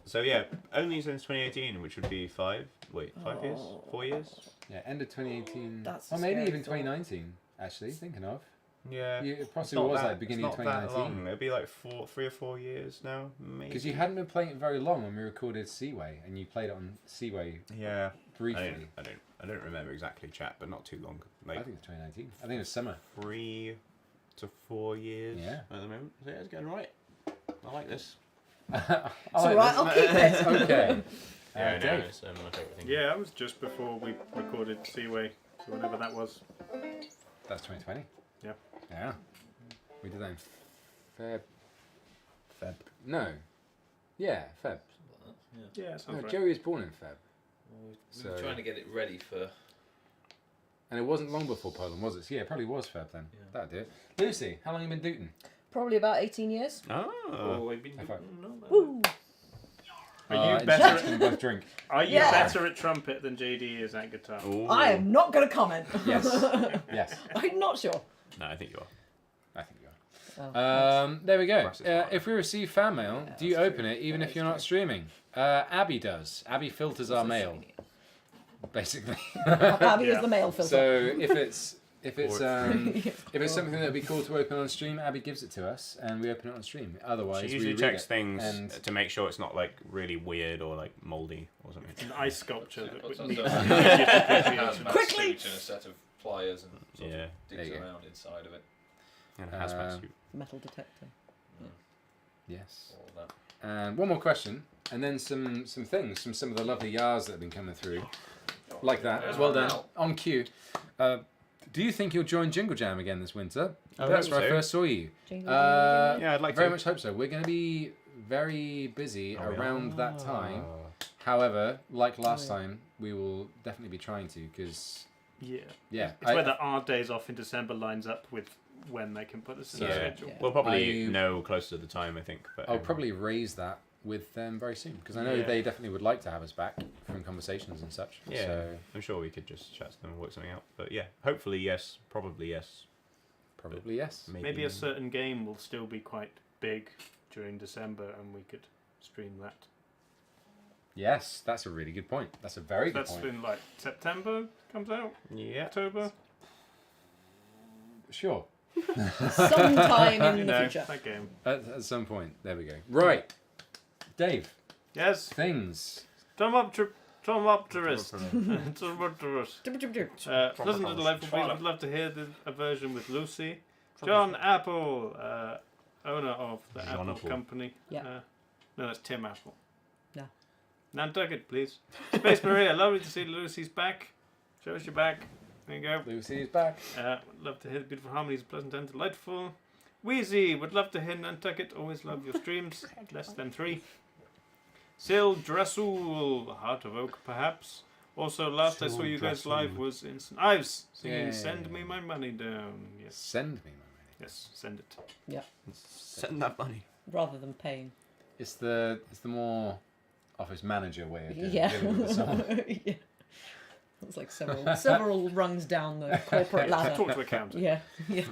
Speaker 1: So yeah, only since 2018, which would be 5 years, 4 years.
Speaker 3: Yeah, end of 2018.
Speaker 6: That's a
Speaker 3: or maybe
Speaker 6: scary
Speaker 3: even
Speaker 6: thought.
Speaker 3: 2019, actually, thinking of.
Speaker 1: Yeah,
Speaker 3: Yeah, it
Speaker 1: it's
Speaker 3: possibly
Speaker 1: not
Speaker 3: was
Speaker 1: that-
Speaker 3: like beginning of
Speaker 1: it's not that
Speaker 3: 2019.
Speaker 1: long. It'd be like 3 or 4 years now, maybe.
Speaker 3: Because you hadn't been playing it very long when we recorded Seaway, and you played it on Seaway
Speaker 1: Yeah,
Speaker 3: briefly.
Speaker 1: I don't remember exactly, chat, but not too long.
Speaker 3: I
Speaker 1: Like
Speaker 3: think it was 2019. I think it was summer.
Speaker 1: 3 to 4 years.
Speaker 3: Yeah.
Speaker 1: At the moment, so yeah, it's going right. I like this.
Speaker 6: It's alright, I'll keep it.
Speaker 3: Okay.
Speaker 5: Yeah, no,
Speaker 3: Dave.
Speaker 5: it's my favourite thing.
Speaker 4: Yeah, that was just before we recorded Seaway, so whenever that was.
Speaker 3: That's 2020.
Speaker 4: Yeah.
Speaker 3: Yeah. We did that in Feb.
Speaker 1: Feb.
Speaker 3: No. Yeah, Feb.
Speaker 4: Yeah,
Speaker 3: No,
Speaker 4: sounds right.
Speaker 3: Joey was born in Feb.
Speaker 2: We
Speaker 3: So-
Speaker 2: were trying to get it ready for...
Speaker 3: And it wasn't long before Poland, was it? So yeah, it probably was Feb then.
Speaker 2: Yeah.
Speaker 3: That'd do it. Lucy, how long have you been dooting?
Speaker 6: Probably about 18 years.
Speaker 1: Oh.
Speaker 4: we've been
Speaker 3: High five.
Speaker 6: Woo!
Speaker 4: Are you better?
Speaker 3: Both drink.
Speaker 4: Are you
Speaker 6: Yeah.
Speaker 4: better at trumpet than JD is at guitar?
Speaker 6: I am not going to comment.
Speaker 3: Yes. Yes.
Speaker 6: I'm not sure.
Speaker 1: No, I think you are.
Speaker 3: I think you
Speaker 6: Oh,
Speaker 3: are. There we go.
Speaker 1: Press it hard.
Speaker 3: If we receive fan mail,
Speaker 6: Yeah,
Speaker 3: do you
Speaker 6: that's
Speaker 3: open
Speaker 6: true.
Speaker 3: it even
Speaker 6: That
Speaker 3: if
Speaker 6: is
Speaker 3: you're not
Speaker 6: true.
Speaker 3: streaming? Abby does. Abby filters our mail,
Speaker 6: Abby
Speaker 3: basically.
Speaker 6: is the male filter.
Speaker 3: So if it's
Speaker 1: Or
Speaker 3: if it's something that would be cool to open on stream, Abby gives it to us and we open it on stream. Otherwise,
Speaker 1: She
Speaker 3: we
Speaker 1: usually
Speaker 3: read
Speaker 1: checks
Speaker 3: it
Speaker 1: things
Speaker 3: and
Speaker 1: to make sure it's not like really weird or like mouldy or something.
Speaker 4: An ice sculpture that
Speaker 2: Puts
Speaker 4: would
Speaker 2: on
Speaker 4: need
Speaker 2: some hazmat
Speaker 6: Quickly!
Speaker 2: suit and a set of pliers and sort
Speaker 1: Yeah.
Speaker 2: of
Speaker 3: There
Speaker 2: digs
Speaker 3: you go.
Speaker 2: around inside of it.
Speaker 1: And a hazmat
Speaker 3: Um,
Speaker 1: suit.
Speaker 6: Metal detector.
Speaker 3: yes.
Speaker 2: All of that.
Speaker 3: And one more question, and then some things from some of the lovely yars that have been coming through, like that.
Speaker 2: There's
Speaker 3: Well
Speaker 2: one
Speaker 3: done.
Speaker 2: now.
Speaker 3: On cue. Do you think you'll join Jingle Jam again this winter?
Speaker 1: I
Speaker 3: That's
Speaker 1: hope
Speaker 3: where I
Speaker 1: so.
Speaker 3: first saw you.
Speaker 6: Jingle,
Speaker 1: Yeah, I'd like
Speaker 3: Very
Speaker 1: to.
Speaker 3: much hope so. We're going to be very busy
Speaker 1: Oh, yeah.
Speaker 3: around that time.
Speaker 1: Ah.
Speaker 3: However, like last
Speaker 6: Oh, yeah.
Speaker 3: time, we will definitely be trying to because
Speaker 4: Yeah.
Speaker 3: yeah,
Speaker 4: It's whether our days off in December lines up with when they can put us in the
Speaker 3: Yeah.
Speaker 4: schedule.
Speaker 6: Yeah.
Speaker 1: We'll probably
Speaker 3: I-
Speaker 1: know closer to the time, I think. But
Speaker 3: I'll probably raise that with them very soon because I know
Speaker 4: Yeah.
Speaker 3: they definitely would like to have us back from conversations and such.
Speaker 1: Yeah,
Speaker 3: So
Speaker 1: I'm sure we could just chat to them and work something out. But yeah, hopefully yes, probably yes.
Speaker 3: probably yes.
Speaker 4: Maybe a certain game will still be quite big during December and we could stream that.
Speaker 3: Yes, that's a really good point. That's a very good
Speaker 4: That's
Speaker 3: point.
Speaker 4: in like September comes out,
Speaker 1: Yeah.
Speaker 4: October.
Speaker 3: Sure.
Speaker 6: Sometime in
Speaker 4: You
Speaker 6: the
Speaker 4: know,
Speaker 6: future.
Speaker 4: that game.
Speaker 3: At some point. There we go. Right. Dave,
Speaker 4: Yes,
Speaker 3: things.
Speaker 4: Tomopterist.
Speaker 6: Dub, dub, dub.
Speaker 4: Listen to the live, please. I'd love to hear a version with Lucy. John Apple, owner of the
Speaker 1: John
Speaker 4: Apple
Speaker 1: Apple.
Speaker 4: Company.
Speaker 6: Yeah.
Speaker 4: No, that's Tim Apple.
Speaker 6: No.
Speaker 4: Nantucket, please. Space Maria, lovely to see Lucy's back. Show us your back. There you go.
Speaker 3: Lucy is back.
Speaker 4: Would love to hear the beautiful harmonies, pleasant and delightful. Wheezy, would love to hear Nantucket. Always love your streams. Less than 3. Sil Drasul, Heart of Oak, perhaps. Also, last I saw
Speaker 1: Sil
Speaker 4: you guys
Speaker 1: Drasul.
Speaker 4: live was in St. Ives singing
Speaker 3: Yeah.
Speaker 4: "Send Me My Money Down." Yes,
Speaker 3: Send me my money.
Speaker 4: yes, send it.
Speaker 1: Send that money.
Speaker 6: Rather than paying.
Speaker 3: It's the more office manager way of doing
Speaker 6: Yeah.
Speaker 3: dealing with the song.
Speaker 6: Yeah. It's like several rungs down the corporate ladder.
Speaker 4: Talk to accountant.
Speaker 6: Yeah. Yeah.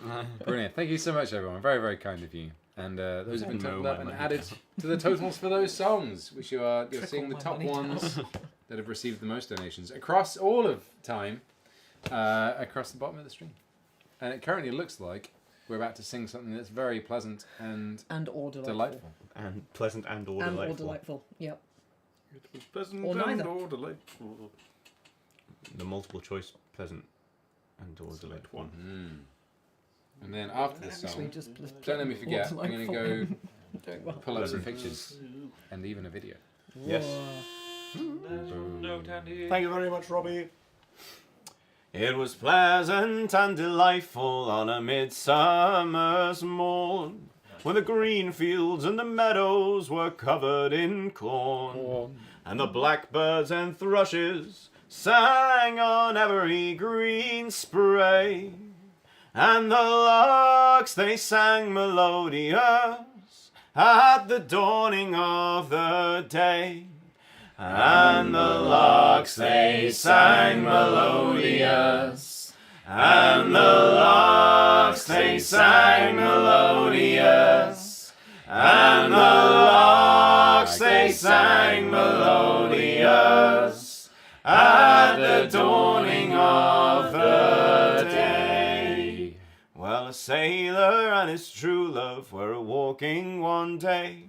Speaker 3: Brilliant. Thank you so much, everyone. Very, very kind of you. And those have been
Speaker 1: No,
Speaker 3: totaled up
Speaker 1: my
Speaker 3: and
Speaker 1: money.
Speaker 3: added to the totals for those songs, which you're
Speaker 6: Trickle
Speaker 3: seeing the
Speaker 6: my
Speaker 3: top
Speaker 6: money down.
Speaker 3: ones that have received the most donations across all of time. across the bottom of the stream. And it currently looks like we're about to sing something that's very pleasant and
Speaker 6: or
Speaker 3: delightful.
Speaker 1: And pleasant and or
Speaker 6: And
Speaker 1: delightful.
Speaker 6: or delightful. Yep.
Speaker 4: It was pleasant
Speaker 6: Or
Speaker 4: and
Speaker 6: neither.
Speaker 4: or delightful.
Speaker 1: The multiple choice pleasant and or delightful.
Speaker 3: Mm. And then after the
Speaker 6: So we
Speaker 3: song,
Speaker 6: just
Speaker 3: don't let me forget, I'm going to go
Speaker 6: Doing well.
Speaker 3: pull up some pictures and even a video.
Speaker 1: Yes.
Speaker 2: No, Tandy.
Speaker 4: Thank you very much, Robbie.
Speaker 1: It was pleasant and delightful on a midsummer's morn, when the green fields and the meadows were covered in corn, and the blackbirds and thrushes sang on every green spray, and the larks they sang melodious at the dawning of the day. And the larks they sang melodious, and the larks they sang melodious, and the larks they sang melodious at the dawning of the day. Well, a sailor and his true love were walking one day.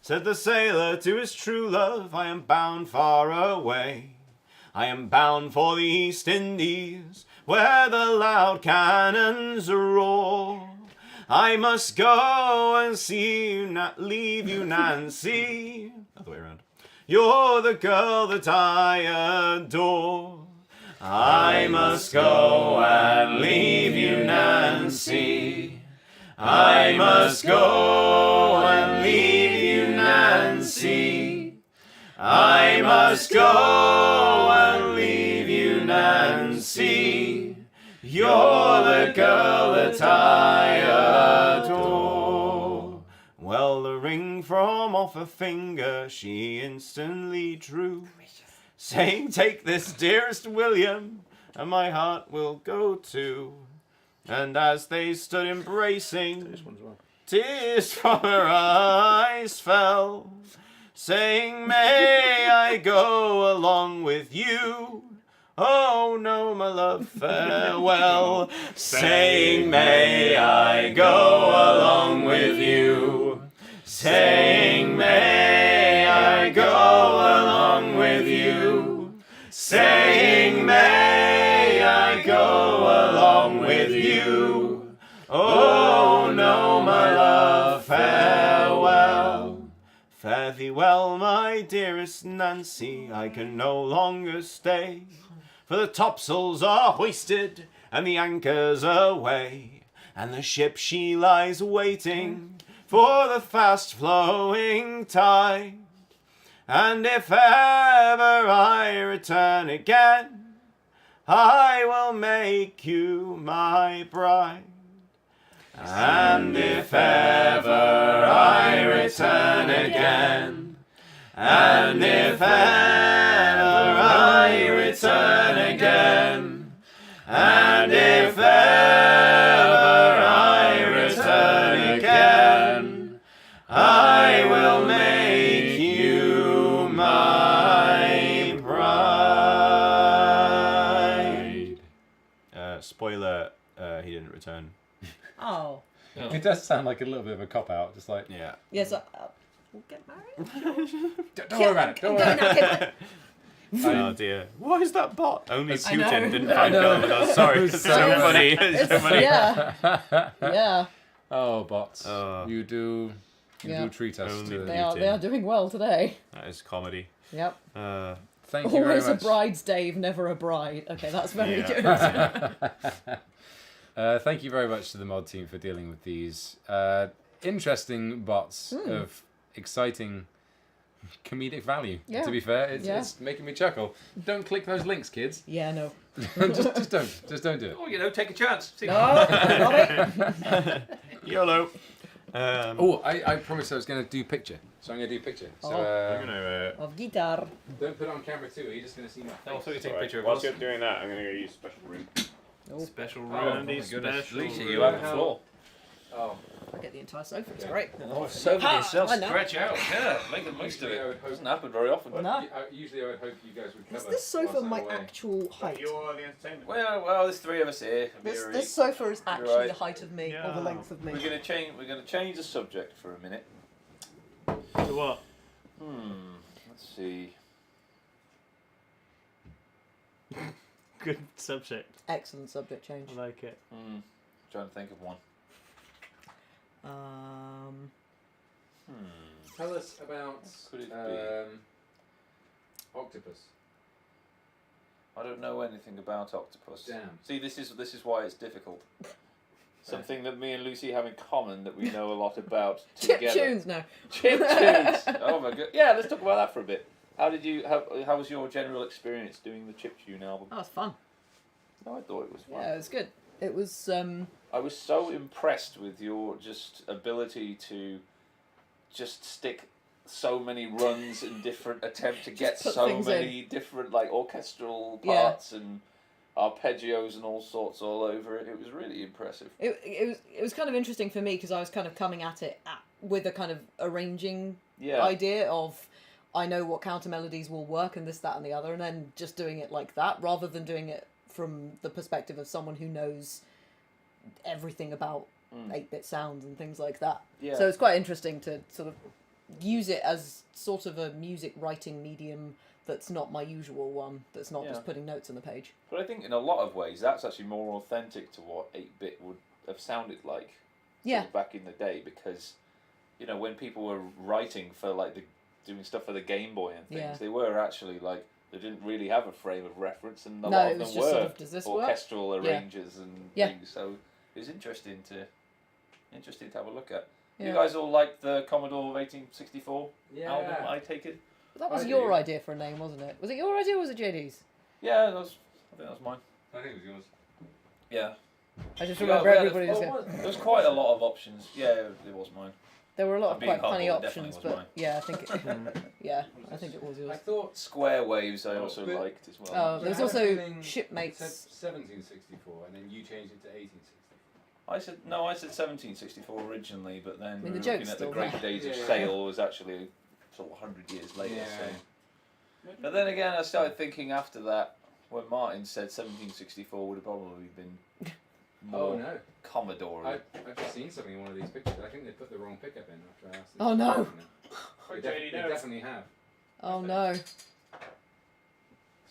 Speaker 1: Said the sailor to his true love, I am bound far away. I am bound for the East Indies, where the loud cannons roar. I must go and see you, leave you, Nancy. Other way around. You're the girl that I adore. I must go and leave you, Nancy. I must go and leave you, Nancy. I must go and leave you, Nancy. You're the girl that I adore. Well, the ring from off her finger she instantly drew, saying, take this, dearest William, and my heart will go too. And as they stood embracing, tears from her eyes fell, saying, may I go along with you? Oh no, my love, farewell. Saying, may I go along with you? Saying, may I go along with you? Saying, may I go along with you? Oh no, my love, farewell. Fare thee well, my dearest Nancy, I can no longer stay, for the topsails are hoisted and the anchors aweigh, and the ship she lies waiting for the fast flowing tide. And if ever I return again, I will make you my bride. And if ever I return again, and if ever I return again, and if ever I return again, I will make you my bride. Spoiler, he didn't return.
Speaker 6: Oh.
Speaker 3: It does sound like a little bit of a cop out, just like
Speaker 1: Yeah.
Speaker 6: Yes. We'll get married.
Speaker 3: don't worry about it. Don't worry. About it.
Speaker 1: Oh dear. What is that bot? Only
Speaker 6: I
Speaker 1: Putin
Speaker 6: know.
Speaker 1: didn't find out with us. Sorry. It's so funny. It's so funny.
Speaker 6: Yeah. Yeah.
Speaker 3: Oh, bots!
Speaker 1: Oh.
Speaker 3: You do
Speaker 6: Yeah.
Speaker 3: treat us
Speaker 1: Only
Speaker 3: to.
Speaker 6: They are doing well today.
Speaker 1: That is comedy.
Speaker 6: Yep.
Speaker 3: Thank you very
Speaker 6: Always a
Speaker 3: much.
Speaker 6: bride's Dave, never a bride. Okay, that's very
Speaker 1: Yeah.
Speaker 6: good.
Speaker 3: Thank you very much to the mod team for dealing with these interesting bots of exciting comedic value.
Speaker 6: Yeah.
Speaker 3: To be fair, it's,
Speaker 6: Yeah.
Speaker 3: it's making me chuckle. Don't click those links, kids.
Speaker 6: Yeah, no.
Speaker 3: just don't do it.
Speaker 2: Oh, you know, take a chance. See
Speaker 6: No, not it.
Speaker 1: YOLO.
Speaker 3: I promised I was going to do picture, so I'm going to do picture. So
Speaker 1: I'm gonna.
Speaker 6: Of guitar.
Speaker 3: don't put it on camera too. Are you just going to see my face?
Speaker 2: No, I thought you take a picture of
Speaker 1: Whilst
Speaker 2: us.
Speaker 1: you're doing that, I'm gonna go use special room.
Speaker 2: Special
Speaker 3: Oh,
Speaker 2: room.
Speaker 3: my
Speaker 2: Special
Speaker 3: goodness.
Speaker 2: room.
Speaker 3: Lisa,
Speaker 2: You have the floor.
Speaker 3: Oh,
Speaker 6: get the entire sofa. It's great.
Speaker 2: Oh, sofa yourself,
Speaker 6: I know.
Speaker 2: stretch out. Yeah, make the most of it. Doesn't happen very often.
Speaker 6: No.
Speaker 3: Usually I would hope you guys would
Speaker 6: Is
Speaker 3: cover.
Speaker 6: this sofa
Speaker 3: whilst I'm
Speaker 6: my
Speaker 3: away.
Speaker 6: actual height?
Speaker 5: You're the entertainment.
Speaker 2: Well, there's three of us here.
Speaker 6: This sofa is actually
Speaker 2: right.
Speaker 6: the height of me, or the length of me.
Speaker 2: We're gonna change the subject for a minute.
Speaker 4: To what?
Speaker 2: Let's see.
Speaker 4: Good subject.
Speaker 6: Excellent subject change.
Speaker 4: I like it.
Speaker 2: Trying to think of one.
Speaker 3: Tell us about
Speaker 2: Could it be?
Speaker 3: octopus.
Speaker 2: I don't know anything about octopus.
Speaker 3: Damn.
Speaker 2: See, this is why it's difficult. Something that me and Lucy have in common that we know a lot about
Speaker 6: Chip
Speaker 2: together.
Speaker 6: tunes, no.
Speaker 2: Chip tunes. Oh my god. Yeah, let's talk about that for a bit. How was your general experience doing the chip tune album?
Speaker 6: That was fun.
Speaker 2: No, I thought it was fun.
Speaker 6: Yeah, it was good. It was.
Speaker 2: I was so impressed with your just ability to just stick so many runs in different attempt to get
Speaker 6: put
Speaker 2: so
Speaker 6: things
Speaker 2: many different like orchestral parts and arpeggios and all sorts all over it. It was really impressive.
Speaker 6: It was kind of interesting for me because I was kind of coming at it with a kind of arranging
Speaker 2: Yeah.
Speaker 6: idea of I know what counter melodies will work and this, that, and the other, and then just doing it like that rather than doing it from the perspective of someone who knows everything about 8-bit sounds and things like that.
Speaker 2: Yeah.
Speaker 6: So it's quite interesting to sort of use it as sort of a music writing medium that's not my usual one, that's not just putting notes on the page.
Speaker 2: But I think in a lot of ways that's actually more authentic to what 8-bit would have sounded like sort of back in the day, because you know when people were writing for like doing stuff for the Game Boy and things, they were actually like they didn't really have a frame of reference, and a lot of them were
Speaker 6: sort of, does this
Speaker 2: orchestral
Speaker 6: work?
Speaker 2: arrangers and things. So it was interesting to have a look at.
Speaker 6: Yeah.
Speaker 2: You guys all liked the Commodore 1864
Speaker 3: Yeah.
Speaker 2: album, I take it?
Speaker 6: That was
Speaker 3: I
Speaker 6: your
Speaker 3: do.
Speaker 6: idea for a name, wasn't it? Was it your idea or was it JD's?
Speaker 2: Yeah, I think that was mine.
Speaker 3: I think it was yours.
Speaker 2: Yeah.
Speaker 6: I just
Speaker 2: We
Speaker 6: remember
Speaker 2: had
Speaker 6: everybody was going.
Speaker 2: there was quite a lot of options. Yeah, it was mine.
Speaker 6: There were a lot of
Speaker 2: Being
Speaker 6: quite funny
Speaker 2: humble, it
Speaker 6: options,
Speaker 2: definitely was
Speaker 6: but yeah, I think I think it was
Speaker 3: I
Speaker 6: yours.
Speaker 3: thought
Speaker 2: Square Waves I also
Speaker 3: but-
Speaker 2: liked as well.
Speaker 6: Oh, there was
Speaker 3: I had a
Speaker 6: also
Speaker 3: feeling
Speaker 6: Shipmates.
Speaker 3: it said 1764, and then you changed it to 1864.
Speaker 2: I said 1764 originally, but then
Speaker 6: mean, the
Speaker 2: looking
Speaker 6: joke's
Speaker 2: at the
Speaker 6: still
Speaker 2: Great
Speaker 6: there.
Speaker 2: Days of
Speaker 3: Yeah.
Speaker 2: Sale was actually sort of 100 years later.
Speaker 3: Yeah.
Speaker 2: So. But then again, I started thinking after that, when Martin said 1764 would have probably been more
Speaker 3: Oh no!
Speaker 2: Commodore.
Speaker 3: I've just seen something in one of these pictures. I think they put the wrong pickup in after I asked.
Speaker 6: Oh, no.
Speaker 3: They definitely have.
Speaker 6: Oh no!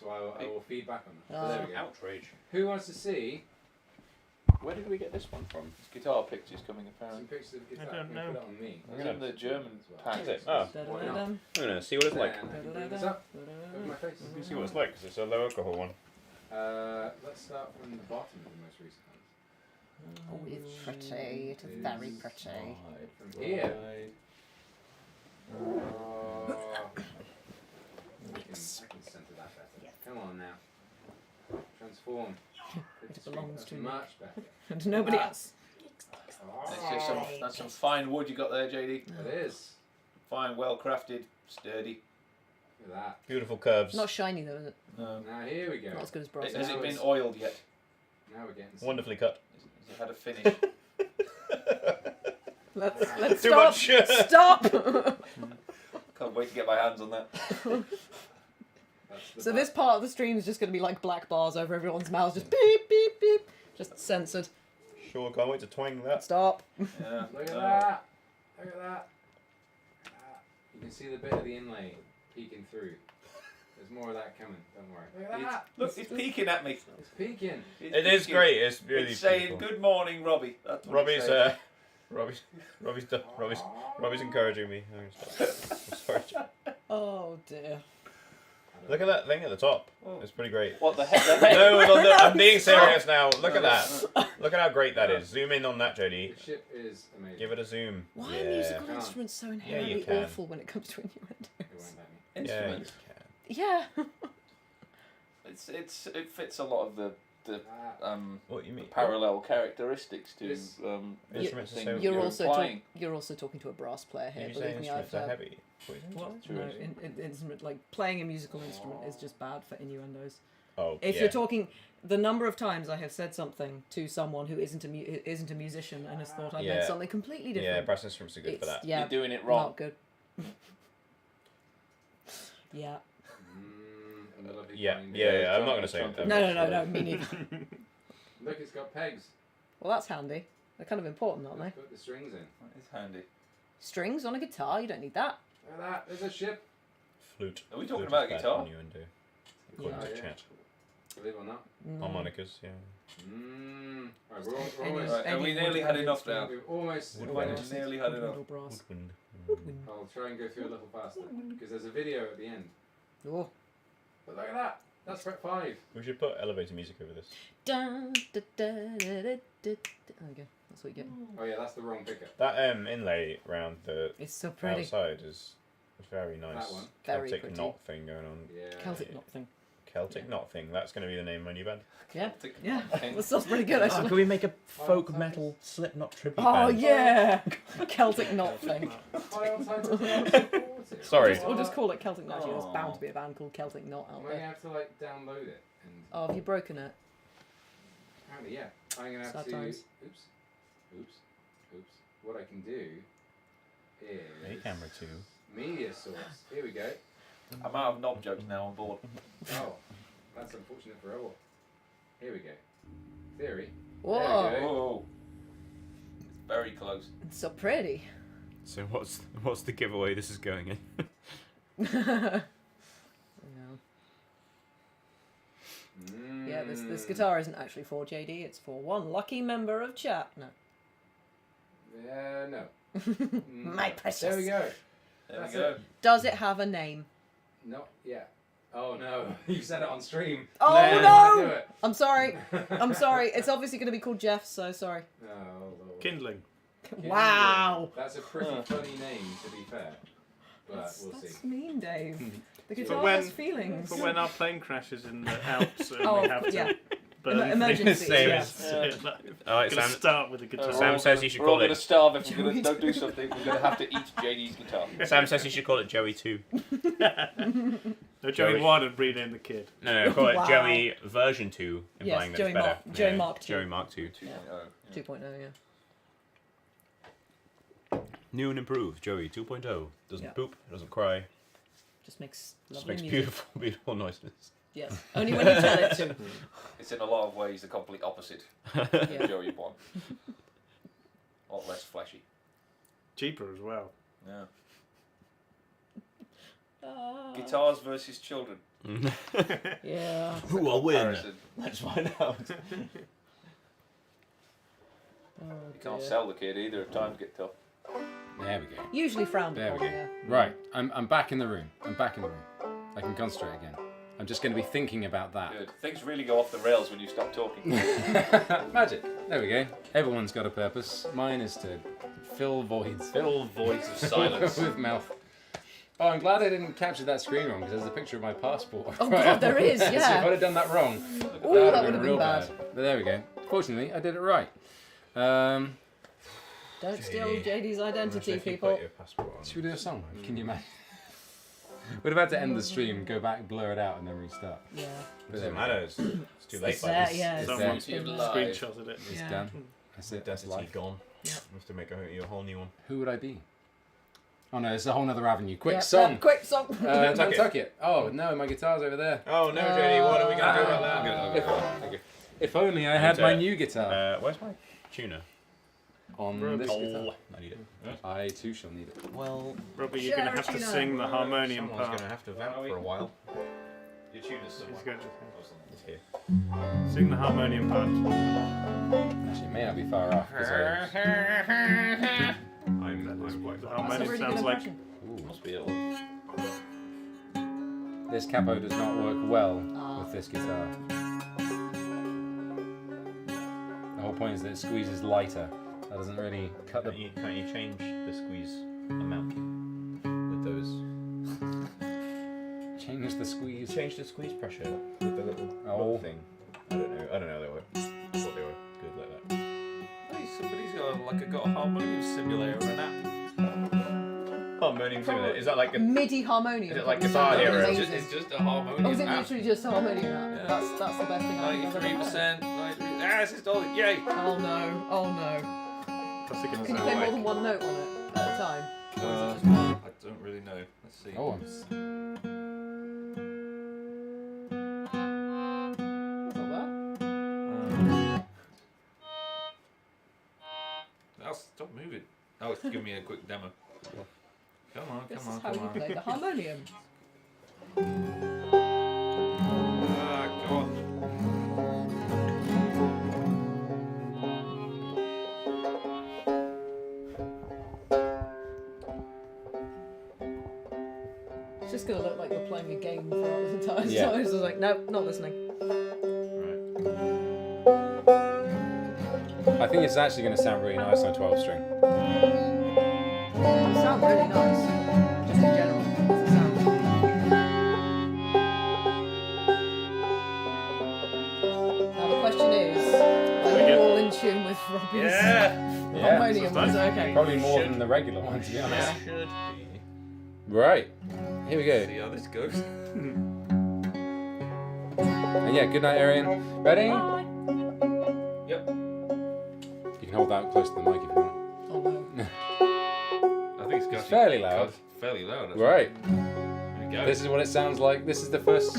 Speaker 3: So I will feed back on that.
Speaker 6: Oh.
Speaker 3: There we go.
Speaker 5: Outrage.
Speaker 3: Who wants to see
Speaker 2: Where did we get this one from? It's guitar pictures coming
Speaker 3: some
Speaker 2: apparently.
Speaker 3: pictures of guitar?
Speaker 4: I don't
Speaker 3: Can
Speaker 4: know.
Speaker 3: you put it on me?
Speaker 2: It's in the German pack.
Speaker 5: Is it? Oh.
Speaker 6: Da-da-da-dum,
Speaker 5: I'm gonna see what it's like.
Speaker 3: Then I can bring this up over my face.
Speaker 5: Let me see what it's like, because it's a low alcohol one.
Speaker 3: Let's start from the bottom of the most recent one.
Speaker 6: Oh, it's pretty. It is very pretty.
Speaker 3: From here. Oh. I can center that better. Come on now. Transform.
Speaker 6: It belongs to me.
Speaker 3: much better.
Speaker 6: And nobody else.
Speaker 2: That's some fine wood you got there, JD.
Speaker 3: It is.
Speaker 2: Fine, well crafted, sturdy.
Speaker 3: Look at that.
Speaker 5: Beautiful curves.
Speaker 6: Not shiny though, is it?
Speaker 2: No.
Speaker 3: Now here we go.
Speaker 6: Not as good as brass.
Speaker 2: Has
Speaker 3: Now
Speaker 2: it been
Speaker 3: it's-
Speaker 2: oiled yet?
Speaker 3: Now we're getting some.
Speaker 5: Wonderfully cut.
Speaker 2: Has it had a finish?
Speaker 6: Let's
Speaker 5: Too
Speaker 6: stop.
Speaker 5: much.
Speaker 6: Stop.
Speaker 2: Can't wait to get my hands on that.
Speaker 3: That's the
Speaker 6: So this part of the stream is just going to be like black bars over everyone's mouths, just beep beep beep, just censored.
Speaker 5: Sure, can't wait to twang that.
Speaker 6: Stop.
Speaker 2: Yeah.
Speaker 3: Look at that. Look at that. You can see the bit of the inlay peeking through. There's more of that coming. Don't worry. Look at that.
Speaker 2: Look, it's peeking at me.
Speaker 3: It's peeking.
Speaker 5: It is great. It's really
Speaker 2: It's saying
Speaker 5: beautiful.
Speaker 2: good morning, Robbie. That's what it's
Speaker 5: Robbie's
Speaker 2: saying.
Speaker 5: Robbie's encouraging me. I'm sorry.
Speaker 6: Oh dear.
Speaker 5: Look at that thing at the top. It's pretty great.
Speaker 2: What the heck? The heck?
Speaker 5: No, I'm being serious now. Look at that. Look at how great that is. Zoom in on that, JD.
Speaker 3: The ship is amazing.
Speaker 5: Give it a zoom.
Speaker 6: Why
Speaker 5: yeah.
Speaker 6: are musical
Speaker 3: Can't.
Speaker 6: instruments so
Speaker 5: you
Speaker 6: inherently
Speaker 5: can.
Speaker 6: awful when it comes to
Speaker 3: It
Speaker 6: innuendos?
Speaker 3: won't let me.
Speaker 5: Yeah, you
Speaker 2: Instruments.
Speaker 5: can.
Speaker 6: Yeah.
Speaker 2: It fits a lot of the
Speaker 5: What you mean?
Speaker 2: parallel characteristics to
Speaker 3: Yes.
Speaker 5: Instruments are
Speaker 2: things
Speaker 5: so-
Speaker 2: that
Speaker 6: You're
Speaker 2: you're
Speaker 6: also
Speaker 2: applying.
Speaker 6: you're also talking to a brass player here.
Speaker 5: Did you say
Speaker 6: Believe me, I've
Speaker 5: instruments are heavy? What is it?
Speaker 6: What?
Speaker 2: True.
Speaker 6: No, instrument like playing a musical instrument is just bad for innuendos.
Speaker 5: Oh,
Speaker 6: If
Speaker 5: yeah.
Speaker 6: you're talking, the number of times I have said something to someone who isn't a musician and has thought I meant something completely different.
Speaker 5: Yeah, brass instruments are good for that.
Speaker 6: Yeah,
Speaker 2: You're doing it wrong.
Speaker 6: not good. Yeah.
Speaker 5: Yeah, I'm not going to say it.
Speaker 6: No, me neither.
Speaker 3: Look, it's got pegs.
Speaker 6: Well, that's handy. They're kind of important, aren't they?
Speaker 3: Put the strings in.
Speaker 2: It's handy.
Speaker 6: Strings on a guitar, you don't need that.
Speaker 3: Look at that. There's a ship.
Speaker 5: Flute.
Speaker 2: Are we talking
Speaker 5: Flute
Speaker 2: about
Speaker 5: is bad
Speaker 2: guitar?
Speaker 5: for innuendo, according
Speaker 6: Yeah.
Speaker 5: to chat.
Speaker 3: Believe it or not.
Speaker 5: Harmonicas, yeah.
Speaker 3: Right, we're almost.
Speaker 2: Right, and we nearly had enough now.
Speaker 3: We've almost.
Speaker 5: Woodwind.
Speaker 2: Nearly had enough.
Speaker 6: Brass.
Speaker 5: Woodwind.
Speaker 3: I'll try and go through a little faster because there's a video at the end.
Speaker 6: Oh.
Speaker 3: But look at that. That's fret 5.
Speaker 5: We should put elevator music over this.
Speaker 6: Dun, da, da, da, da, da, da. There we go. That's what you get.
Speaker 3: Oh yeah, that's the wrong pickup.
Speaker 5: That inlay around the
Speaker 6: It's so pretty.
Speaker 5: outside is very nice.
Speaker 3: That one.
Speaker 6: Very
Speaker 5: Celtic
Speaker 6: pretty.
Speaker 5: knot thing going on.
Speaker 3: Yeah.
Speaker 6: Celtic knot thing.
Speaker 5: Celtic knot thing. That's going to be the name of my new band.
Speaker 6: Yeah.
Speaker 2: Celtic
Speaker 6: Yeah.
Speaker 2: thing.
Speaker 6: That sounds pretty good, actually.
Speaker 5: can we make a folk metal Slipknot tribute
Speaker 6: Oh,
Speaker 5: band?
Speaker 6: yeah. Celtic knot thing.
Speaker 5: Sorry.
Speaker 6: We'll just call it Celtic knot. Actually, there's bound to be a band called Celtic knot out
Speaker 3: Am I gonna
Speaker 6: there.
Speaker 3: have to like download it? And
Speaker 6: Oh, have you broken it?
Speaker 3: apparently, yeah. I'm gonna have
Speaker 6: Sad
Speaker 3: to.
Speaker 6: times.
Speaker 3: Oops. What I can do is
Speaker 5: Hey, camera 2.
Speaker 3: media source. Here we go.
Speaker 2: I'm out of knob jokes now on board.
Speaker 3: Oh, that's unfortunate for all. Here we go. Theory.
Speaker 6: Whoa.
Speaker 3: There we go.
Speaker 2: Whoa. It's very close.
Speaker 6: It's so pretty.
Speaker 5: So what's the giveaway this is going in?
Speaker 6: Yeah, this guitar isn't actually for JD, it's for one lucky member of chat. No.
Speaker 3: No.
Speaker 6: My precious.
Speaker 3: There we go.
Speaker 2: There
Speaker 3: That's
Speaker 2: we go.
Speaker 3: it.
Speaker 6: Does it have a name?
Speaker 3: No. Yeah. Oh no! You said it on stream.
Speaker 6: Oh
Speaker 3: Do
Speaker 6: no!
Speaker 3: it.
Speaker 6: I'm sorry. I'm sorry. It's obviously going to be called Jeff, so sorry.
Speaker 3: Oh, Lord.
Speaker 4: Kindling.
Speaker 6: Wow.
Speaker 3: That's a pretty funny name, to be fair. But we'll see.
Speaker 6: That's mean, Dave. The guitar
Speaker 4: when-
Speaker 6: has feelings.
Speaker 4: For when our plane crashes in the Alps and
Speaker 6: Oh,
Speaker 4: we have to
Speaker 6: yeah.
Speaker 4: burn
Speaker 6: Emergencies,
Speaker 5: Same
Speaker 6: yes.
Speaker 4: things.
Speaker 5: Alright,
Speaker 4: Gonna
Speaker 5: Sam.
Speaker 4: start with a guitar.
Speaker 5: Sam says you should
Speaker 2: We're all
Speaker 5: call
Speaker 2: going to
Speaker 5: it.
Speaker 2: starve if we don't do something. We're going to have to eat JD's guitar.
Speaker 5: Sam says you should call it Joey 2.
Speaker 4: No, Joey 1 and bring in the kid.
Speaker 5: No, call it
Speaker 6: Wow.
Speaker 5: Joey version 2,
Speaker 6: Yes,
Speaker 5: implying that
Speaker 6: Joey
Speaker 5: it's better.
Speaker 6: Mark- Joey Mark 2.
Speaker 5: Joey Mark 2.
Speaker 2: 2.0.
Speaker 6: 2.0, yeah.
Speaker 5: New and improved. Joey 2.0. Doesn't
Speaker 6: Yeah.
Speaker 5: poop, doesn't cry,
Speaker 6: Just makes
Speaker 5: just
Speaker 6: lovely
Speaker 5: makes
Speaker 6: music.
Speaker 5: beautiful, beautiful noises.
Speaker 6: Yes. Only when you tell it to.
Speaker 2: It's in a lot of ways the complete opposite
Speaker 6: Yeah.
Speaker 2: of Joey 1. A lot less flashy.
Speaker 4: Cheaper as well.
Speaker 2: Yeah.
Speaker 6: Ah.
Speaker 2: Guitars versus children.
Speaker 6: Yeah.
Speaker 5: Who will win?
Speaker 2: Comparison.
Speaker 5: Let's find out.
Speaker 6: Oh,
Speaker 2: You can't
Speaker 6: dear.
Speaker 2: sell the kid either if times get tough.
Speaker 3: There we go.
Speaker 6: Usually frowned
Speaker 3: There we
Speaker 6: upon,
Speaker 3: go.
Speaker 6: yeah.
Speaker 3: Right, I'm back in the room. I can concentrate again. I'm just going to be thinking about that.
Speaker 2: Good. Things really go off the rails when you stop talking.
Speaker 3: Magic. There we go. Everyone's got a purpose. Mine is to fill voids.
Speaker 2: Fill voids of silence.
Speaker 3: with mouth. Oh, I'm glad I didn't capture that screen wrong because there's a picture of my passport.
Speaker 6: Oh, God, there is,
Speaker 3: So if
Speaker 6: yeah.
Speaker 3: I'd have done that wrong,
Speaker 6: Ooh,
Speaker 3: that
Speaker 6: that
Speaker 3: would have been real
Speaker 6: bad.
Speaker 3: But there we go. Fortunately, I did it right.
Speaker 6: Don't steal JD's identity, people.
Speaker 3: Should we do a song? Can you imagine? We'd have had to end the stream, go back, blur it out, and then restart.
Speaker 6: Yeah.
Speaker 3: But there
Speaker 5: Doesn't
Speaker 3: we go.
Speaker 5: matter. It's too late.
Speaker 6: It's there, yeah.
Speaker 3: It's
Speaker 4: Someone
Speaker 3: there.
Speaker 6: been
Speaker 4: screenshotted it.
Speaker 3: It's
Speaker 6: Yeah.
Speaker 3: done. That's it. That's
Speaker 5: Identity
Speaker 3: life.
Speaker 5: gone.
Speaker 6: Yeah.
Speaker 5: We have to make a whole new one.
Speaker 3: Who would I be? Oh no, it's a whole other avenue. Quick
Speaker 6: Yeah,
Speaker 3: song.
Speaker 6: quick song.
Speaker 3: Nantucket. Oh no, my guitar's over there.
Speaker 5: Oh no, JD, what are we going to do about that?
Speaker 3: If, if only I had my new guitar
Speaker 5: Where's my tuner?
Speaker 3: on this guitar.
Speaker 5: I need it.
Speaker 3: I too shall need it.
Speaker 5: Well,
Speaker 4: Robbie, you're going to have to sing the harmonium
Speaker 5: someone's
Speaker 4: part.
Speaker 5: going to have to vamp for a while.
Speaker 2: Your tuner's
Speaker 4: He's
Speaker 2: somewhere.
Speaker 4: going to
Speaker 5: It's here.
Speaker 4: sing the harmonium part.
Speaker 3: Actually, it may not be far off. 'Cause
Speaker 5: I'm quite
Speaker 4: The
Speaker 5: far.
Speaker 6: That's a
Speaker 4: harmonium
Speaker 6: really
Speaker 4: sounds
Speaker 6: good
Speaker 4: like
Speaker 6: impression.
Speaker 2: Must be it.
Speaker 3: this capo does not work well
Speaker 6: Ah.
Speaker 3: with this guitar. The whole point is that it squeezes lighter. That doesn't really cut the.
Speaker 5: Can't you change the squeeze amount with those?
Speaker 3: Change the squeeze.
Speaker 5: Change the squeeze pressure with the little
Speaker 3: Oh.
Speaker 5: thing. I don't know. They were. I thought they were good like that.
Speaker 2: Hey, somebody's got a harmonium simulator and an app.
Speaker 5: Harmonium simulator. Is that like a?
Speaker 6: MIDI harmonium.
Speaker 5: Is it like
Speaker 6: Probably
Speaker 5: Guitar
Speaker 6: sounds
Speaker 5: Hero?
Speaker 6: amazing.
Speaker 2: It's just a harmonium.
Speaker 6: Oh, is it
Speaker 2: app.
Speaker 6: literally just a harmonium app?
Speaker 2: Yeah.
Speaker 6: That's the best thing I've ever heard.
Speaker 2: 93%. 93. This is all. Yay!
Speaker 6: Oh no! Oh no!
Speaker 4: Classic in its
Speaker 6: Can you
Speaker 4: own
Speaker 6: play
Speaker 4: way.
Speaker 6: more than one note on it at a time?
Speaker 2: I don't really know. Let's see.
Speaker 3: Oh,
Speaker 6: That's not bad.
Speaker 2: I'll stop moving. Oh, it's giving me a quick demo. Come on,
Speaker 6: This
Speaker 2: come
Speaker 6: is
Speaker 2: on,
Speaker 6: how
Speaker 2: come
Speaker 6: you
Speaker 2: on.
Speaker 6: play the harmonium.
Speaker 2: Ah, go on.
Speaker 6: It's just gonna look like you're playing a game for the entire
Speaker 3: Yeah.
Speaker 6: time. So I was like, nope, not listening.
Speaker 3: I think it's actually going to sound really nice on a 12 string.
Speaker 6: It sounds really nice. Just in general, as a sound. Now the question is, are you all in tune with Robbie's
Speaker 2: Yeah.
Speaker 6: harmonium?
Speaker 4: Nice.
Speaker 6: Is it okay?
Speaker 3: Probably more than the regular one, to be honest.
Speaker 2: Should be.
Speaker 3: Right. Here we go.
Speaker 2: See how this goes.
Speaker 3: And yeah, good night, Arian. Ready?
Speaker 2: Yep.
Speaker 3: You can hold that close to the mic if you want.
Speaker 6: Oh no.
Speaker 2: I think it's
Speaker 3: It's fairly loud.
Speaker 2: Fairly loud. Actually.
Speaker 3: Right.
Speaker 2: There we go.
Speaker 3: This is what it sounds like. This is the first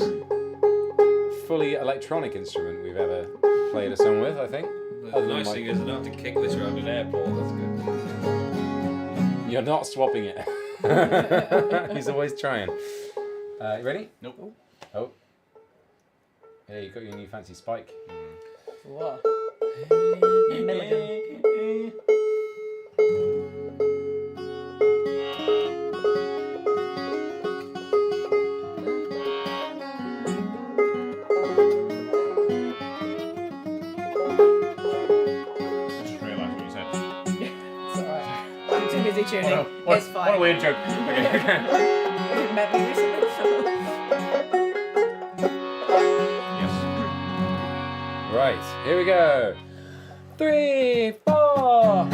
Speaker 3: fully electronic instrument we've ever played a song with, I think.
Speaker 2: The
Speaker 3: Other than
Speaker 2: nice
Speaker 3: my-
Speaker 2: thing is I don't have to kick this around an airport. That's good.
Speaker 3: You're not swapping it. He's always trying. You ready?
Speaker 2: Nope.
Speaker 3: Oh. Yeah, you got your new fancy spike.
Speaker 6: What? Milligan.
Speaker 5: I just realised what you said.
Speaker 6: It's alright. I'm too busy tuning. It's fine.
Speaker 5: What a weird joke. Okay.
Speaker 6: You met me recently.
Speaker 5: Yes.
Speaker 3: Right, here we go. 3, 4.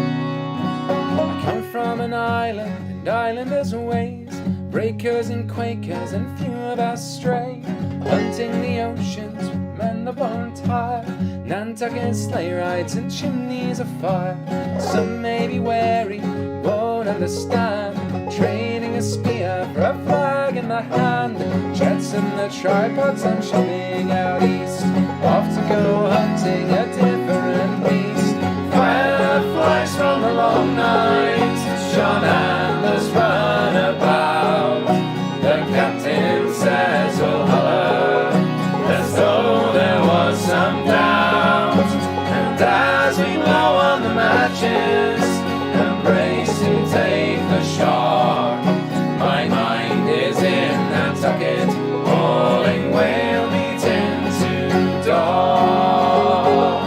Speaker 3: I come from an island, and islanders' ways, breakers and quakers, and few of us stray, hunting the oceans with men that won't tire, Nantucket sleigh rides and chimneys of fire. Some may be wary, won't understand, trading a spear for a flag in the hand. Jetson the tripods and shopping out east, off to go hunting a different beast. Fireflies from the long night, John Anders run about. The captain says we'll holler, as though there was some doubt. And as we blow on the matches, embrace to take the shot, my mind is in Nantucket, hauling whale meat into dock.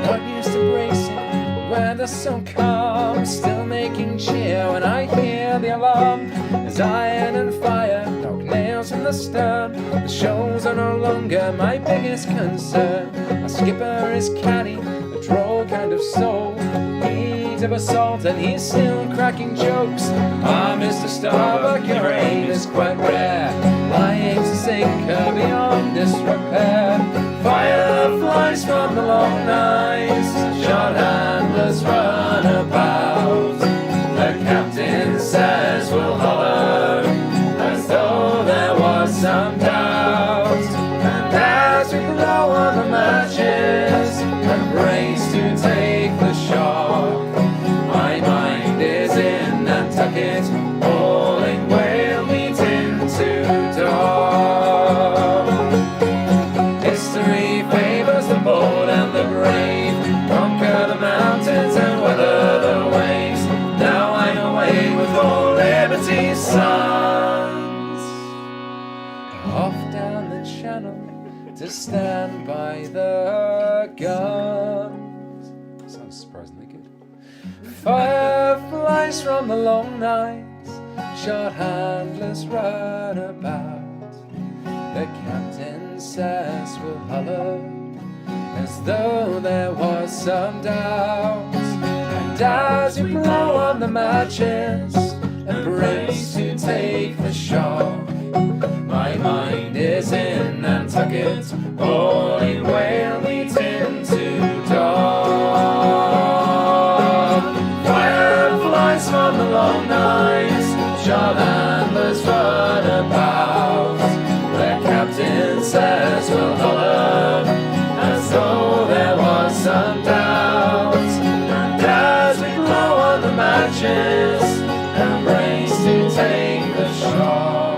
Speaker 3: Not used to bracing, weather so calm, still making cheer when I hear the alarm. There's iron and fire, dog nails in the stern. The shoals are no longer my biggest concern. Our skipper is canny, a droll kind of soul. Heat of assault and he's still cracking jokes. Ah, Mr. Starbuck, your aim is quite rare. I aim to sink her beyond disrepair. Fireflies from the long nights, short handlers run about. The captain says we'll holler, as though there was some doubt. And as we blow on the matches, embrace to take the shot, my mind is in Nantucket, hauling whale meat into dock. History favors the bold and the brave, conquer the mountains and weather the waves. Now I'm away with all liberty's sons, off down the channel to stand by the guns. Sounds surprisingly good. Fireflies from the long nights, short handless run about. The captain says we'll holler, as though there was some doubt. And as we blow on the matches and brace to take the shock, my mind is in Nantucket, all in whale meeting to dawn. Fireflies from the long nights, short handlers run about. The captain says we'll holler, as though there was some doubt. And as we blow on the matches and brace to take the shot,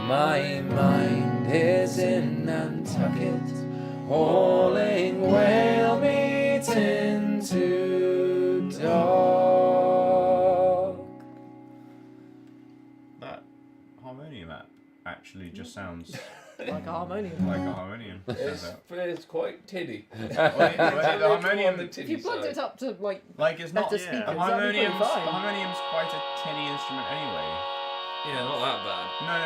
Speaker 3: my mind is in Nantucket, hauling whale meat into dock.
Speaker 5: That harmonium app actually just sounds
Speaker 6: Like a harmonium.
Speaker 5: like a harmonium.
Speaker 2: It's quite tinny.
Speaker 5: The harmonium.
Speaker 6: If you plugged it up to like
Speaker 5: Like it's not.
Speaker 6: better
Speaker 5: Yeah.
Speaker 6: speakers,
Speaker 5: The
Speaker 6: that'd be pretty fine.
Speaker 5: harmonium's quite a tinny instrument anyway.
Speaker 2: Yeah, not that bad.
Speaker 5: No.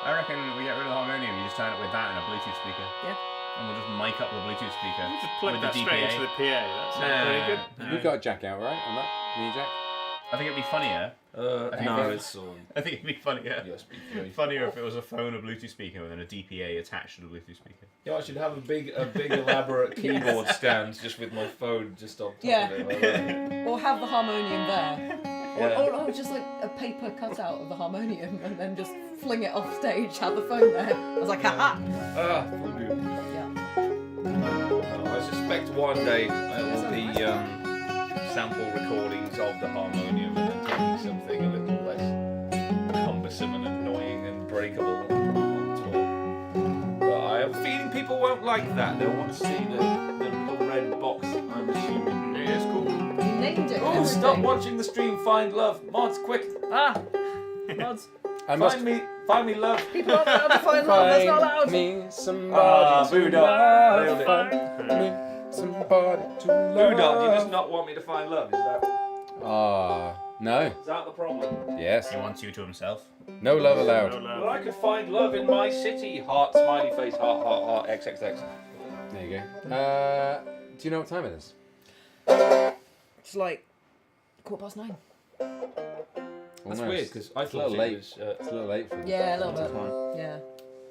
Speaker 5: I reckon we get rid of the harmonium. You just turn it with that and a Bluetooth speaker.
Speaker 6: Yeah.
Speaker 5: And we'll just mic up the Bluetooth speaker.
Speaker 4: You just plug
Speaker 5: with
Speaker 4: that
Speaker 5: the
Speaker 4: straight
Speaker 5: DPA.
Speaker 4: into the PA. That sounds pretty good.
Speaker 3: You've got a jack out, right? On that? Mini jack?
Speaker 5: I think it'd be funnier.
Speaker 2: No, it's
Speaker 5: I think it'd be funnier.
Speaker 2: USB.
Speaker 5: Funnier if it was a phone or Bluetooth speaker with a DPA attached to the Bluetooth speaker.
Speaker 2: Yeah, I should have a big elaborate keyboard stand just with my phone just on top
Speaker 6: Yeah.
Speaker 2: of it. Like that.
Speaker 6: or have the harmonium there.
Speaker 2: Yeah.
Speaker 6: Or just like a paper cutout of the harmonium and then just fling it off stage, have the phone there. I was like, haha!
Speaker 2: Will do.
Speaker 6: Yeah.
Speaker 2: I suspect one day there will be sample recordings of the harmonium and then taking something a little less cumbersome and annoying and breakable on tour. But I have a feeling people won't like that. They'll want to see the little red box, I'm assuming.
Speaker 5: It is cool.
Speaker 6: You named it.
Speaker 2: Oh, stop watching the stream, find love. Mods, quick.
Speaker 6: Mods.
Speaker 3: I must
Speaker 2: Find me love.
Speaker 6: People aren't allowed to find love, that's not allowed.
Speaker 3: me somebody to
Speaker 2: Boodog.
Speaker 3: love.
Speaker 2: Nailed it.
Speaker 3: Find me somebody to love.
Speaker 2: Boodog, you just not want me to find love, is that
Speaker 3: no.
Speaker 2: the problem?
Speaker 3: Yes.
Speaker 5: He wants you to himself.
Speaker 3: No love allowed.
Speaker 2: Well, I could find love in my city. Heart, smiley face, heart, heart, heart, XXX.
Speaker 3: There you go. Do you know what time it is?
Speaker 6: It's like 9:15.
Speaker 2: That's
Speaker 3: Almost.
Speaker 2: weird because I
Speaker 3: It's a
Speaker 2: thought
Speaker 3: little
Speaker 2: it
Speaker 3: late.
Speaker 2: was.
Speaker 3: It's a little late for this.
Speaker 6: Yeah, a little bit. Yeah.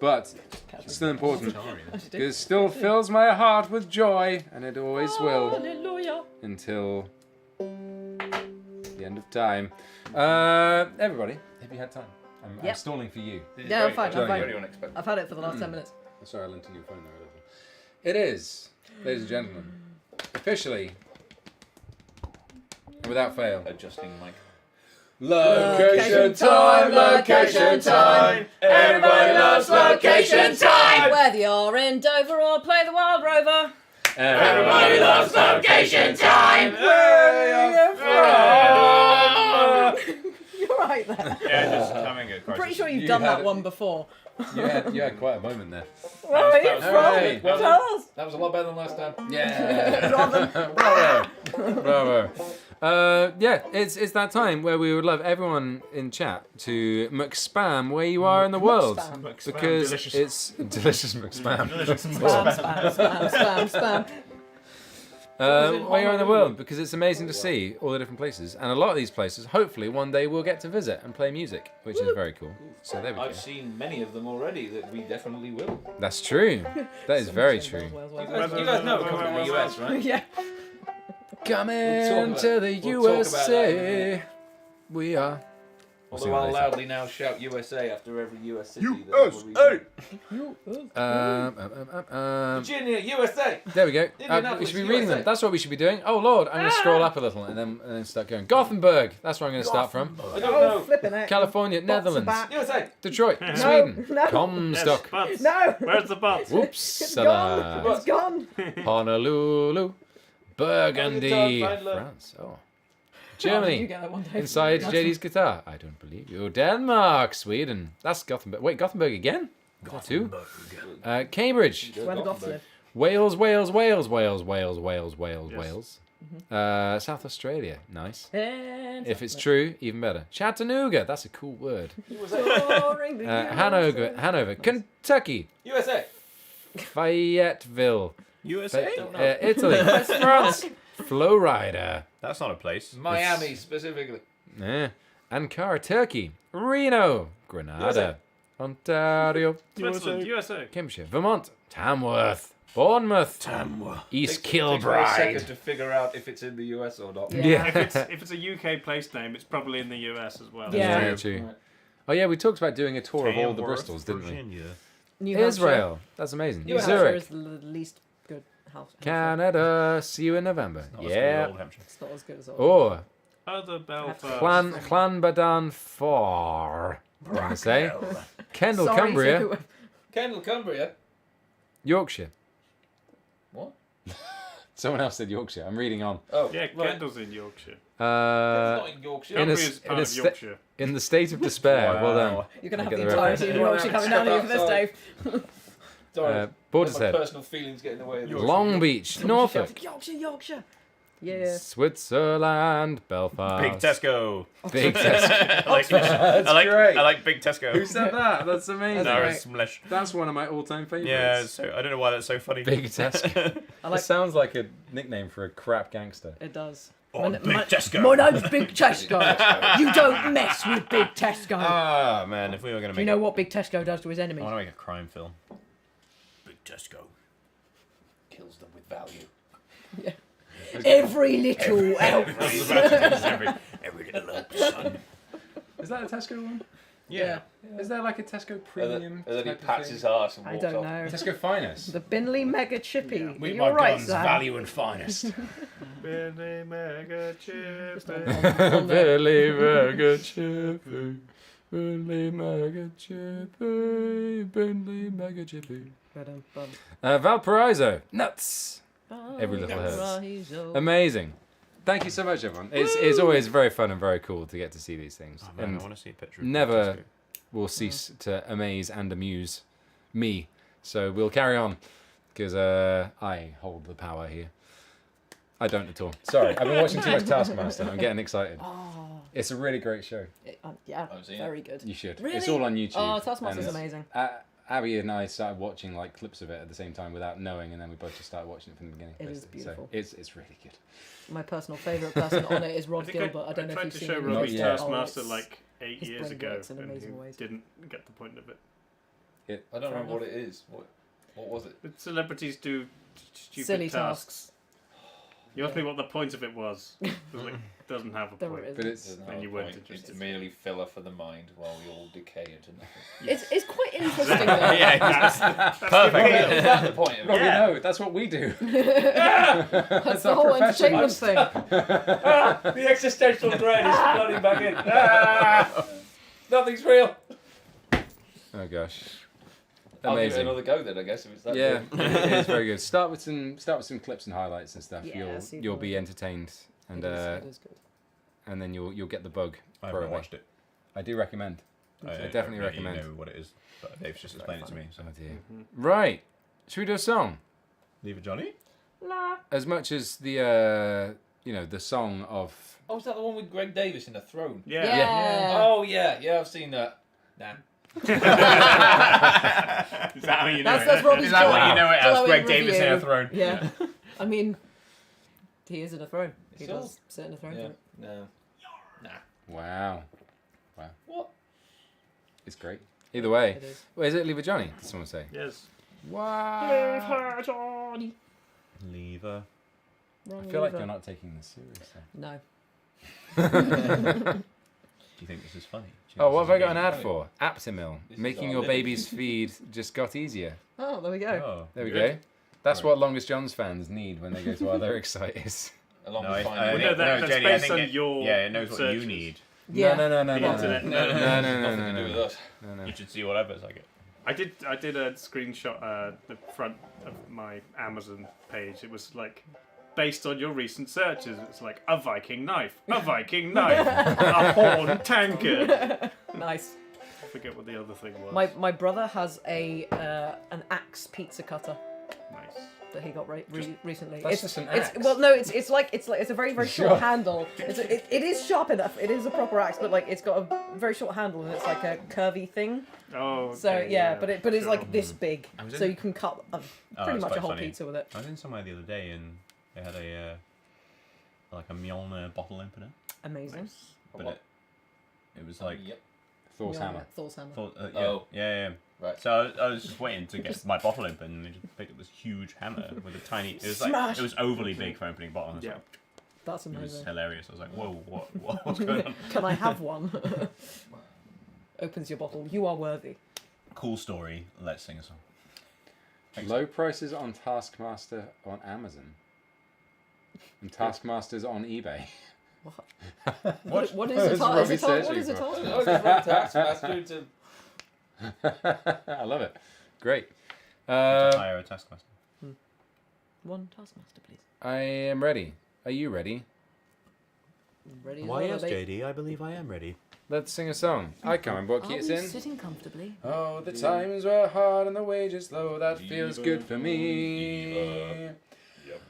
Speaker 3: But it's still important.
Speaker 5: Sorry.
Speaker 3: Because it still fills my heart with joy, and it always will
Speaker 6: Hallelujah.
Speaker 3: until the end of time. Everybody, have you had time? I'm
Speaker 6: Yep.
Speaker 3: stalling for you.
Speaker 6: Yeah, I'm fine. I'm
Speaker 3: Very
Speaker 6: fine.
Speaker 2: unexpected.
Speaker 6: I've had it for the last 10 minutes.
Speaker 3: Sorry, I leant on your phone there a little. It is, ladies and gentlemen, officially, without fail,
Speaker 2: Adjusting mic.
Speaker 3: location time, location time. Everybody loves location time.
Speaker 6: Whether you're in Dover or play the Wild Rover.
Speaker 3: Everybody loves location time.
Speaker 6: You're right there.
Speaker 5: Yeah, just having a crisis.
Speaker 6: I'm pretty sure you've
Speaker 3: You
Speaker 6: done
Speaker 3: had
Speaker 6: that
Speaker 3: it.
Speaker 6: one before.
Speaker 3: You had quite a moment there.
Speaker 6: Where are you
Speaker 5: that was
Speaker 6: from?
Speaker 3: great.
Speaker 2: Well
Speaker 6: Tell us.
Speaker 2: That was a lot better than last time.
Speaker 3: Yeah.
Speaker 6: Robin.
Speaker 3: Bravo. Yeah, it's that time where we would love everyone in chat to McSpam where you are in the world.
Speaker 6: Spam.
Speaker 3: Because
Speaker 5: delicious.
Speaker 3: it's delicious McSpam.
Speaker 6: Spam.
Speaker 3: Where you're in the world, because it's amazing to see all the different places. And a lot of these places, hopefully, one day we'll get to visit and play music, which is very cool. So there we go.
Speaker 2: I've seen many of them already that we definitely will.
Speaker 3: That's true. That is very true.
Speaker 2: You guys know we're coming to the US, right?
Speaker 6: Yeah.
Speaker 3: Coming to the
Speaker 2: we'll talk about that in a
Speaker 3: USA. We are. We'll see
Speaker 2: Although
Speaker 3: what
Speaker 2: I'll
Speaker 3: they say.
Speaker 2: loudly now shout USA after every US city. Virginia, USA!
Speaker 3: There we go. We
Speaker 2: Indianapolis,
Speaker 3: should be reading them.
Speaker 2: USA.
Speaker 3: That's what we should be doing. Oh Lord, I'm going to scroll up a little and then start going. Gothenburg. That's where I'm going to start from.
Speaker 2: I don't know.
Speaker 6: Flipping it.
Speaker 3: California, Netherlands,
Speaker 2: USA!
Speaker 3: Detroit, Sweden,
Speaker 6: no.
Speaker 3: Comstock.
Speaker 4: Butts.
Speaker 6: No.
Speaker 4: Where's the butts?
Speaker 3: Whoops,
Speaker 6: It's gone. It's gone.
Speaker 3: Honolulu, Burgundy,
Speaker 2: Find love.
Speaker 3: France. Oh,
Speaker 6: Oh, did you
Speaker 3: Germany.
Speaker 6: get that one day?
Speaker 3: Inside JD's guitar. I don't believe you. Denmark, Sweden. That's Gothenburg. Wait, Gothenburg again? Two. Cambridge.
Speaker 6: Where the goths live.
Speaker 3: Wales, Wales, Wales, Wales, Wales, Wales, Wales,
Speaker 4: Yes.
Speaker 3: Wales. South Australia, nice. If it's true, even better. Chattanooga, that's a cool word. Hanover, Kentucky,
Speaker 2: USA.
Speaker 3: Fayetteville,
Speaker 1: USA?
Speaker 3: Italy, France, Florida,
Speaker 1: That's not a place.
Speaker 2: Miami specifically.
Speaker 3: Ankara, Turkey, Reno, Grenada, Ontario,
Speaker 4: Switzerland, USA.
Speaker 3: Cambridgeshire, Vermont, Tamworth, Bournemouth, East
Speaker 2: Takes me a second
Speaker 3: Kilbride.
Speaker 2: to figure out if it's in the US or not.
Speaker 6: Yeah.
Speaker 4: If it's a UK place name, it's probably in the US as well.
Speaker 6: Yeah.
Speaker 3: True. Oh yeah, we talked about doing a tour of all the
Speaker 1: Tamworth,
Speaker 3: Bristols, didn't we?
Speaker 1: Virginia.
Speaker 6: New Hampshire.
Speaker 3: Israel, that's amazing.
Speaker 6: New Hampshire
Speaker 3: Zurich,
Speaker 6: is the least good house.
Speaker 3: Canada. See you in November.
Speaker 1: Not as good as Old Hampshire.
Speaker 6: It's not as good as old.
Speaker 3: Or
Speaker 4: Other Belfast.
Speaker 3: Clanbadan Far. I'm gonna say Kendal,
Speaker 6: Sorry,
Speaker 3: Cumbria,
Speaker 6: so-
Speaker 2: Kendal, Cumbria.
Speaker 3: Yorkshire.
Speaker 2: What?
Speaker 3: Someone else said Yorkshire. I'm reading on.
Speaker 2: Oh,
Speaker 4: Yeah,
Speaker 2: right.
Speaker 4: Kendall's in Yorkshire.
Speaker 2: It's not in Yorkshire.
Speaker 3: in a
Speaker 4: Cumbria's part
Speaker 3: in a
Speaker 4: of
Speaker 3: sta-
Speaker 4: Yorkshire.
Speaker 3: in the state of despair. Well done.
Speaker 6: You're going to
Speaker 3: I
Speaker 6: have
Speaker 3: get
Speaker 6: the
Speaker 3: the
Speaker 6: entirety of
Speaker 2: reference.
Speaker 6: Yorkshire coming down here for this,
Speaker 2: Sorry.
Speaker 6: Dave.
Speaker 2: Sorry.
Speaker 3: Borders
Speaker 2: My
Speaker 3: Head,
Speaker 2: personal feelings get in the way of the
Speaker 3: Long Beach, Norfolk,
Speaker 6: Yorkshire. Yeah.
Speaker 3: Switzerland, Belfast.
Speaker 1: Big Tesco.
Speaker 3: Big Tesco.
Speaker 1: I like Big Tesco.
Speaker 3: Who said that? That's amazing.
Speaker 1: No,
Speaker 6: great.
Speaker 1: it's Smlesh.
Speaker 3: That's one of my all-time favorites.
Speaker 1: Yeah, so I don't know why that's so funny.
Speaker 3: Big Tesco.
Speaker 6: I like
Speaker 3: It sounds like a nickname for a crap gangster.
Speaker 6: it does.
Speaker 1: Oh, Big Tesco.
Speaker 6: My name's Big Tesco. You don't mess with Big Tesco.
Speaker 1: Ah, man, if we were going to
Speaker 6: Do you
Speaker 1: make
Speaker 6: know what Big Tesco does to his
Speaker 1: I
Speaker 6: enemies?
Speaker 1: want to make a crime film. Big Tesco.
Speaker 2: kills them with value.
Speaker 6: Every little ounce.
Speaker 1: every little lump, son.
Speaker 3: Is that a Tesco one?
Speaker 1: Yeah.
Speaker 3: Is there like a Tesco
Speaker 2: And
Speaker 3: premium?
Speaker 2: then he
Speaker 3: type of
Speaker 2: pats
Speaker 3: thing?
Speaker 2: his arse and
Speaker 6: I
Speaker 2: walks
Speaker 6: don't
Speaker 2: off.
Speaker 6: know.
Speaker 3: Tesco Finest.
Speaker 6: The Binley Mega Chippy.
Speaker 1: Meet
Speaker 6: You're
Speaker 1: my
Speaker 6: right,
Speaker 1: guns,
Speaker 6: Sam.
Speaker 1: value and finest.
Speaker 4: Billy Mega Chip.
Speaker 6: Just on the-
Speaker 3: Billy Mega Chippy. Billy Mega Chippy. Billy Mega Chippy. Valparaiso. Nuts. Every little hurts.
Speaker 6: Valparaiso.
Speaker 3: Amazing. Thank you so much, everyone. It's always very fun and very cool to get to see these things.
Speaker 1: Oh, man,
Speaker 3: and
Speaker 1: I want to see a picture of
Speaker 3: never
Speaker 1: Big Tesco.
Speaker 3: will cease to amaze and amuse me. So we'll carry on because I hold the power here. I don't at all. Sorry, I've been watching too much Taskmaster. I'm getting excited.
Speaker 6: Oh,
Speaker 3: it's a really great show.
Speaker 6: yeah,
Speaker 2: I've seen
Speaker 6: very good.
Speaker 3: You should.
Speaker 6: Really?
Speaker 3: It's all on YouTube.
Speaker 6: Oh, Taskmaster's
Speaker 3: and,
Speaker 6: amazing.
Speaker 3: Abby and I started watching like clips of it at the same time without knowing, and then we both just started watching it from the beginning.
Speaker 6: It is
Speaker 3: basically.
Speaker 6: beautiful.
Speaker 3: So it's really good.
Speaker 6: My personal favourite person on it is Rod
Speaker 4: I think
Speaker 6: Gilbert. I don't know
Speaker 4: tried
Speaker 6: if
Speaker 4: to
Speaker 6: you've
Speaker 4: show
Speaker 6: seen
Speaker 3: Not
Speaker 4: Robbie's
Speaker 3: yet.
Speaker 4: Taskmaster
Speaker 6: it's-
Speaker 4: like 8
Speaker 6: his
Speaker 4: years
Speaker 6: brain
Speaker 4: ago,
Speaker 6: works in
Speaker 4: and he
Speaker 6: amazing ways.
Speaker 4: didn't get the point of it.
Speaker 2: I don't remember what it is. What was it?
Speaker 4: The celebrities do stupid
Speaker 6: Silly
Speaker 4: tasks.
Speaker 6: tasks.
Speaker 4: You asked me what the point of it was. It was like, doesn't have a
Speaker 6: There
Speaker 4: point.
Speaker 6: it is.
Speaker 3: But it's
Speaker 2: Doesn't
Speaker 4: And
Speaker 2: have
Speaker 4: you
Speaker 2: a
Speaker 4: weren't
Speaker 2: point.
Speaker 4: interested.
Speaker 2: It's merely filler for the mind while we all decay into nothing.
Speaker 6: It's quite interesting though.
Speaker 1: Yeah,
Speaker 2: Is
Speaker 1: perfect.
Speaker 2: that the point of
Speaker 3: Robbie,
Speaker 2: it?
Speaker 3: no, that's what we do.
Speaker 6: That's the
Speaker 3: our
Speaker 6: whole
Speaker 3: profession.
Speaker 6: entertainment thing.
Speaker 2: The existential dread is flooding back in. Ah! Nothing's real.
Speaker 3: Oh gosh.
Speaker 2: I'll give it
Speaker 3: Amazing.
Speaker 2: another go then, I guess, if it's that
Speaker 3: Yeah,
Speaker 2: good.
Speaker 3: it is very good. Start with some clips and highlights and stuff.
Speaker 6: Yeah, see
Speaker 3: You'll
Speaker 6: the-
Speaker 3: be entertained, and
Speaker 6: It is good.
Speaker 3: and then you'll get the bug.
Speaker 1: I haven't
Speaker 3: probably.
Speaker 1: watched it.
Speaker 3: I do recommend. I definitely
Speaker 1: don't really
Speaker 3: recommend.
Speaker 1: know what it is, but Dave's just explained it to me. So.
Speaker 3: Oh dear. Right. Should we do a song?
Speaker 1: Leave it, Johnny.
Speaker 3: As much as the the song of
Speaker 2: Oh, is that the one with Greg Davis in the throne?
Speaker 4: Yeah.
Speaker 6: Yeah.
Speaker 2: Oh, yeah, I've seen that. Nah.
Speaker 4: Is that how you know
Speaker 6: That's
Speaker 4: it?
Speaker 6: Robbie's
Speaker 1: Is that what you know it as?
Speaker 6: glowing
Speaker 1: Greg Davis in a
Speaker 6: review.
Speaker 1: throne.
Speaker 6: Yeah. I mean, he is in a throne. He
Speaker 2: So?
Speaker 6: does sit in a throne.
Speaker 2: Yeah.
Speaker 6: doesn't
Speaker 2: No.
Speaker 3: wow,
Speaker 2: What?
Speaker 3: it's great. Either
Speaker 6: he?
Speaker 3: way,
Speaker 6: It is.
Speaker 3: where is it? Leave a Johnny. Did someone say?
Speaker 4: Yes.
Speaker 3: Wow.
Speaker 6: Johnny.
Speaker 1: Leave her.
Speaker 3: I feel like you're not taking this seriously.
Speaker 6: No.
Speaker 1: Do you think this is funny? Do you
Speaker 3: Oh,
Speaker 1: think
Speaker 3: what
Speaker 1: this
Speaker 3: have I
Speaker 1: is
Speaker 3: got an
Speaker 1: funny?
Speaker 3: ad for? Aptamil,
Speaker 2: This is
Speaker 3: making
Speaker 2: our
Speaker 3: your
Speaker 2: living.
Speaker 3: baby's feed just got easier.
Speaker 6: Oh, there we go.
Speaker 1: Oh,
Speaker 3: There we
Speaker 1: good.
Speaker 3: go. That's
Speaker 1: Right.
Speaker 3: what Longest John's fans need when they go to our lyric site is.
Speaker 2: Along
Speaker 1: No,
Speaker 2: with
Speaker 1: I
Speaker 2: finding
Speaker 4: Well,
Speaker 1: think-
Speaker 4: no, that's
Speaker 1: Jenny, I
Speaker 4: based
Speaker 1: think
Speaker 4: on
Speaker 1: it-
Speaker 4: your
Speaker 1: Yeah, it knows what you
Speaker 4: searches.
Speaker 1: need.
Speaker 6: Yeah.
Speaker 3: No.
Speaker 4: The
Speaker 3: No,
Speaker 4: internet.
Speaker 3: no,
Speaker 2: Nothing to do with
Speaker 3: no.
Speaker 2: us.
Speaker 1: You should see what happens. I get.
Speaker 4: I did a screenshot the front of my Amazon page. It was like based on your recent searches. It's like a Viking knife, a horn tankard.
Speaker 6: Nice.
Speaker 4: I forget what the other thing was.
Speaker 6: My brother has an axe pizza cutter.
Speaker 4: Nice.
Speaker 6: that he got recently.
Speaker 3: That's just an
Speaker 6: it's
Speaker 3: axe.
Speaker 6: well, no, it's like it's a very very short
Speaker 3: Sure.
Speaker 6: handle. It is sharp enough. It is a proper axe, but like it's got a very short handle and it's like a curvy thing.
Speaker 4: Oh. Okay,
Speaker 6: So yeah, but it's
Speaker 4: sure.
Speaker 6: like this big,
Speaker 5: I was
Speaker 6: so
Speaker 5: in-
Speaker 6: you can cut pretty
Speaker 5: it's
Speaker 6: much
Speaker 5: quite
Speaker 6: a whole
Speaker 5: funny.
Speaker 6: pizza with it.
Speaker 5: I was in somewhere the other day and they had a like a Mjolnir bottle opener,
Speaker 6: Amazing.
Speaker 5: but it was like
Speaker 2: Yep.
Speaker 3: Thor's
Speaker 6: Yeah,
Speaker 3: hammer.
Speaker 6: Thor's hammer.
Speaker 5: yeah,
Speaker 2: Oh.
Speaker 5: yeah.
Speaker 2: Right.
Speaker 5: So I was just waiting to get my bottle open, and they just picked up this huge hammer with a tiny. It was
Speaker 6: Smash!
Speaker 5: like it was overly big for opening a bottle. And it was
Speaker 4: Yeah.
Speaker 5: like,
Speaker 6: That's
Speaker 5: it was
Speaker 6: amazing.
Speaker 5: hilarious. I was like, whoa, what's going on?
Speaker 6: Can I have one? Opens your bottle. You are worthy.
Speaker 5: Cool story. Let's sing a song. Thanks.
Speaker 3: Low prices on Taskmaster on Amazon. And Taskmasters on eBay.
Speaker 6: What is
Speaker 3: That's
Speaker 6: it?
Speaker 3: what we
Speaker 6: What
Speaker 3: searching
Speaker 6: is it?
Speaker 3: for.
Speaker 2: Oh, it's right, Taskmaster to
Speaker 3: I love it. Great.
Speaker 5: Hire a taskmaster.
Speaker 6: One taskmaster, please.
Speaker 3: I am ready. Are you ready?
Speaker 6: Ready? as
Speaker 1: Why,
Speaker 6: well,
Speaker 1: yes,
Speaker 6: are they?
Speaker 1: JD, I believe I am ready.
Speaker 3: Let's sing a song. I can't remember what
Speaker 6: Are
Speaker 3: key it's
Speaker 6: we
Speaker 3: in.
Speaker 6: sitting comfortably?
Speaker 3: Oh, the times were hard and the wages low. That feels good for me.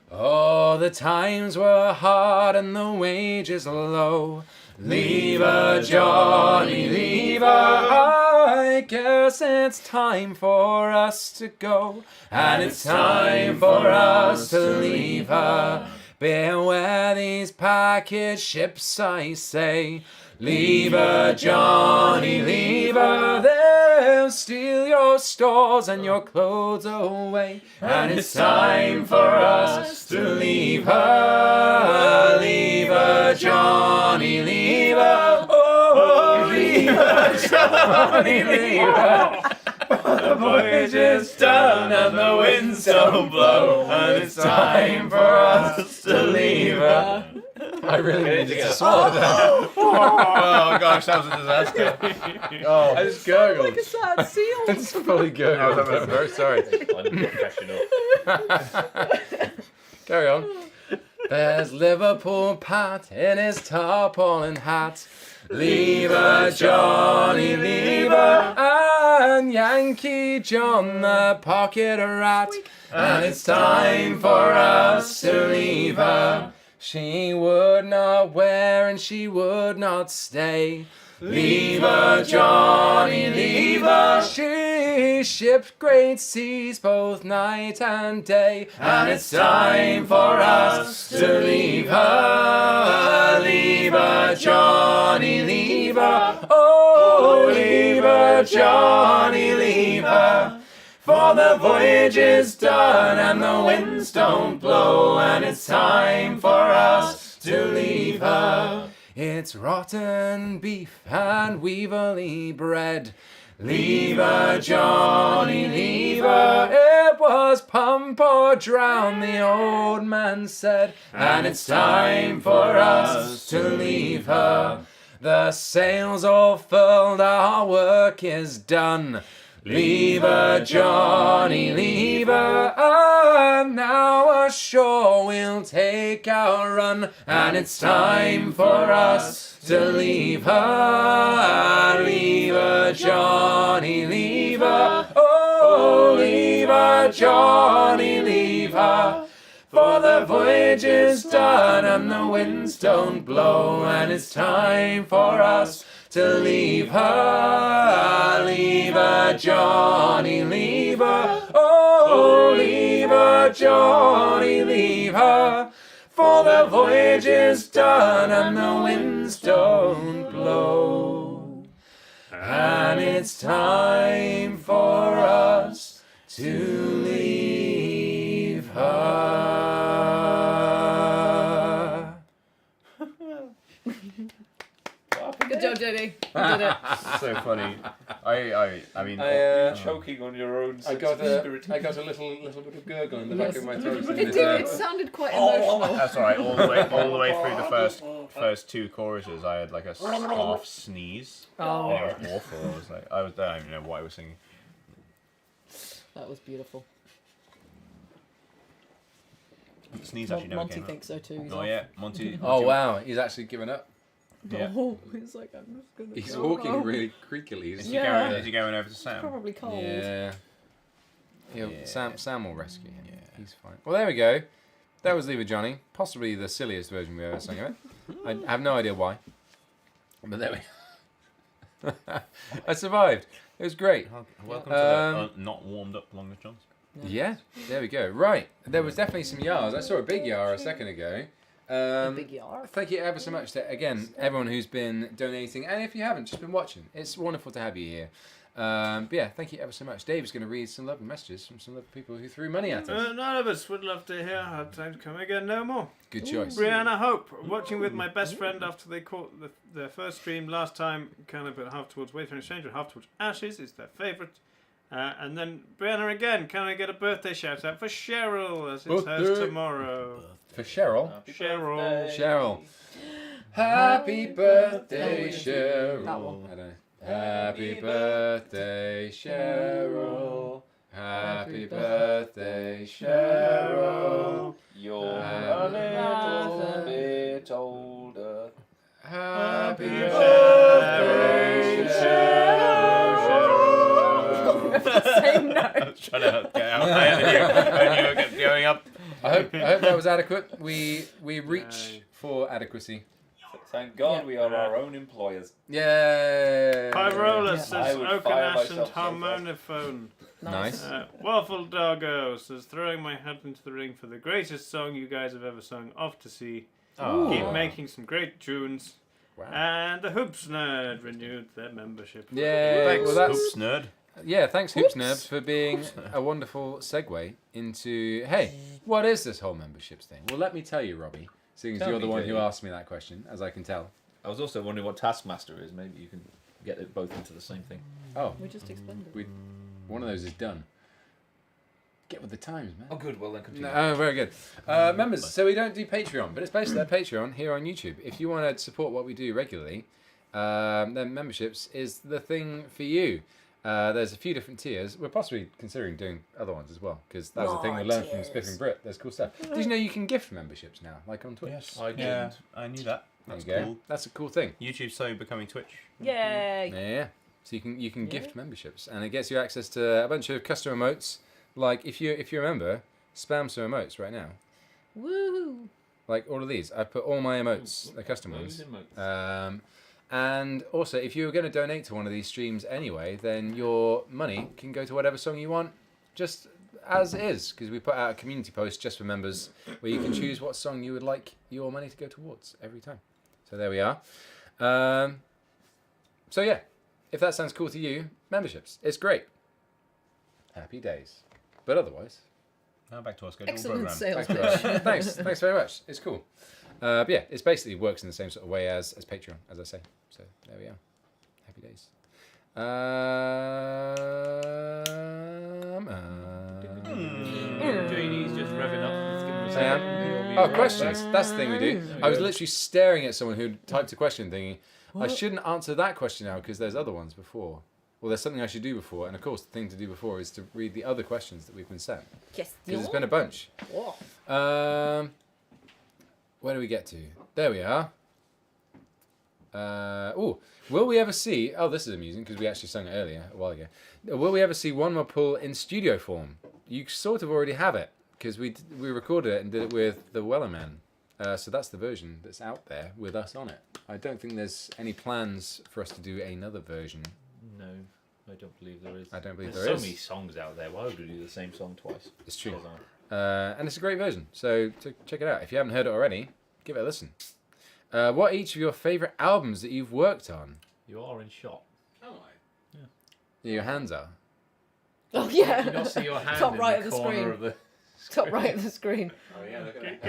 Speaker 3: Oh, the times were hard and the wages low. Lever, Johnny, lever. I guess it's time for us to go. And it's time for us to leave her. Beware these package ships, I say. Lever, Johnny, lever. They'll steal your stores and your clothes away. And it's time for us to leave her. Lever, Johnny, lever. Oh, lever, Johnny, lever. The voyage is done and the winds don't blow. And it's time for us to leave her. I really needed to swallow that.
Speaker 5: Oh gosh, that was a disaster.
Speaker 3: Oh, I just gurgled.
Speaker 6: Like a sad seal.
Speaker 3: It's fully gurgled. I'm very sorry.
Speaker 2: unprofessional.
Speaker 3: Carry on. There's Liverpool Pat in his tarpaulin hat. Lever, Johnny, lever. And Yankee John, the pocket rat. And it's time for us to leave her. She would not wear and she would not stay. Leave her, Johnny, leave her. She shipped great seas both night and day. And it's time for us to leave her. Leave her, Johnny, leave her. Oh, leave her, Johnny, leave her. For the voyage is done and the winds don't blow. And it's time for us to leave her. It's rotten beef and weevilly bread. Leave her, Johnny, leave her. It was pump or drown, the old man said. And it's time for us to leave her. The sails all furled, our work is done. Leave her, Johnny, leave her. And now ashore we'll take our run. And it's time for us to leave her. Leave her, Johnny, leave her. Oh, leave her, Johnny, leave her. For the voyage is done and the winds don't blow. And it's time for us to leave her. Leave her, Johnny, leave her. Oh, leave her, Johnny, leave her. For the voyage is done and the winds don't blow. And it's time for us to leave her.
Speaker 6: Good job, JD. You did it.
Speaker 5: So funny. I mean,
Speaker 2: Choking on your own
Speaker 3: I
Speaker 2: sense
Speaker 3: got
Speaker 2: of spirit.
Speaker 3: a little bit of gurgle in the back of my throat.
Speaker 6: It did. It sounded quite emotional.
Speaker 5: that's all right. All the way through the first two choruses, I had like a half sneeze.
Speaker 6: Oh,
Speaker 5: It was awful. I don't even know what I was singing.
Speaker 6: that was beautiful.
Speaker 5: The sneeze actually never
Speaker 6: Monty
Speaker 5: came out.
Speaker 6: thinks so too. He's
Speaker 5: Oh
Speaker 6: off.
Speaker 5: yeah, Monty.
Speaker 3: Oh wow, he's actually given up.
Speaker 5: Yeah.
Speaker 6: Oh, he's like, I'm just gonna
Speaker 3: He's
Speaker 6: go
Speaker 3: walking
Speaker 6: home.
Speaker 3: really creakily.
Speaker 5: Is
Speaker 3: He's
Speaker 5: he
Speaker 6: Yeah.
Speaker 5: going? Is he going over to Sam?
Speaker 6: Probably cold.
Speaker 3: Yeah. Sam will rescue him. Yeah. He's fine. Well, there we go. That was Leave It Johnny. Possibly the silliest version we ever sung of it. I have no idea why. But there we I survived. It was great.
Speaker 5: Welcome to the not warmed up longest Johns.
Speaker 3: Yeah, there we go. Right. There was definitely some yars. I saw a big yar a second ago.
Speaker 6: Big yar.
Speaker 3: Thank you ever so much to, again, everyone who's been donating. And if you haven't, just been watching. It's wonderful to have you here. But yeah, thank you ever so much. Dave's going to read some lovely messages from some lovely people who threw money at us.
Speaker 4: None of us would love to hear Hard Times Come Again no more.
Speaker 3: Good choice.
Speaker 4: Brianna Hope, watching with my best friend after they caught their first stream last time, kind of put half towards Wait for an Exchange and half towards Ashes is their favourite. And then Brianna again, can I get a birthday shout out for Cheryl as it's hers tomorrow?
Speaker 3: For Cheryl.
Speaker 4: Cheryl.
Speaker 3: Happy birthday, Cheryl.
Speaker 6: That one.
Speaker 3: I don't know. Happy birthday, Cheryl. Happy birthday, Cheryl.
Speaker 2: You're a little bit older.
Speaker 3: Happy birthday, Cheryl.
Speaker 6: Same note.
Speaker 5: I was trying to get out there and you kept going up.
Speaker 3: I hope that was adequate. We reach for adequacy.
Speaker 2: Thank God we are our own employers.
Speaker 3: Yay!
Speaker 4: Pyrola
Speaker 2: I
Speaker 4: says
Speaker 2: would
Speaker 4: Oak
Speaker 2: fire
Speaker 4: and Ash and
Speaker 2: myself so
Speaker 4: Harmonophone.
Speaker 3: Nice.
Speaker 4: Waffle Doggo says throwing my hat into the ring for the greatest song you guys have ever sung. Off to sea. Keep making some great tunes.
Speaker 3: Wow.
Speaker 4: And the Hoops Nerd renewed their membership.
Speaker 3: Yeah.
Speaker 5: Thanks,
Speaker 3: Well, that's
Speaker 5: Hoops Nerd.
Speaker 3: yeah. Thanks, Hoops Nerd, for being a wonderful segue into. Hey, what is this whole memberships thing? Well, let me tell you, Robbie. Seeing as
Speaker 2: Tell
Speaker 3: you're
Speaker 2: me,
Speaker 3: the one who
Speaker 2: Katie.
Speaker 3: asked me that question, as I can tell.
Speaker 2: I was also wondering what Taskmaster is. Maybe you can get it both into the same thing.
Speaker 3: Oh,
Speaker 6: We just explained it.
Speaker 3: one of those is done. Get with the times, man.
Speaker 2: Oh, good. Well, then continue.
Speaker 3: Oh, very good. Members, so we don't do Patreon, but it's basically a Patreon here on YouTube. If you want to support what we do regularly, then memberships is the thing for you. There's a few different tiers. We're possibly considering doing other ones as well, because that was the thing we learned from Spiff and Brit. There's cool stuff. Did you know you can gift memberships now, like on Twitch?
Speaker 5: Yes,
Speaker 2: I didn't.
Speaker 5: yeah, I knew that.
Speaker 3: There
Speaker 5: That's
Speaker 3: you go.
Speaker 5: cool.
Speaker 3: That's a cool thing.
Speaker 5: YouTube's so becoming Twitch.
Speaker 6: Yay!
Speaker 3: Yeah. So you can gift memberships, and it gets you access to a bunch of custom emotes. Like if you remember, spam some emotes right now.
Speaker 6: Woo!
Speaker 3: Like all of these, I put all my emotes, the custom ones. And also, if you were going to donate to one of these streams anyway, then your money can go to whatever song you want, just as is, because we put out a community post just for members where you can choose what song you would like your money to go towards every time. So there we are. So yeah, if that sounds cool to you, memberships, it's great. Happy days. But otherwise,
Speaker 5: Now back to our scheduled
Speaker 6: Excellent
Speaker 5: program.
Speaker 6: sales
Speaker 3: thanks,
Speaker 6: pitch.
Speaker 3: thanks very much. It's cool. But yeah, it basically works in the same sort of way as Patreon, as I say. So there we are. Happy days.
Speaker 2: JD's just revving up. Let's give him a
Speaker 3: I am.
Speaker 2: second.
Speaker 3: Oh, questions. That's the thing we do. I was literally staring at someone who typed a question thinking, I shouldn't answer that question now because there's other ones before. Well, there's something I should do before. And of course, the thing to do before is to read the other questions that we've been sent.
Speaker 6: Yes.
Speaker 3: Because there's been a bunch.
Speaker 6: Oh.
Speaker 3: Where do we get to? There we are. Will we ever see... Oh, this is amusing because we actually sung it earlier, a while ago. Will we ever see One More Pull in studio form? You sort of already have it because we recorded it and did it with the Wellerman. So that's the version that's out there with us on it. I don't think there's any plans for us to do another version.
Speaker 2: No, I don't believe there is.
Speaker 3: I don't believe
Speaker 2: There's
Speaker 3: there
Speaker 2: so
Speaker 3: is.
Speaker 2: many songs out there. Why would we do the same song twice?
Speaker 3: It's true.
Speaker 2: Goes on.
Speaker 3: And it's a great version, so check it out. If you haven't heard it already, give it a listen. What are each of your favourite albums that you've worked on?
Speaker 2: You are in shot.
Speaker 3: Your hands are.
Speaker 6: Oh yeah.
Speaker 2: You not see your hand
Speaker 6: Top
Speaker 2: in
Speaker 6: right
Speaker 2: the
Speaker 6: of the
Speaker 2: corner
Speaker 6: screen.
Speaker 2: of the...
Speaker 6: Top right of the screen.
Speaker 3: Oh yeah, look at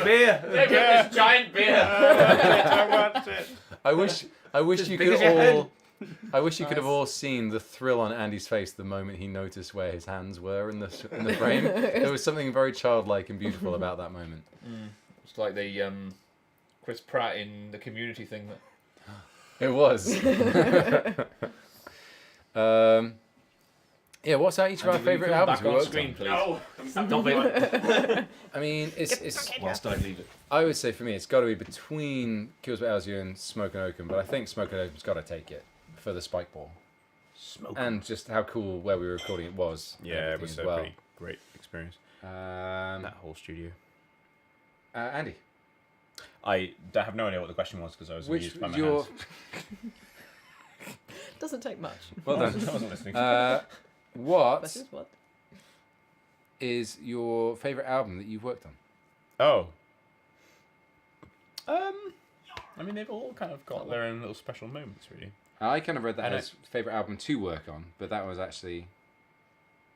Speaker 4: Beer.
Speaker 5: This giant beer.
Speaker 3: I wish you
Speaker 4: big
Speaker 3: could
Speaker 4: as your head.
Speaker 3: all. I wish you could have all seen the thrill on Andy's face the moment he noticed where his hands were in the frame. There was something very childlike and beautiful about that moment.
Speaker 2: It's like the Chris Pratt in the Community thing. That
Speaker 3: It was. Yeah, what's each of our favourite albums
Speaker 2: Back
Speaker 3: we
Speaker 2: on
Speaker 3: worked
Speaker 2: screen,
Speaker 3: on?
Speaker 2: please.
Speaker 5: No.
Speaker 2: Stop it.
Speaker 3: I mean, it's.
Speaker 2: Whilst I leave it.
Speaker 3: I would say for me, it's got to be between Kills by Elsie and Smoke and Oakum, but I think Smoke and Oakum's got to take it for the spike ball.
Speaker 1: Smoke.
Speaker 3: and just how cool where we were recording it was. and
Speaker 5: Yeah, it
Speaker 3: everything
Speaker 5: was
Speaker 3: as
Speaker 5: a
Speaker 3: well.
Speaker 5: pretty great experience. That whole studio.
Speaker 3: Andy,
Speaker 5: I have no idea what the question was because I was
Speaker 3: which
Speaker 5: amused by my
Speaker 3: your
Speaker 5: hands.
Speaker 6: Doesn't take much.
Speaker 3: well
Speaker 5: I
Speaker 3: done.
Speaker 5: wasn't listening.
Speaker 3: What
Speaker 6: This is what?
Speaker 3: is your favourite album that you've worked on?
Speaker 5: Oh. I mean, they've all kind of got their own little special moments, really.
Speaker 3: I kind of read that
Speaker 5: And
Speaker 3: as favourite album to work on, but that was actually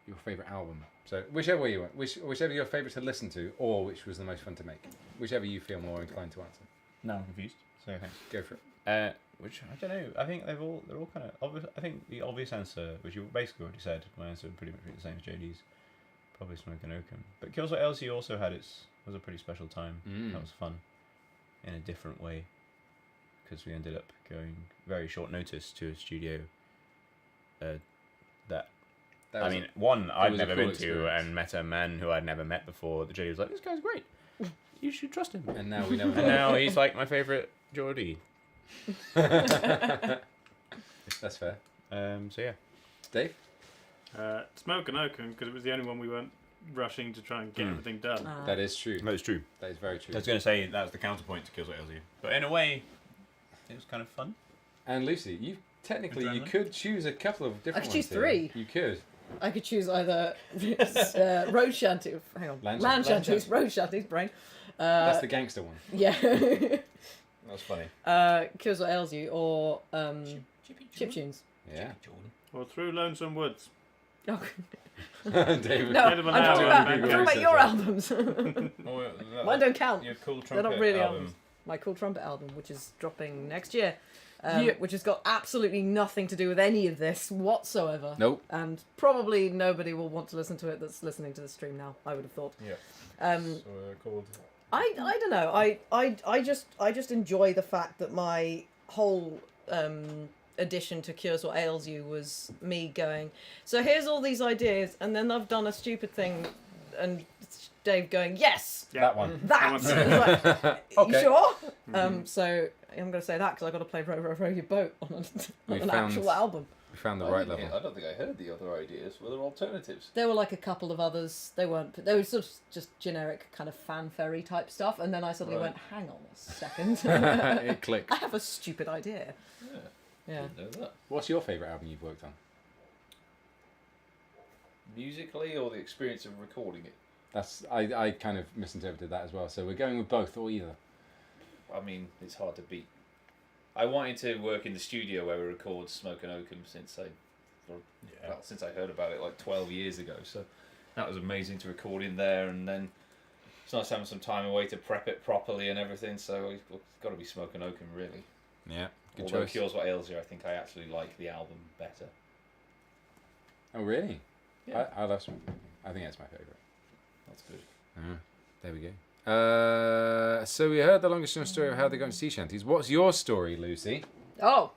Speaker 3: your favourite album. So whichever way you went, whichever your favourite to listen to, or which was the most fun to make, whichever you feel more inclined to answer.
Speaker 5: No, I'm confused. So thanks.
Speaker 3: Go for it.
Speaker 5: Which I don't know. I think they're all kind of obvious. I think the obvious answer, which you basically already said, my answer would pretty much be the same as JD's. Probably Smoke and Oakham. But Kills What Ails You also was a pretty special time. That was fun, in a different way, because we ended up going very short notice to a studio.
Speaker 3: That
Speaker 5: I
Speaker 3: was
Speaker 5: mean, one I'd
Speaker 3: was a
Speaker 5: never
Speaker 3: cool
Speaker 5: been to,
Speaker 3: experience.
Speaker 5: and met a man who I'd never met before. The JD was like, "This guy's great. You should trust him."
Speaker 3: and now we know.
Speaker 5: And now he's like my favourite Geordie.
Speaker 3: That's fair.
Speaker 5: So yeah.
Speaker 3: Dave?
Speaker 4: Smoke and Oakham, because it was the only one we weren't rushing to try and get everything done.
Speaker 3: That is true.
Speaker 5: That is true.
Speaker 3: That is very true.
Speaker 5: I was going to say that was the counterpoint to Kills What Ails You. But in a way, it was kind of fun.
Speaker 3: And Lucy, you technically you
Speaker 5: Adrenaline.
Speaker 3: could choose a couple of different
Speaker 6: could
Speaker 3: ones
Speaker 6: choose
Speaker 3: here.
Speaker 6: 3.
Speaker 3: You could.
Speaker 6: I could choose either road shanty. Hang on, land shanties, road shanties, brain.
Speaker 3: That's the gangster one.
Speaker 6: Yeah.
Speaker 5: That was funny.
Speaker 6: Kills What Ails You or chip tunes.
Speaker 3: Yeah.
Speaker 4: Or through Lonesome Woods.
Speaker 6: Oh.
Speaker 3: David.
Speaker 6: No,
Speaker 4: Get them
Speaker 6: I'm
Speaker 4: an
Speaker 6: talking
Speaker 4: hour
Speaker 6: about,
Speaker 4: and
Speaker 6: your
Speaker 3: research.
Speaker 6: albums. Mine don't count.
Speaker 5: Your cool
Speaker 6: They're
Speaker 5: trumpet
Speaker 6: not really
Speaker 5: album.
Speaker 6: albums. My Cool Trumpet album, which is dropping next year,
Speaker 3: Yeah.
Speaker 6: which has got absolutely nothing to do with any of this whatsoever.
Speaker 3: Nope.
Speaker 6: And probably nobody will want to listen to it that's listening to the stream now, I would have thought.
Speaker 5: Yeah. Called.
Speaker 6: I don't know. I just enjoy the fact that my whole addition to Cures What Ails You was me going, so here's all these ideas, and then I've done a stupid thing, and Dave going, yes,
Speaker 3: That one.
Speaker 6: that.
Speaker 4: one's
Speaker 6: It's like,
Speaker 3: Okay.
Speaker 6: you sure? So I'm going to say that because I got to play Row Row Row Your Boat on
Speaker 3: We
Speaker 6: an
Speaker 3: found-
Speaker 6: actual album.
Speaker 3: We found the
Speaker 2: I
Speaker 3: right
Speaker 2: didn't hear-
Speaker 3: level.
Speaker 2: I don't think I heard the other ideas. Were there alternatives?
Speaker 6: There were like a couple of others. They weren't. They were sort of just generic kind of fanfare type stuff. And then I suddenly
Speaker 2: Right.
Speaker 6: went, hang on a second.
Speaker 3: It clicked.
Speaker 6: I have a stupid idea.
Speaker 2: Yeah.
Speaker 6: Yeah.
Speaker 2: Didn't know that.
Speaker 3: What's your favourite album you've worked on?
Speaker 2: Musically or the experience of recording it?
Speaker 3: That's I kind of misinterpreted that as well. So we're going with both or either.
Speaker 2: I mean, it's hard to beat. I wanted to work in the studio where we record Smoke and Oakham since since I heard about it like 12 years ago. So that was amazing to record in there, and then it's nice having some time away to prep it properly and everything. So it's got to be Smoke and Oakham, really.
Speaker 3: Yeah. Good
Speaker 2: Although
Speaker 3: choice.
Speaker 2: Cures What Ails You, I think I actually like the album better.
Speaker 3: Oh really?
Speaker 2: Yeah.
Speaker 3: I love Smoke. I think that's my favourite.
Speaker 2: That's good.
Speaker 3: There we go. So we heard the longest known story of how they got into sea shanties. What's your story, Lucy?
Speaker 6: Oh,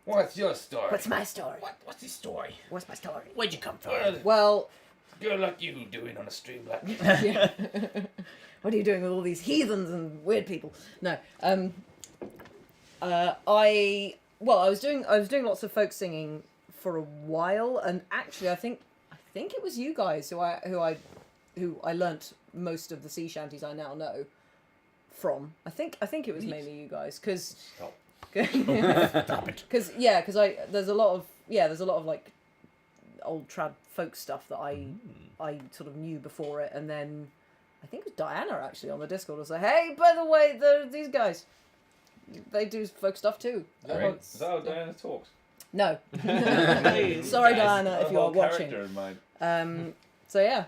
Speaker 2: What's your story?
Speaker 6: what's my story?
Speaker 2: What's the story?
Speaker 6: What's my story?
Speaker 2: Where'd you come from?
Speaker 6: Well,
Speaker 2: Girl like you doing on a stream like
Speaker 6: yeah. What are you doing with all these heathens and weird people? No. I was doing lots of folk singing for a while, and actually I think it was you guys who I learnt most of the sea shanties I now know from. I think it was mainly you guys because
Speaker 2: Stop.
Speaker 6: because there's a lot of like old trad folk stuff that I sort of knew before it, and then I think it was Diana actually on the Discord was like, hey, by the way, these guys, they do folk stuff too.
Speaker 2: Is that how Diana talks?
Speaker 6: No.
Speaker 2: Hey,
Speaker 6: Sorry,
Speaker 2: guys,
Speaker 6: Diana, if
Speaker 2: a
Speaker 6: you are
Speaker 2: whole
Speaker 6: watching.
Speaker 2: character in mind.
Speaker 6: So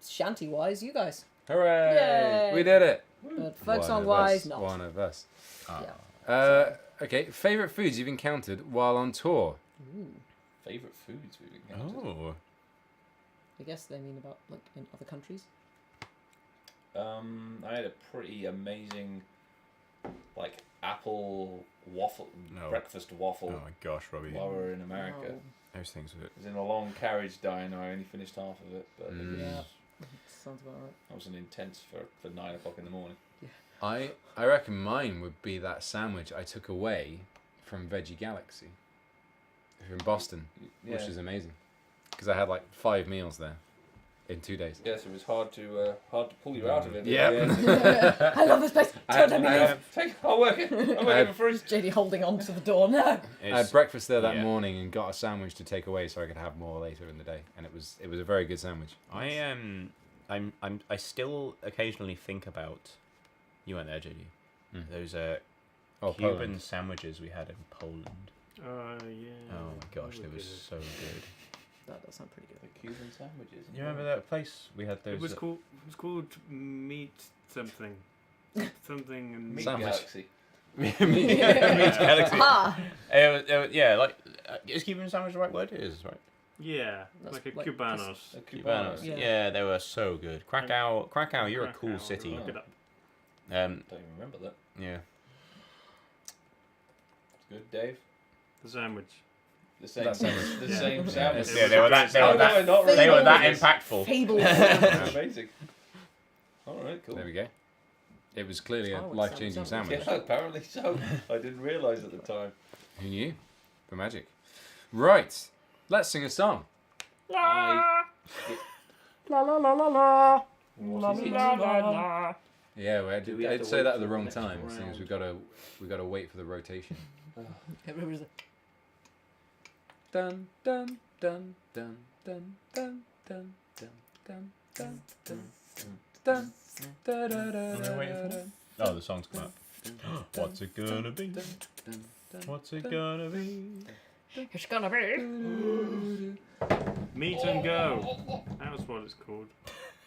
Speaker 6: shanty wise, you guys.
Speaker 3: Hooray!
Speaker 6: Yay!
Speaker 3: We did it.
Speaker 6: But folk
Speaker 3: One
Speaker 6: song
Speaker 3: of
Speaker 6: wise,
Speaker 3: us.
Speaker 6: not.
Speaker 3: One of us.
Speaker 6: Yeah.
Speaker 3: Okay. Favourite foods you've encountered while on tour?
Speaker 2: Favourite foods we've encountered.
Speaker 5: Oh.
Speaker 6: I guess they mean about like in other countries.
Speaker 2: I had a pretty amazing, like apple waffle breakfast waffle
Speaker 5: Oh my gosh, Robbie.
Speaker 2: while we were in America.
Speaker 6: Oh,
Speaker 5: Those things were.
Speaker 2: It was in a long carriage, Diana. I only finished half of it, but
Speaker 6: yeah. Sounds about right.
Speaker 2: that was an intense for 9 o'clock in the morning.
Speaker 3: I reckon mine would be that sandwich I took away from Veggie Galaxy. in Boston, which is amazing. Because I had like 5 meals there in 2 days.
Speaker 2: Yes, it was hard to pull you out of it.
Speaker 3: Yeah.
Speaker 6: I love this place. Don't let me leave.
Speaker 2: I'll work it. I'll work it for free.
Speaker 6: JD holding on to the door. No.
Speaker 3: I had breakfast there that
Speaker 5: yeah.
Speaker 3: morning and got a sandwich to take away so I could have more later in the day, and it was a very good sandwich.
Speaker 5: I still occasionally think about you weren't there, JD. Those Cuban
Speaker 3: Poland.
Speaker 5: sandwiches we had in Poland.
Speaker 4: Yeah.
Speaker 5: Oh my gosh, they were so good.
Speaker 6: That does sound pretty good.
Speaker 2: The Cuban sandwiches.
Speaker 5: You remember that place we had those?
Speaker 4: It was called Meat something. Something and
Speaker 2: Meat
Speaker 3: Sandwich.
Speaker 2: Galaxy.
Speaker 5: Meat Galaxy.
Speaker 6: Ah!
Speaker 5: It was, yeah, like is Cuban sandwich the right word? It is, right?
Speaker 4: Yeah,
Speaker 6: That's
Speaker 4: like a
Speaker 6: like
Speaker 4: Cubanos.
Speaker 2: A
Speaker 5: Cubanos.
Speaker 6: Yeah.
Speaker 5: Yeah, they were so good. Krakow, you're a cool
Speaker 4: Krakow,
Speaker 5: city.
Speaker 4: Look it up.
Speaker 2: Don't even remember that.
Speaker 5: Yeah.
Speaker 2: It's good, Dave.
Speaker 4: The sandwich.
Speaker 2: The same.
Speaker 3: That sandwich.
Speaker 2: The same sandwich.
Speaker 5: Yeah, they were that. They
Speaker 2: How
Speaker 5: were
Speaker 2: do I
Speaker 5: that.
Speaker 2: not
Speaker 5: They were
Speaker 2: remember
Speaker 5: that
Speaker 2: this?
Speaker 5: impactful.
Speaker 6: Fable.
Speaker 2: That's amazing. All right, cool.
Speaker 3: There we go. It was clearly a
Speaker 6: Oh, it
Speaker 3: life-changing
Speaker 6: sounds
Speaker 3: sandwich.
Speaker 2: Yeah, apparently so. I didn't realise at the time.
Speaker 3: Who knew? The magic. Right. Let's sing a song. Yeah,
Speaker 2: Do we have
Speaker 3: I'd
Speaker 2: to
Speaker 3: say
Speaker 2: wait
Speaker 3: that at
Speaker 2: for
Speaker 3: the
Speaker 2: the
Speaker 3: wrong
Speaker 2: next
Speaker 3: time,
Speaker 2: round?
Speaker 3: seeing as we gotta wait for the rotation. Dun dun dun dun dun dun dun dun dun dun dun dun dun.
Speaker 5: Oh, the song's come up. What's it gonna be? What's it gonna be?
Speaker 6: It's gonna be.
Speaker 4: Meet and go. That's what it's called.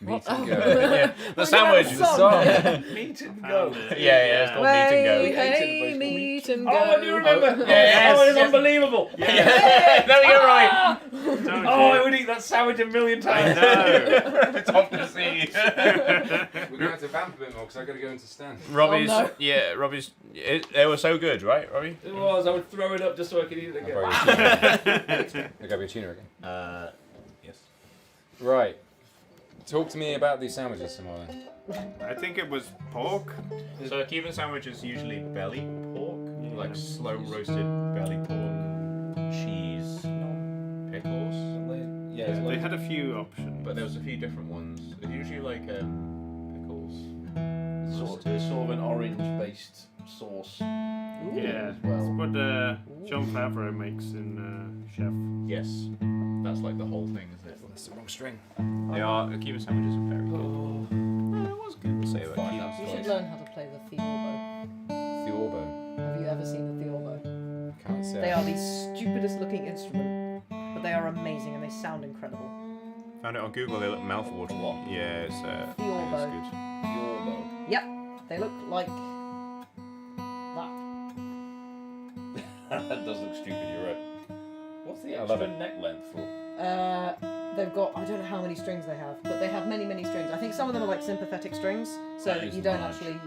Speaker 3: Meet and go.
Speaker 5: Yeah, the sandwich.
Speaker 6: The
Speaker 3: The song.
Speaker 2: Meet and
Speaker 4: Found
Speaker 2: go.
Speaker 4: it.
Speaker 5: Yeah, it's called Meet and Go.
Speaker 6: Hey,
Speaker 2: hated the
Speaker 6: hey,
Speaker 2: place
Speaker 6: meet and go.
Speaker 2: Oh, I do remember.
Speaker 5: Yes,
Speaker 2: Oh, it's
Speaker 5: yes.
Speaker 2: unbelievable.
Speaker 5: Yeah, there we go, right.
Speaker 4: Don't
Speaker 2: Oh, I
Speaker 4: you?
Speaker 2: would eat that sandwich a million
Speaker 4: I
Speaker 2: times.
Speaker 4: know.
Speaker 5: It's off to see.
Speaker 3: We're going to have to vamp a bit more because I got to go into stand.
Speaker 5: Robbie's,
Speaker 6: Oh, no.
Speaker 5: yeah, Robbie's. They were so good, right, Robbie?
Speaker 2: It was. I would throw it up just so I could eat it again.
Speaker 3: I got your tuner again.
Speaker 5: Yes.
Speaker 3: Right. Talk to me about these sandwiches some more then.
Speaker 4: I think it was pork.
Speaker 5: So a Cuban sandwich is usually belly pork,
Speaker 4: Yeah.
Speaker 5: like slow roasted belly pork, cheese, pickles.
Speaker 2: Yeah, it's
Speaker 4: They
Speaker 2: like
Speaker 4: had a few options.
Speaker 5: But there was a few different ones. It's usually like pickles.
Speaker 2: sort of an orange-based sauce.
Speaker 4: Yeah,
Speaker 2: as well.
Speaker 4: it's what John Favreau makes in Chef.
Speaker 5: Yes, that's like the whole thing, is it?
Speaker 3: That's the wrong string.
Speaker 5: The Cuban sandwiches are very good. No, it was good. Say about
Speaker 2: Fine,
Speaker 5: Cuban.
Speaker 2: that's
Speaker 6: You
Speaker 2: fine.
Speaker 6: should learn how to play the theorbo.
Speaker 3: Theorbo.
Speaker 6: Have you ever seen the theorbo?
Speaker 3: Can't say.
Speaker 6: They are the stupidest looking instrument, but they are amazing and they sound incredible.
Speaker 5: Found it on Google. They look mouthwatering. Yeah, it's
Speaker 6: Theorbo.
Speaker 5: good.
Speaker 2: Yorbo.
Speaker 6: Yep, they look like that.
Speaker 2: That does look stupid, you're right. What's the
Speaker 3: I love
Speaker 2: extra neck length for?
Speaker 6: They've got, I don't know how many strings they have, but they have many, many strings. I think some of them are like sympathetic strings, so that you don't actually,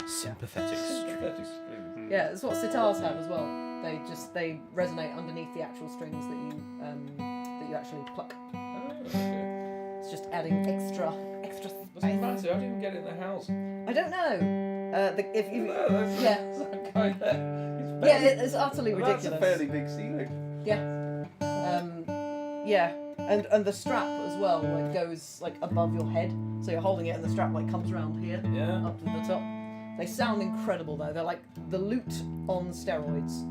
Speaker 5: Sympathetic.
Speaker 2: Pathetic string.
Speaker 6: yeah, it's what sitars have as well. They resonate underneath the actual strings that you actually pluck.
Speaker 2: Oh, okay.
Speaker 6: It's just adding extra
Speaker 2: That's
Speaker 6: space.
Speaker 2: fancy. How do you get it in the house?
Speaker 6: I don't know. If you,
Speaker 2: No, that's,
Speaker 6: yeah,
Speaker 2: that's kind of,
Speaker 6: yeah, it's utterly ridiculous.
Speaker 2: That's a fairly big ceiling.
Speaker 6: Yeah, and the strap as well like goes like above your head, so you're holding it and the strap like comes around here
Speaker 2: Yeah.
Speaker 6: up to the top. They sound incredible though. They're like the lute on steroids.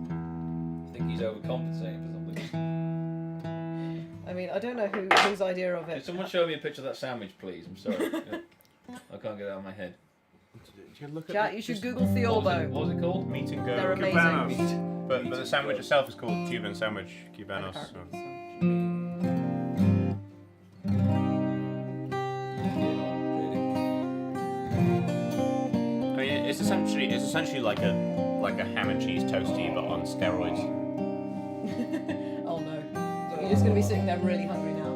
Speaker 2: I think he's overcompensating for something.
Speaker 6: I mean, I don't know whose idea of
Speaker 2: Can
Speaker 6: it.
Speaker 2: someone show me a picture of that sandwich, please? I'm sorry. Yeah. I can't get it out of my head.
Speaker 6: Chat, you should Google
Speaker 2: What
Speaker 6: Theorbo.
Speaker 2: was it called?
Speaker 5: Meet and go.
Speaker 6: They're amazing.
Speaker 4: Cubanos.
Speaker 5: But the sandwich itself is called Cuban sandwich, Cubanos. So. I mean, it's essentially like a ham and cheese toasty, but on steroids.
Speaker 6: Oh no, you're just gonna be sitting there really hungry now.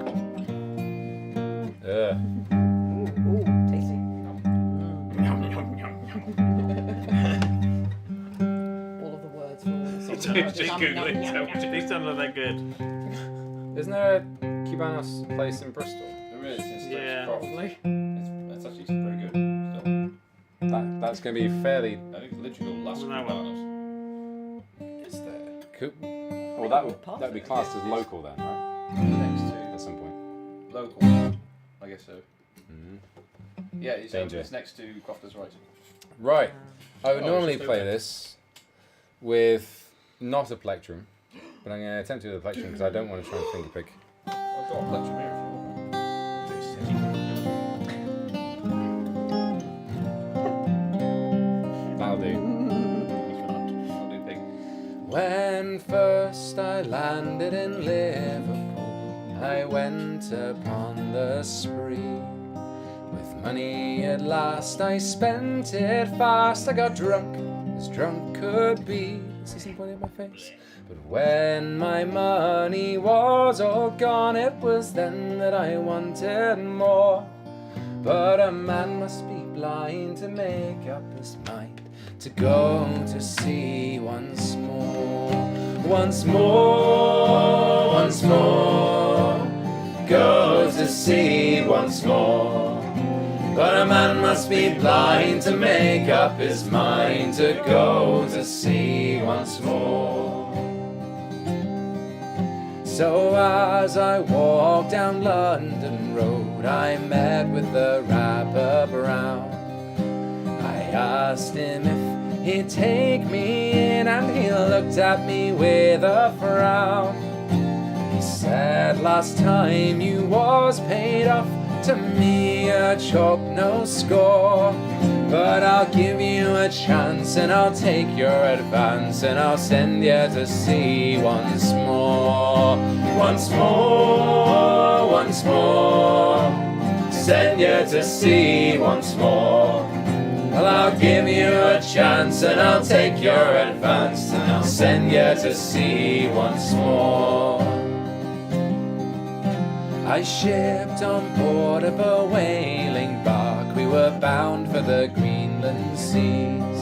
Speaker 6: Ooh, tasty. All of the words for all the songs.
Speaker 5: Just Google it.
Speaker 4: These don't look that good.
Speaker 3: Isn't there a Cubanos place in Bristol?
Speaker 2: There is. It's
Speaker 4: Yeah.
Speaker 6: Probably.
Speaker 2: It's actually pretty good. Still.
Speaker 3: That's going to be fairly.
Speaker 2: I think literally the last
Speaker 4: Wasn't that
Speaker 2: Cubanos.
Speaker 3: Is there? Well, that would be classed as local then, right?
Speaker 2: Next
Speaker 3: At some point.
Speaker 2: to local, I guess so.
Speaker 3: Mm-hmm.
Speaker 2: Yeah, it's,
Speaker 3: Danger.
Speaker 2: it's next to Crofter's Right.
Speaker 3: Right. I would
Speaker 2: Oh,
Speaker 3: normally
Speaker 2: it's just
Speaker 3: play
Speaker 2: over.
Speaker 3: this with not a plectrum, but I'm going to attempt to with a plectrum because I don't want to try and finger pick.
Speaker 2: I've got a plectrum here if you want.
Speaker 3: That'll do.
Speaker 2: I'll do pig.
Speaker 3: When first I landed in Liverpool, I went upon the spree. With money at last, I spent it fast. I got drunk, as drunk could be. See somebody in my face? But when my money was all gone, it was then that I wanted more. But a man must be blind to make up his mind to go to sea once more. Once more, once more, go to sea once more. But a man must be blind to make up his mind to go to sea once more. So as I walked down London Road, I met with the rapper Brown. I asked him if he'd take me in, and he looked at me with a frown. He said, last time you was paid off, to me a chalk no score. But I'll give you a chance and I'll take your advance and I'll send you to sea once more. Once more, once more, send you to sea once more. Well, I'll give you a chance and I'll take your advance and I'll send you to sea once more. I shipped on board of a whaling bark. We were bound for the Greenland seas,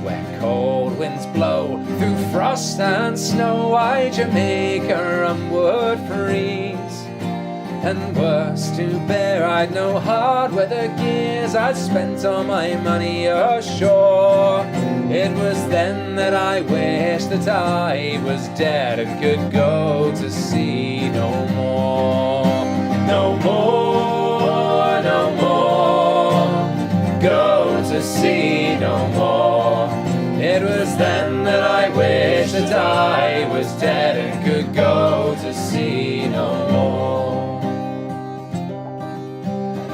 Speaker 3: where cold winds blow through frost and snow. Why Jamaica would freeze. And worse to bear, I'd no hard weather gears. I'd spent all my money ashore. It was then that I wished that I was dead and could go to sea no more. No more, no more, go to sea no more. It was then that I wished that I was dead and could go to sea no more.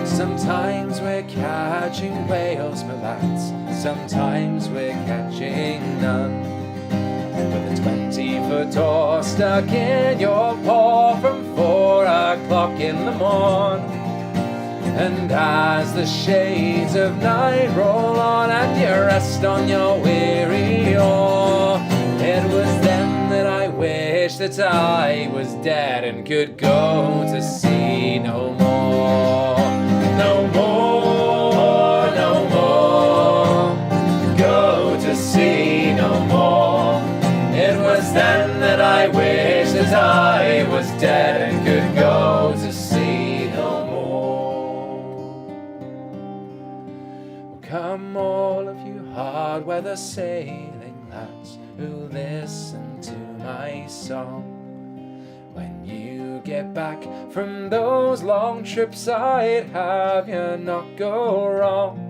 Speaker 3: Sometimes we're catching whales, my lads, sometimes we're catching none. With a 20-foot oar stuck in your paw from 4 o'clock in the morn. And as the shades of night roll on and you rest on your weary oar, it was then that I wished that I was dead and could go to sea no more. No more, no more, go to sea no more. It was then that I wished that I was dead and could go to sea no more. Well, come all of you hard weather sailing lads who listen to my song. When you get back from those long trips, I'd have you not go wrong.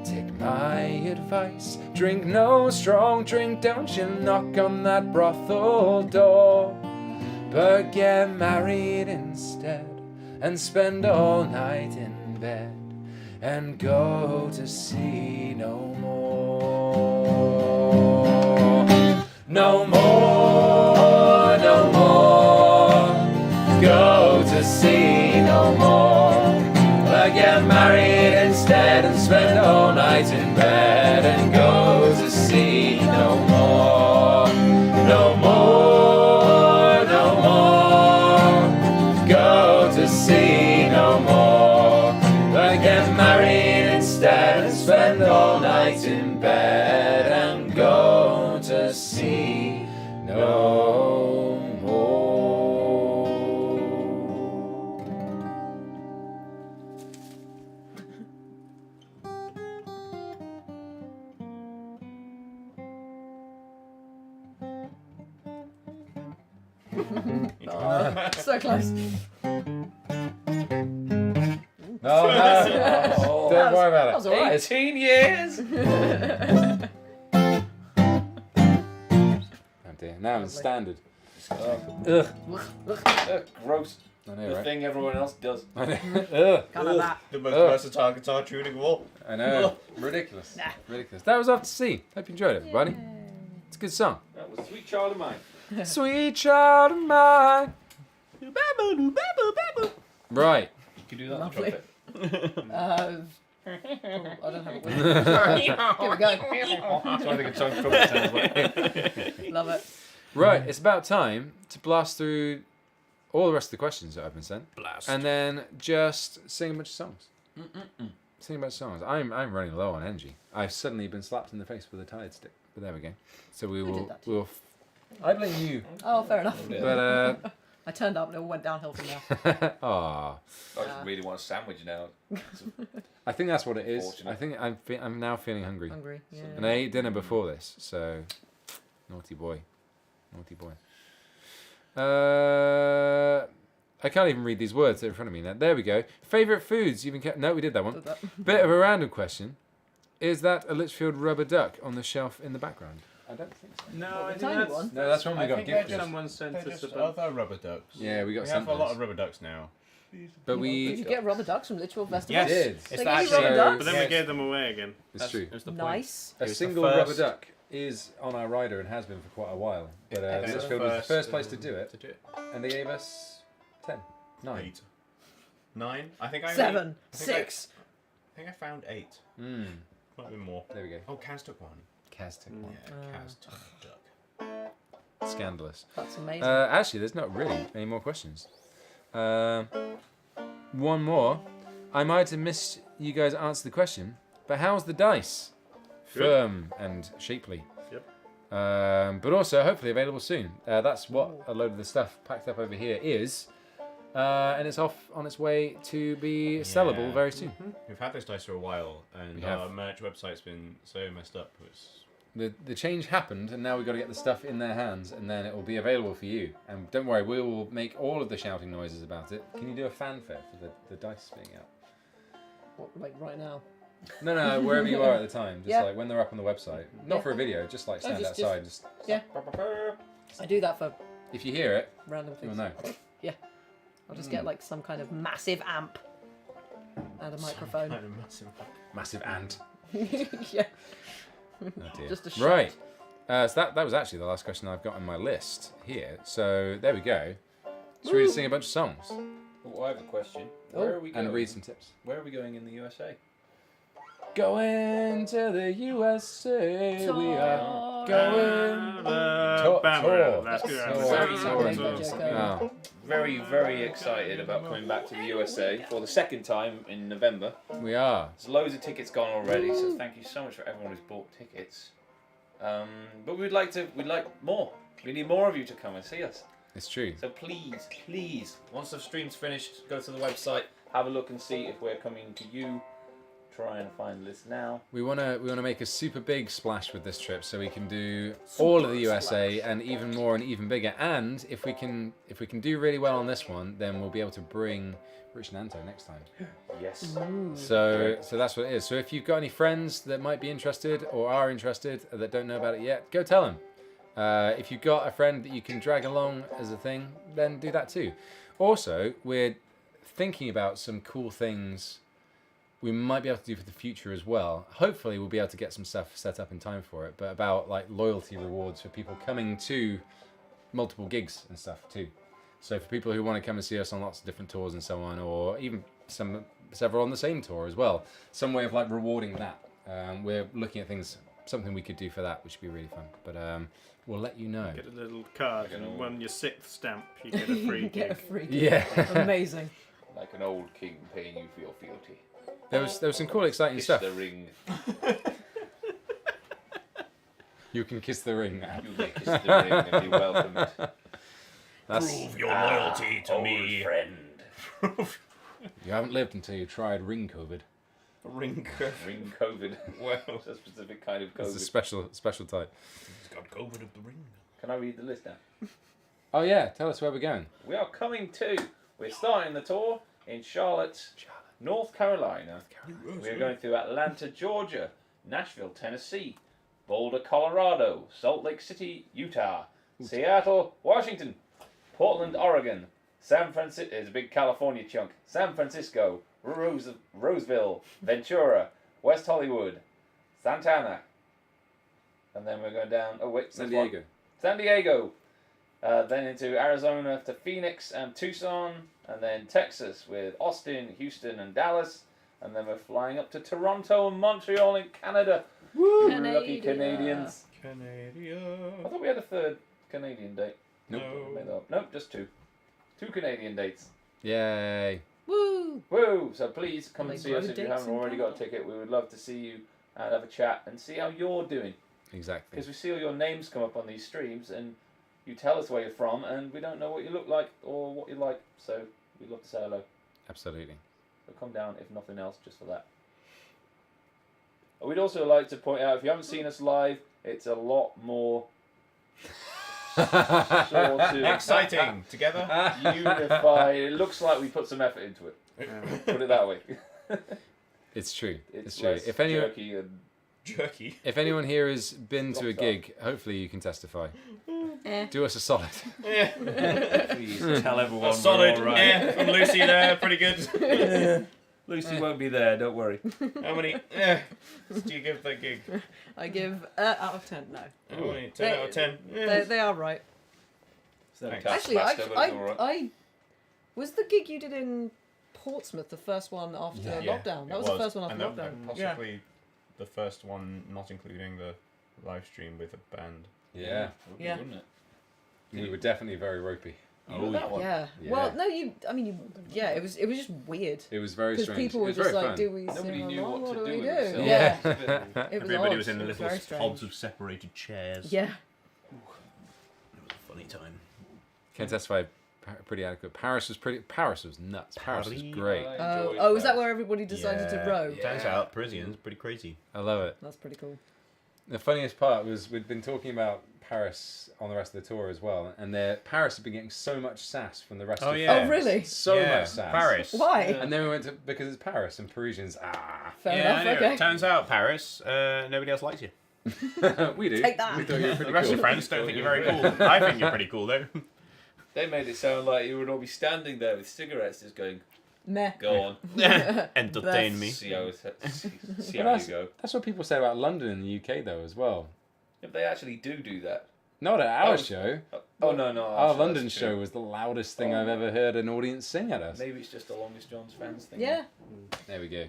Speaker 3: Take my advice, drink no strong drink, don't you knock on that brothel door. But get married instead and spend all night in bed and go to sea no more. No more, no more, go to sea no more. But get married instead and spend all night in bed and go to sea no more. No more, no more, go to sea no more. But get married instead and spend all night in bed and go to sea no more.
Speaker 6: Oh, so close.
Speaker 3: No, no. Don't worry about
Speaker 6: That
Speaker 3: it.
Speaker 6: was alright.
Speaker 2: 18 years!
Speaker 3: Oh dear. Now it's standard.
Speaker 2: Gross.
Speaker 3: I know,
Speaker 2: The
Speaker 3: right?
Speaker 2: thing everyone else does.
Speaker 3: I know. Ugh.
Speaker 6: Kind of that.
Speaker 5: The most
Speaker 3: Ugh.
Speaker 5: versatile guitar tuning of all.
Speaker 3: I know. Ridiculous. Ridiculous. That was Off to Sea. Hope you enjoyed it, everybody. It's a good song.
Speaker 2: That was Sweet Child of Mine.
Speaker 3: Sweet child of mine. Right.
Speaker 2: You can do that
Speaker 6: Lovely.
Speaker 2: on the trumpet.
Speaker 6: I don't have it with me. Here we go.
Speaker 2: So I think a song trumpet sounds like.
Speaker 6: Love it.
Speaker 3: Right. It's about time to blast through all the rest of the questions that I've been sent.
Speaker 4: Blast.
Speaker 3: And then just sing a bunch of songs. Sing a bunch of songs. I'm running low on energy. I've suddenly been slapped in the face with a tired stick. But there we go. So we
Speaker 6: Who
Speaker 3: will.
Speaker 6: did that to
Speaker 3: We'll. I blame you.
Speaker 6: Oh, fair enough.
Speaker 3: But
Speaker 6: I turned up and it all went downhill from there.
Speaker 3: ah,
Speaker 2: I just really want a sandwich now.
Speaker 3: I think that's what it is.
Speaker 2: Fortunate.
Speaker 3: I think I'm now feeling hungry.
Speaker 6: Hungry. Yeah.
Speaker 3: And I ate dinner before this, so naughty boy, naughty boy. I can't even read these words that are in front of me now. There we go. Favorite foods you've been No, we did that one.
Speaker 6: Did that.
Speaker 3: Bit of a random question. Is that a Litchfield rubber duck on the shelf in the background? I don't think so.
Speaker 5: No,
Speaker 6: The tiny one.
Speaker 3: No, that's one we
Speaker 5: I
Speaker 3: got
Speaker 5: think
Speaker 3: gifted.
Speaker 5: they're
Speaker 4: Someone sent
Speaker 5: They're
Speaker 4: us
Speaker 5: just
Speaker 4: a bunch.
Speaker 5: other rubber ducks.
Speaker 3: Yeah, we got
Speaker 5: We
Speaker 3: sent
Speaker 5: have a lot
Speaker 3: those.
Speaker 5: of rubber ducks now.
Speaker 3: But
Speaker 6: Did
Speaker 3: we.
Speaker 6: you get rubber ducks from Litchfield Festival?
Speaker 5: Yes.
Speaker 3: did.
Speaker 5: It's
Speaker 6: They
Speaker 5: the
Speaker 6: gave you
Speaker 5: actual-
Speaker 6: rubber
Speaker 3: So-
Speaker 6: ducks?
Speaker 4: But then we gave them away again.
Speaker 3: It's true.
Speaker 5: That's the point.
Speaker 6: Nice.
Speaker 3: A
Speaker 5: It was the
Speaker 3: single rubber
Speaker 5: first-
Speaker 3: duck is on our rider and has been for quite a while. But
Speaker 5: It was
Speaker 3: Litchfield was the first place to do it,
Speaker 5: To do it.
Speaker 3: and they gave us 10, 9.
Speaker 5: 8. 9. I think I
Speaker 6: 7,
Speaker 5: I think
Speaker 6: 6.
Speaker 5: I think I found 8.
Speaker 3: Mm,
Speaker 5: Might be more.
Speaker 3: there we go.
Speaker 5: Oh, Kaz took one.
Speaker 3: Kaz took one.
Speaker 5: Yeah, Kaz took a duck.
Speaker 3: Scandalous.
Speaker 6: That's amazing.
Speaker 3: Actually, there's not really any more questions. One more. I might have missed you guys answer the question, but how's the dice?
Speaker 4: Good.
Speaker 3: Firm and shapely.
Speaker 4: Yep.
Speaker 3: But also, hopefully available soon. That's what a load of the stuff packed up over here is. And it's off on its way to be sellable
Speaker 5: Yeah.
Speaker 3: very soon.
Speaker 5: We've had this dice for a while, and
Speaker 3: We
Speaker 5: our
Speaker 3: have.
Speaker 5: merch website's been so messed up. It's
Speaker 3: The change happened, and now we've got to get the stuff in their hands, and then it will be available for you. And don't worry, we will make all of the shouting noises about it. Can you do a fanfare for the dice being out?
Speaker 6: What, like right now?
Speaker 3: No, wherever you are at the time, just
Speaker 6: Yeah.
Speaker 3: like when they're up on the website. Not
Speaker 6: Yeah.
Speaker 3: for a video, just like stand
Speaker 6: just-
Speaker 3: outside. Just
Speaker 6: Yeah. I do that for
Speaker 3: if you hear it,
Speaker 6: random
Speaker 3: you'll
Speaker 6: things.
Speaker 3: know.
Speaker 6: I'll just get like some kind of massive amp and a microphone.
Speaker 5: kind of massive.
Speaker 3: Massive ant.
Speaker 6: Yeah.
Speaker 3: Oh dear.
Speaker 6: Just a shout.
Speaker 3: Right. So that was actually the last question I've got on my list here. So there we go. So we're going to sing a bunch of songs
Speaker 2: Oh, I have a question.
Speaker 6: Oh.
Speaker 2: Where are we going?
Speaker 3: and read some tips.
Speaker 2: Where are we going in the USA?
Speaker 3: Going to the USA, we are going. Tour.
Speaker 4: That's good.
Speaker 3: Tour.
Speaker 2: Very
Speaker 6: Tour.
Speaker 3: Oh,
Speaker 2: Very, very excited about coming back to the USA for the second time in November.
Speaker 3: we are.
Speaker 2: There's loads of tickets gone already, so thank you so much for everyone who's bought tickets. But we'd like more. We need more of you to come and see us.
Speaker 3: It's true.
Speaker 2: So please, once the stream's finished, go to the website, have a look and see if we're coming to you. Try and find the list now.
Speaker 3: We wanna make a super big splash with this trip, so we can do all of the USA and even more and even bigger. And if we can do really well on this one, then we'll be able to bring Rich and Anto next time.
Speaker 2: Yes.
Speaker 3: So that's what it is. So if you've got any friends that might be interested or are interested that don't know about it yet, go tell them. If you've got a friend that you can drag along as a thing, then do that too. Also, we're thinking about some cool things we might be able to do for the future as well. Hopefully we'll be able to get some stuff set up in time for it, but about like loyalty rewards for people coming to multiple gigs and stuff too. So for people who want to come and see us on lots of different tours and so on, or even several on the same tour as well, some way of like rewarding that. We're looking at something we could do for that, which would be really fun. But we'll let you know.
Speaker 4: Get a little card,
Speaker 2: Like an
Speaker 4: and
Speaker 2: old-
Speaker 4: when your 6th stamp, you get a free
Speaker 6: Get a
Speaker 4: gig.
Speaker 6: free gig.
Speaker 3: Yeah.
Speaker 6: Amazing.
Speaker 2: Like an old king paying you for your fealty.
Speaker 3: There was some cool, exciting
Speaker 2: Kiss
Speaker 3: stuff.
Speaker 2: the ring.
Speaker 3: You can kiss the ring now.
Speaker 2: You may kiss the ring and be welcomed.
Speaker 3: That's,
Speaker 5: your loyalty to
Speaker 2: Old
Speaker 5: me.
Speaker 2: friend.
Speaker 3: you haven't lived until you tried ring COVID.
Speaker 5: Ring.
Speaker 2: Ring COVID. Well, it's a specific kind of
Speaker 3: It's a
Speaker 2: COVID.
Speaker 3: special type.
Speaker 5: He's got COVID of the ring.
Speaker 2: Can I read the list now?
Speaker 3: Oh yeah, tell us where we're going.
Speaker 2: We are coming to. We're starting the tour in Charlotte, North Carolina. We're going through Atlanta, Georgia, Nashville, Tennessee, Boulder, Colorado, Salt Lake City, Utah, Seattle, Washington, Portland, Oregon, San Francisco. It's a big California chunk. San Francisco, Roseville, Ventura, West Hollywood, Santana, and then we're going down. Oh wait,
Speaker 3: San Diego.
Speaker 2: San Diego. Then into Arizona to Phoenix and Tucson, and then Texas with Austin, Houston, and Dallas, and then we're flying up to Toronto and Montreal in Canada. Woo! Lucky Canadians.
Speaker 5: Canada.
Speaker 2: I thought we had a third Canadian date.
Speaker 3: Nope.
Speaker 2: Made that up. Nope, just two. Two Canadian dates.
Speaker 3: Yay.
Speaker 6: Woo!
Speaker 2: Woo! So please come
Speaker 6: Well,
Speaker 2: and
Speaker 6: they
Speaker 2: see us
Speaker 6: grow
Speaker 2: if you
Speaker 6: dates
Speaker 2: haven't
Speaker 6: in
Speaker 2: already got a
Speaker 6: Canada.
Speaker 2: ticket. We would love to see you and have a chat and see how you're doing.
Speaker 3: Exactly.
Speaker 2: Because we see all your names come up on these streams and you tell us where you're from and we don't know what you look like or what you like. So we'd love to say hello.
Speaker 3: Absolutely.
Speaker 2: So come down if nothing else just for that. We'd also like to point out if you haven't seen us live, it's a lot more sort of
Speaker 5: Exciting. Together.
Speaker 2: unified. It looks like we put some effort into it. Put it that way.
Speaker 3: It's true. It's true.
Speaker 2: less
Speaker 3: If anyone,
Speaker 2: jerky and
Speaker 5: Jerky.
Speaker 3: if anyone here has been to a
Speaker 2: Locked
Speaker 3: gig, hopefully you can testify.
Speaker 6: Eh.
Speaker 3: Do us a solid.
Speaker 1: Please tell everyone.
Speaker 5: A solid
Speaker 1: we're all right.
Speaker 5: from Lucy there. Pretty good.
Speaker 1: Lucy won't be there. Don't worry.
Speaker 5: How many do you give that gig?
Speaker 6: I give out of 10. No,
Speaker 5: How many? 10 out of 10.
Speaker 6: they are right.
Speaker 5: Thanks.
Speaker 6: Actually,
Speaker 2: Tabasco, but it's all right.
Speaker 6: I was the gig you did in Portsmouth the first one after lockdown. That was the first one after
Speaker 5: and
Speaker 6: lockdown.
Speaker 5: possibly the first one, not including the live stream with a band.
Speaker 3: Yeah.
Speaker 2: Would be,
Speaker 6: Yeah.
Speaker 2: wouldn't it?
Speaker 3: We were definitely very ropey.
Speaker 2: You know that one?
Speaker 6: Yeah.
Speaker 3: Yeah.
Speaker 6: Well, no, yeah, it was just weird.
Speaker 3: It was very
Speaker 6: Because
Speaker 3: strange.
Speaker 6: people
Speaker 3: It
Speaker 6: were
Speaker 3: was
Speaker 6: just
Speaker 3: very
Speaker 6: like,
Speaker 3: fun.
Speaker 6: do we
Speaker 2: Nobody
Speaker 6: sing
Speaker 2: knew
Speaker 6: along?
Speaker 2: what to
Speaker 6: What
Speaker 2: do
Speaker 6: do we
Speaker 2: with
Speaker 6: do?
Speaker 2: themselves.
Speaker 6: Yeah.
Speaker 2: It's a bit-
Speaker 6: It was
Speaker 5: Everybody
Speaker 6: odd.
Speaker 5: was in
Speaker 6: It
Speaker 5: little
Speaker 6: very strange.
Speaker 5: pods of separated chairs.
Speaker 6: Yeah.
Speaker 5: It was a funny time.
Speaker 3: Can testify. Pretty adequate. Paris was nuts. Paris was
Speaker 5: Paris.
Speaker 3: great.
Speaker 2: I enjoyed
Speaker 6: Oh, is that
Speaker 2: Paris.
Speaker 6: where everybody decided to row?
Speaker 2: Yeah.
Speaker 5: Turns out Parisians pretty crazy.
Speaker 3: I love it.
Speaker 6: That's pretty cool.
Speaker 3: The funniest part was we'd been talking about Paris on the rest of the tour as well, and Paris had been getting so much sass from the rest of
Speaker 6: Oh, really?
Speaker 3: so much sass.
Speaker 5: Paris.
Speaker 6: Why?
Speaker 3: And then we went to because it's Paris and Parisians.
Speaker 6: Fair
Speaker 5: Yeah,
Speaker 6: enough.
Speaker 5: anyway,
Speaker 6: Okay.
Speaker 5: turns out Paris, nobody else likes you.
Speaker 3: We do.
Speaker 6: Take that.
Speaker 3: We thought you were
Speaker 5: The
Speaker 3: pretty
Speaker 5: rest
Speaker 3: cool.
Speaker 5: of your friends don't think you're very cool. I think you're pretty cool though.
Speaker 2: They made it sound like you would all be standing there with cigarettes just going,
Speaker 6: Meh.
Speaker 2: go on,
Speaker 5: Entertain me.
Speaker 2: see how, see
Speaker 3: But
Speaker 2: how you go.
Speaker 3: that's what people say about London in the UK though as well.
Speaker 2: If they actually do that.
Speaker 3: Not at our
Speaker 2: Oh,
Speaker 3: show.
Speaker 2: Oh, no.
Speaker 3: Our
Speaker 2: actually,
Speaker 3: London
Speaker 2: that's
Speaker 3: show
Speaker 2: true.
Speaker 3: was the loudest thing
Speaker 2: Oh.
Speaker 3: I've ever heard an audience sing at us.
Speaker 2: Maybe it's just the Longest John's fans thing.
Speaker 6: Yeah.
Speaker 3: There we go.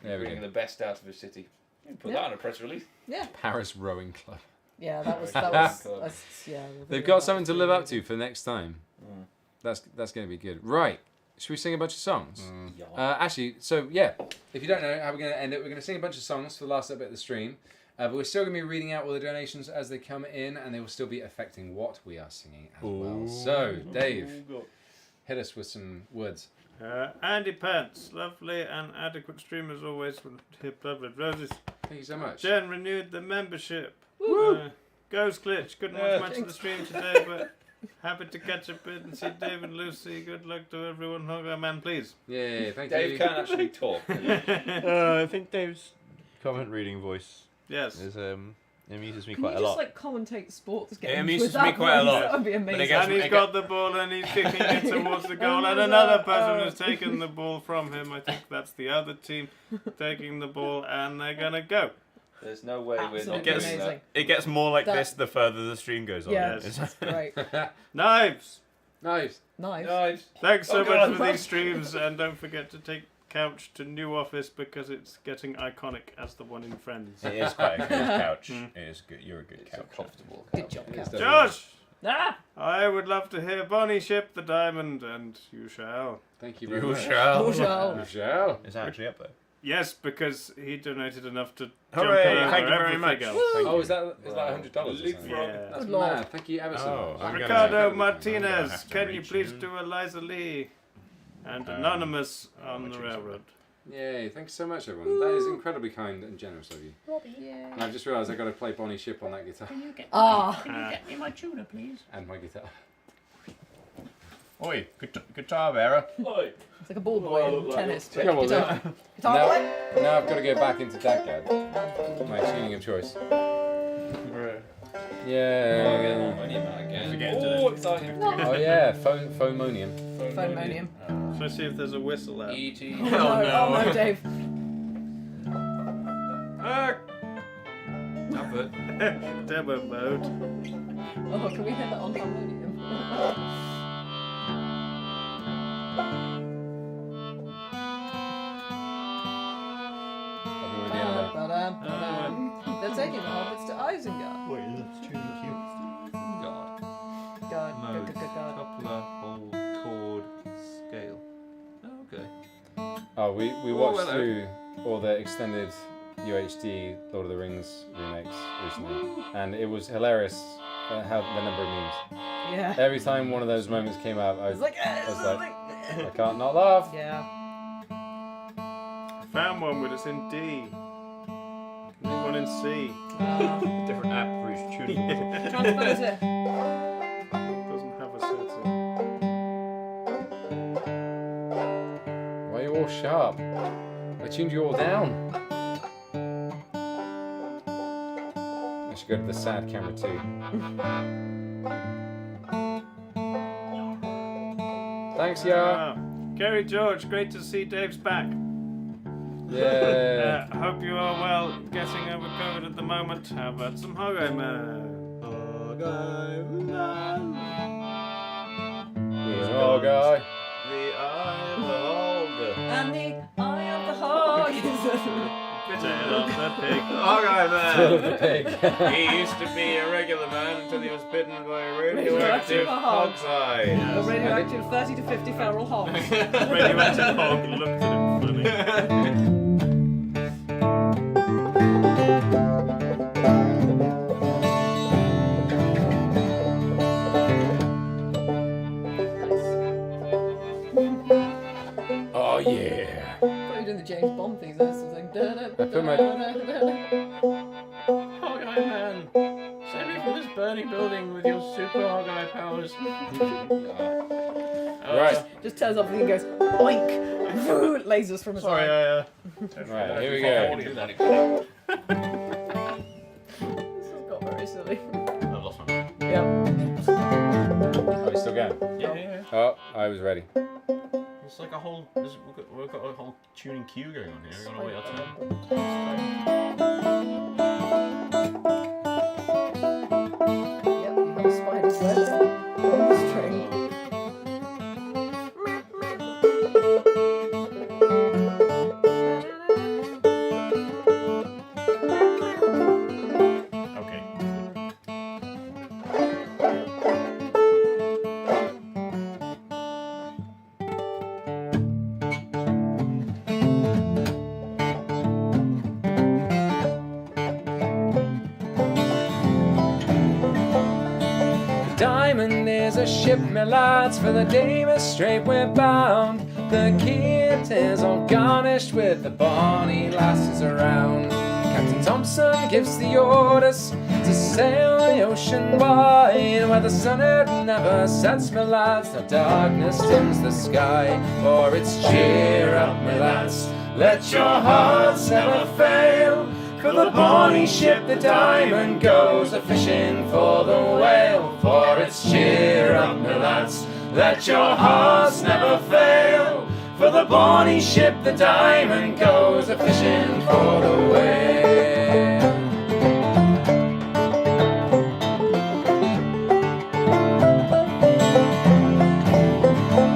Speaker 3: There we
Speaker 2: Bringing
Speaker 3: go.
Speaker 2: the best out of a city. You can put
Speaker 6: Yeah.
Speaker 2: that on a press release.
Speaker 6: Yeah.
Speaker 3: Paris Rowing Club.
Speaker 6: Yeah, that was yeah.
Speaker 3: They've got something to live up to for next time.
Speaker 2: Mm.
Speaker 3: That's going to be good. Right. Should we sing a bunch of songs?
Speaker 2: Yeah.
Speaker 3: Actually, so yeah, if you don't know how we're going to end it, we're going to sing a bunch of songs for the last little bit of the stream. But we're still going to be reading out all the donations as they come in, and they will still be affecting what we are singing as well. So, Dave, hit us with some words.
Speaker 4: Andy Pants, lovely and adequate stream as always with Hip Lovely Roses.
Speaker 3: Thank you so much.
Speaker 4: Jen renewed the membership.
Speaker 6: Woo!
Speaker 4: Ghost Glitch, couldn't watch much of the stream today, but happy to catch up with and see Dave and Lucy. Good luck to everyone. Hugger man, please.
Speaker 3: Yay, thank
Speaker 2: Dave
Speaker 3: you.
Speaker 2: can't actually talk.
Speaker 5: I think Dave's comment reading voice
Speaker 4: Yes.
Speaker 5: is amuses me
Speaker 6: Can
Speaker 5: quite
Speaker 6: you
Speaker 5: a
Speaker 6: just
Speaker 5: lot.
Speaker 6: like commentate sports games?
Speaker 5: amuses
Speaker 6: with that
Speaker 5: me quite a
Speaker 6: voice?
Speaker 5: lot.
Speaker 6: That would be
Speaker 5: But
Speaker 6: amazing.
Speaker 5: I guess-
Speaker 4: And he's got the ball and he's kicking it towards the goal, and another person has taken the ball from him. I think that's the other team taking the ball, and they're gonna go.
Speaker 2: There's no way we're
Speaker 6: Absolutely
Speaker 2: not
Speaker 5: It gets,
Speaker 2: doing
Speaker 6: amazing.
Speaker 5: it gets more like
Speaker 6: That-
Speaker 5: this the further the stream goes on.
Speaker 6: Yeah,
Speaker 4: Yes.
Speaker 6: that's great.
Speaker 4: Knives!
Speaker 3: Nice.
Speaker 6: Nice.
Speaker 2: that. Knives.
Speaker 4: Thanks so
Speaker 2: Oh,
Speaker 4: much
Speaker 2: God.
Speaker 4: for these streams, and don't forget to take Couch to new office because it's getting iconic as the one in Friends.
Speaker 5: It is quite a good couch. It is good. You're a good
Speaker 2: It's so
Speaker 5: couch.
Speaker 2: comfortable.
Speaker 6: Good job,
Speaker 3: It's
Speaker 6: Cal.
Speaker 4: Josh!
Speaker 6: Ah!
Speaker 4: I would love to hear Bonnie ship the diamond, and you shall.
Speaker 3: Thank you very
Speaker 5: You
Speaker 3: much.
Speaker 5: shall.
Speaker 6: Bonjour.
Speaker 3: You shall.
Speaker 5: Is that actually up there?
Speaker 4: Yes, because he donated enough to
Speaker 5: Hooray,
Speaker 4: jump over
Speaker 5: thank you very
Speaker 4: everything
Speaker 5: much.
Speaker 4: else.
Speaker 5: Thank
Speaker 3: Oh,
Speaker 5: you.
Speaker 3: is that $100 or something?
Speaker 2: Leapfrog.
Speaker 4: Yeah.
Speaker 3: That's
Speaker 6: Good lord.
Speaker 3: mad. Thank you ever so
Speaker 5: Oh,
Speaker 3: much.
Speaker 5: I'm gonna-
Speaker 4: Ricardo
Speaker 5: I'm
Speaker 4: Martinez,
Speaker 5: gonna have to
Speaker 4: can you
Speaker 5: reach
Speaker 4: please
Speaker 5: in.
Speaker 4: do Eliza Lee? And Anonymous on the railroad.
Speaker 3: Yay, thanks so much, everyone. That is incredibly kind and generous of you.
Speaker 6: Yeah.
Speaker 3: And I've just realised I've got to play Bonnie Ship on that guitar
Speaker 6: Ah.
Speaker 4: Uh,
Speaker 3: and my guitar.
Speaker 5: Oi, guitar bearer.
Speaker 6: It's like a ball boy in tennis.
Speaker 3: Come on,
Speaker 6: Guitar,
Speaker 3: then.
Speaker 6: guitar boy?
Speaker 3: Now I've got to go back into Dagad. My tuning of choice. Yeah.
Speaker 2: Oh, exciting.
Speaker 3: Oh yeah, Phononium.
Speaker 6: Phononium.
Speaker 4: Should I see if there's a whistle out?
Speaker 2: E.T.
Speaker 6: Oh no, Dave.
Speaker 4: Demo mode.
Speaker 6: Oh, can we hear that on harmonium?
Speaker 3: I'll be with you in a minute.
Speaker 6: They're taking the hobbits to Isengard.
Speaker 5: Wait, it's tuning cute.
Speaker 2: God.
Speaker 6: God.
Speaker 2: Coupler, whole chord, scale. Oh, okay.
Speaker 3: Oh, we watched
Speaker 2: hello.
Speaker 3: through all the extended UHD Lord of the Rings remakes recently, and it was hilarious how the number of memes.
Speaker 6: Yeah.
Speaker 3: Every time one of those moments came up, I
Speaker 6: It's like,
Speaker 3: was like, I can't not laugh.
Speaker 6: yeah.
Speaker 4: Found one with us in D. One in C.
Speaker 5: Different app for each tuning.
Speaker 6: Transpose it.
Speaker 4: Doesn't have a setting.
Speaker 3: Why are you all sharp? I tuned you all down. I should go to the sad camera too. Thanks, yeah.
Speaker 4: Gary George, great to see Dave's back.
Speaker 3: Yeah.
Speaker 4: Hope you are well, getting over COVID at the moment. How about some Hogo Man?
Speaker 3: Oh, guy.
Speaker 5: The eye of the hog.
Speaker 6: And the eye of the hog is
Speaker 4: Tail of the pig.
Speaker 5: Hog-eye
Speaker 3: Tail of
Speaker 5: man.
Speaker 3: the pig.
Speaker 5: He used to be a regular man until he was bitten by a
Speaker 6: Radioactive
Speaker 5: radioactive
Speaker 6: hog.
Speaker 5: hog's eye.
Speaker 6: a radioactive 30 to 50 feral hogs.
Speaker 4: Radioactive hog looked at him funny.
Speaker 3: Oh, yeah.
Speaker 6: I thought you were doing the James Bond thing. There's something.
Speaker 3: I put my-
Speaker 4: Hog-eye man, save me from this burning building with your super hog-eye powers.
Speaker 3: Right.
Speaker 6: Just turns off and goes oink. Lasers from his
Speaker 5: Sorry,
Speaker 6: eye.
Speaker 3: Right, here we go.
Speaker 6: This has got very silly.
Speaker 5: I've lost my mind.
Speaker 6: Yep.
Speaker 3: Are we still going?
Speaker 5: Yeah.
Speaker 3: Oh, I was ready.
Speaker 5: It's like a whole. We've got a whole tuning queue going on here. We're gonna wait our turn.
Speaker 6: Yep, you have a spider's web on the string.
Speaker 5: Okay.
Speaker 3: Diamond is a ship, my lads, for the Davis Strait we're bound. The kit is all garnished with the bonny lasses around. Captain Thompson gives the orders to sail the ocean wide, where the sun it never sets, my lads, till darkness dims the sky. For it's cheer up, my lads, let your hearts never fail. For the bonny ship, the Diamond, goes a fishing for the whale. For it's cheer up, my lads, let your hearts never fail. For the bonny ship, the Diamond, goes a fishing for the whale.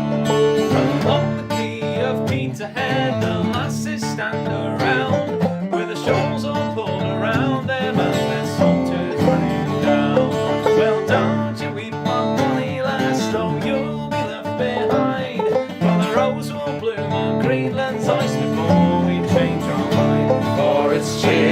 Speaker 1: On the quay of Peterhead, the lasses stand around, with the shawls all pulled around them and their salters running down. Well, don't you weep, my bonny lass, though you'll be left behind, for the rose will bloom on Greenland's ice before we change our mind.
Speaker 3: For it's cheer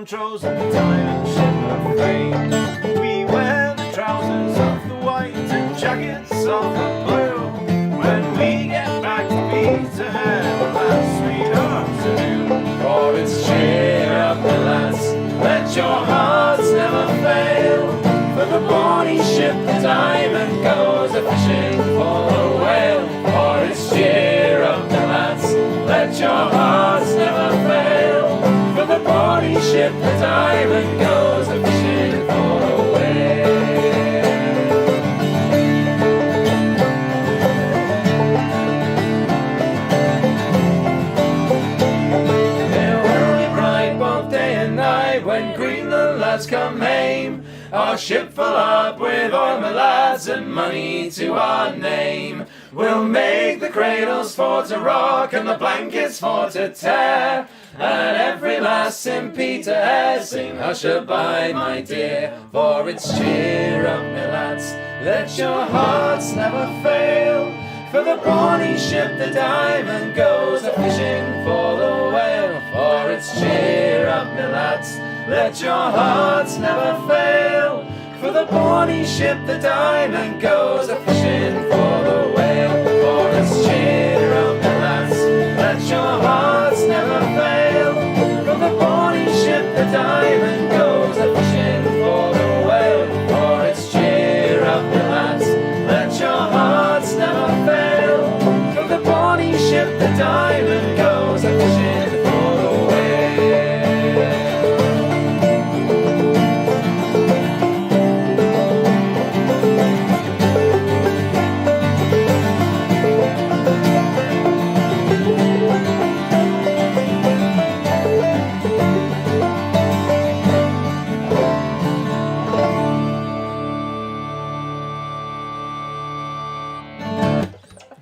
Speaker 1: ponchos and the diamond ship of fame. We wear the trousers of the white and jackets of the blue. When we get back to Peterhead, lads, sweet afternoon. For it's cheer up the lads, let your hearts never fail. For the bonny ship, the diamond goes a-fishing for a whale. For it's cheer up the lads, let your hearts never fail. For the bonny ship, the diamond goes a-fishing for a whale. There will be bright both day and night when Greenland lads come hame. Our ship full up with oil, my lads, and money to our name. We'll make the cradles for to rock and the blankets for to tear. And every lass in Peterhead sing hush-a-bye, my dear. For it's cheer up, my lads, let your hearts never fail. For the bonny ship, the diamond goes a-fishing for the whale. For it's cheer up, my lads, let your hearts never fail. For the bonny ship, the diamond goes a-fishing for the whale. For it's cheer up, my lads, let your hearts never fail. For the bonny ship, the diamond goes a-fishing for the whale. For it's cheer up, my lads, let your hearts never fail. For the bonny ship, the diamond goes a-fishing for the whale.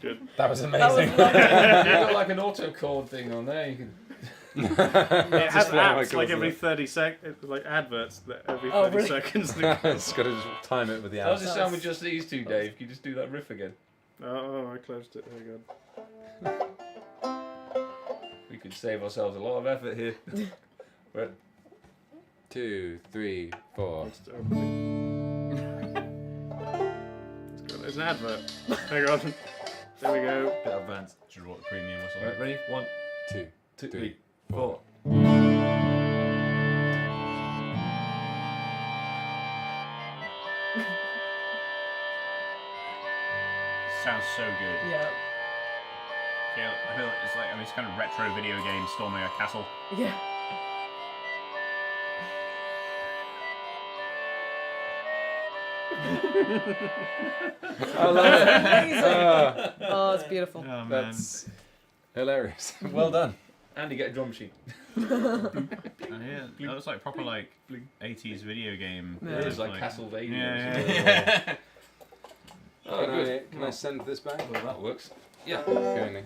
Speaker 4: Good.
Speaker 3: That was amazing.
Speaker 2: You've got like an auto chord thing on there. You can.
Speaker 4: It has
Speaker 3: play my
Speaker 4: apps like
Speaker 3: chords
Speaker 4: every
Speaker 3: in
Speaker 4: 30 seconds, like adverts that every 30
Speaker 6: Oh, really?
Speaker 4: seconds.
Speaker 3: It's got to just time it with the
Speaker 2: How does
Speaker 3: hours.
Speaker 2: it sound with just these two, Dave? Can you just do that riff again?
Speaker 4: Oh, I closed it. There you go.
Speaker 2: We could save ourselves a lot of effort here. But
Speaker 3: 2, 3, 4.
Speaker 4: It's opening. There's an advert. Hang on. There we go.
Speaker 2: bit advanced. Should have bought the premium or something. Right, ready? 1,
Speaker 3: 2,
Speaker 2: 2,
Speaker 3: 3,
Speaker 2: 3, 4.
Speaker 1: Sounds so good.
Speaker 6: Yeah.
Speaker 1: I feel like it's like it's kind of retro video game storming a castle.
Speaker 6: Yeah.
Speaker 3: I love it.
Speaker 6: Amazing. Oh, it's beautiful.
Speaker 1: Oh man.
Speaker 3: That's hilarious. Well done.
Speaker 2: Andy, get a drum machine.
Speaker 1: Yeah, that was like proper like 80s video game.
Speaker 6: Yeah.
Speaker 2: It is like Castlevania.
Speaker 1: Yeah.
Speaker 2: Oh, good.
Speaker 3: Can I send this back?
Speaker 2: Well, that works. Yeah.
Speaker 3: Going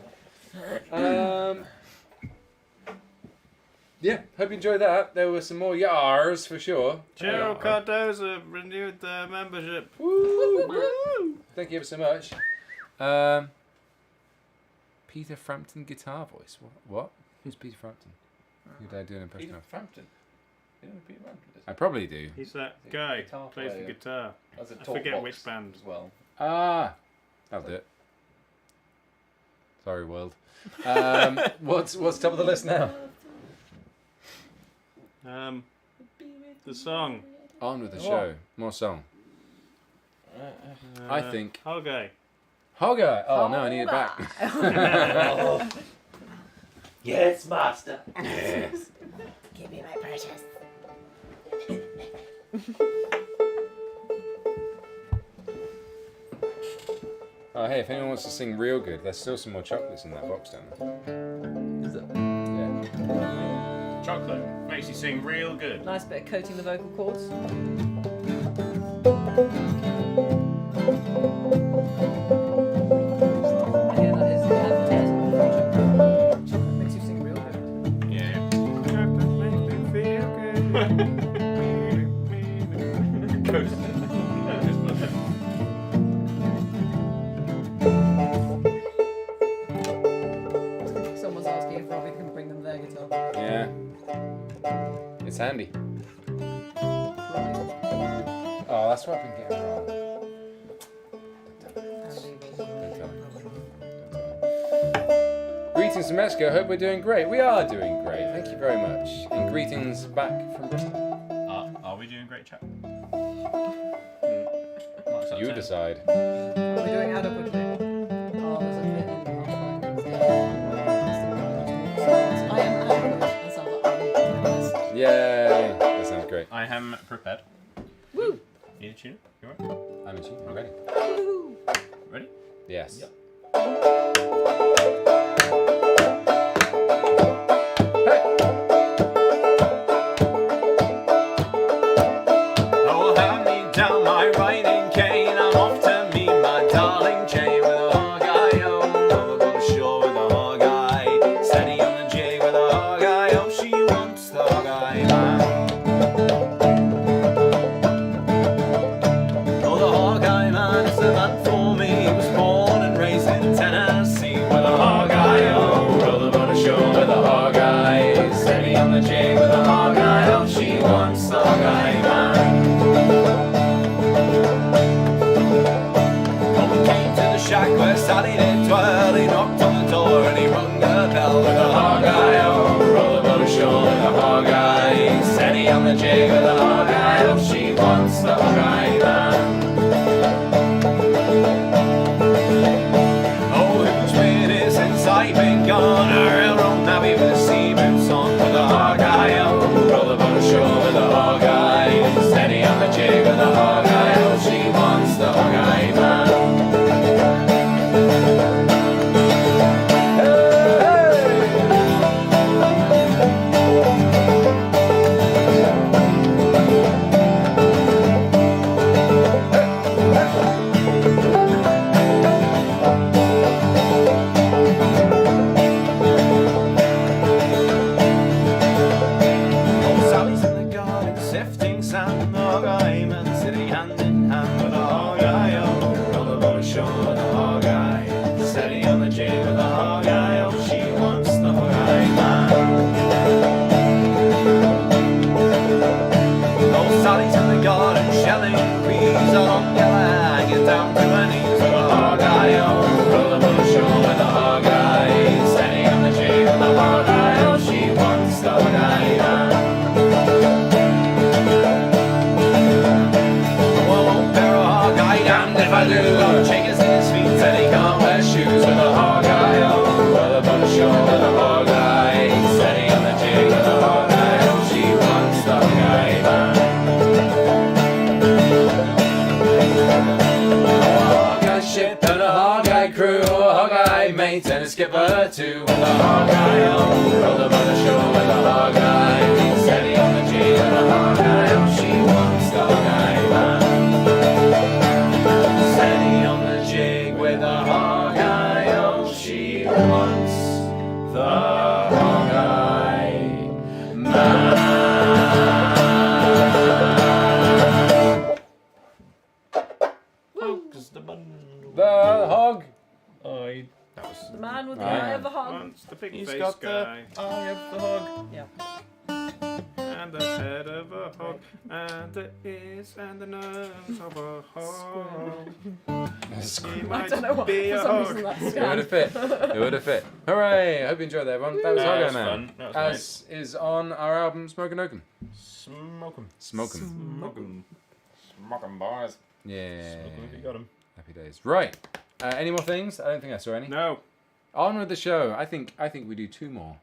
Speaker 3: yeah, hope you enjoyed that. There were some more yars for sure.
Speaker 4: Gerald Cardoza renewed their membership.
Speaker 3: Woo! Thank you ever so much. Peter Frampton guitar voice. What? Who's Peter Frampton? Who did I do an impression
Speaker 2: Peter
Speaker 3: of?
Speaker 2: Frampton. You know who Peter Frampton is?
Speaker 3: I probably do.
Speaker 4: He's that guy
Speaker 2: Guitar
Speaker 4: who plays the
Speaker 2: player.
Speaker 4: guitar.
Speaker 2: That's a
Speaker 4: I
Speaker 2: talk
Speaker 4: forget
Speaker 2: box
Speaker 4: which band.
Speaker 2: as well.
Speaker 3: Ah, that'll do it. Sorry, world. What's top of the list now?
Speaker 4: The song.
Speaker 3: On with the show. More song. I think.
Speaker 4: Okay.
Speaker 3: Hogger. Oh no, I need it back.
Speaker 1: Yes, master.
Speaker 6: Give me my precious.
Speaker 3: Oh hey, if anyone wants to sing real good, there's still some more chocolates in that box down there.
Speaker 2: Is that?
Speaker 3: Yeah.
Speaker 1: Chocolate makes you sing real good.
Speaker 6: Nice bit of coating the vocal cords. Yeah, that is the advertising for chocolate. Chocolate makes you sing real good.
Speaker 1: Yeah.
Speaker 4: Chocolate makes me feel
Speaker 6: Someone's asking if Robbie can bring them their guitar.
Speaker 3: Yeah. It's handy. Oh, that's what I've been getting wrong. Greetings from Mexico. Hope we're doing great. We are doing great. Thank you very much. And greetings back from Bristol.
Speaker 5: Are we doing great, chap?
Speaker 3: You decide.
Speaker 6: Are we doing adequately? Oh, there's a bit in the I am adequate. That sounds like I need to be honest.
Speaker 3: Yay. That sounds great.
Speaker 5: I am prepared.
Speaker 6: Woo!
Speaker 5: Need a tune? You alright?
Speaker 3: I'm in tune. I'm ready.
Speaker 6: Woo!
Speaker 5: Ready?
Speaker 3: Yes.
Speaker 5: Yep.
Speaker 1: Oh, hand me down my riding cane. I'm off to meet my darling Jane with a hog eye. Oh, over on the shore with a hog eye. Steady on the jig with a hog eye. Oh, she wants the hog eye man. Oh, the hog eye man is the man for me. He was born and raised in Tennessee with a hog eye. Oh, roll up on the shore with a hog eye. Steady on the jig with a hog eye. Oh, she wants the hog eye man. Shack where Sally did twirl. He knocked on the door and he rung the bell with a hog eye. Oh, roll up on the shore with a hog eye. Steady on the jig with a hog eye. Oh, she wants the hog eye man. Oh, whose win is since I've been gone? A railroad navvy with sea boots on with a hog eye. Oh, roll up on the shore with a hog eye. Steady on the jig with a hog eye. Oh, she wants the hog eye man. And a skipper too with a hog eye. Oh, roll up on the shore with a hog eye. Steady on the jig with a hog eye. Oh, she wants the hog eye man. Steady on the jig with a hog eye. Oh, she wants the hog eye man.
Speaker 3: The hog.
Speaker 6: The man with the eye of the hog.
Speaker 4: Once the big
Speaker 5: He's
Speaker 4: face
Speaker 5: got
Speaker 4: guy.
Speaker 5: the eye of the hog.
Speaker 6: Yeah.
Speaker 4: And the head of a hog. And the ears and the nose of a hog. He
Speaker 6: I
Speaker 4: might
Speaker 6: don't know what.
Speaker 4: be
Speaker 6: For
Speaker 4: a
Speaker 6: some reason
Speaker 4: hog.
Speaker 6: that's
Speaker 3: It would have fit. It would have fit. Hooray! I hope you enjoyed that one. That was
Speaker 5: That
Speaker 3: Hog Eye
Speaker 5: was
Speaker 3: Man.
Speaker 5: fun. That was
Speaker 3: As is on our album Smoke and Oaken.
Speaker 5: Smoke 'em.
Speaker 3: Smoke 'em.
Speaker 5: Smoke 'em. Smoke 'em, boys.
Speaker 3: Yeah.
Speaker 5: Smoke 'em if you got 'em.
Speaker 3: Happy days. Right. Any more things? I don't think I saw any.
Speaker 4: No.
Speaker 3: On with the show. I think we do two more.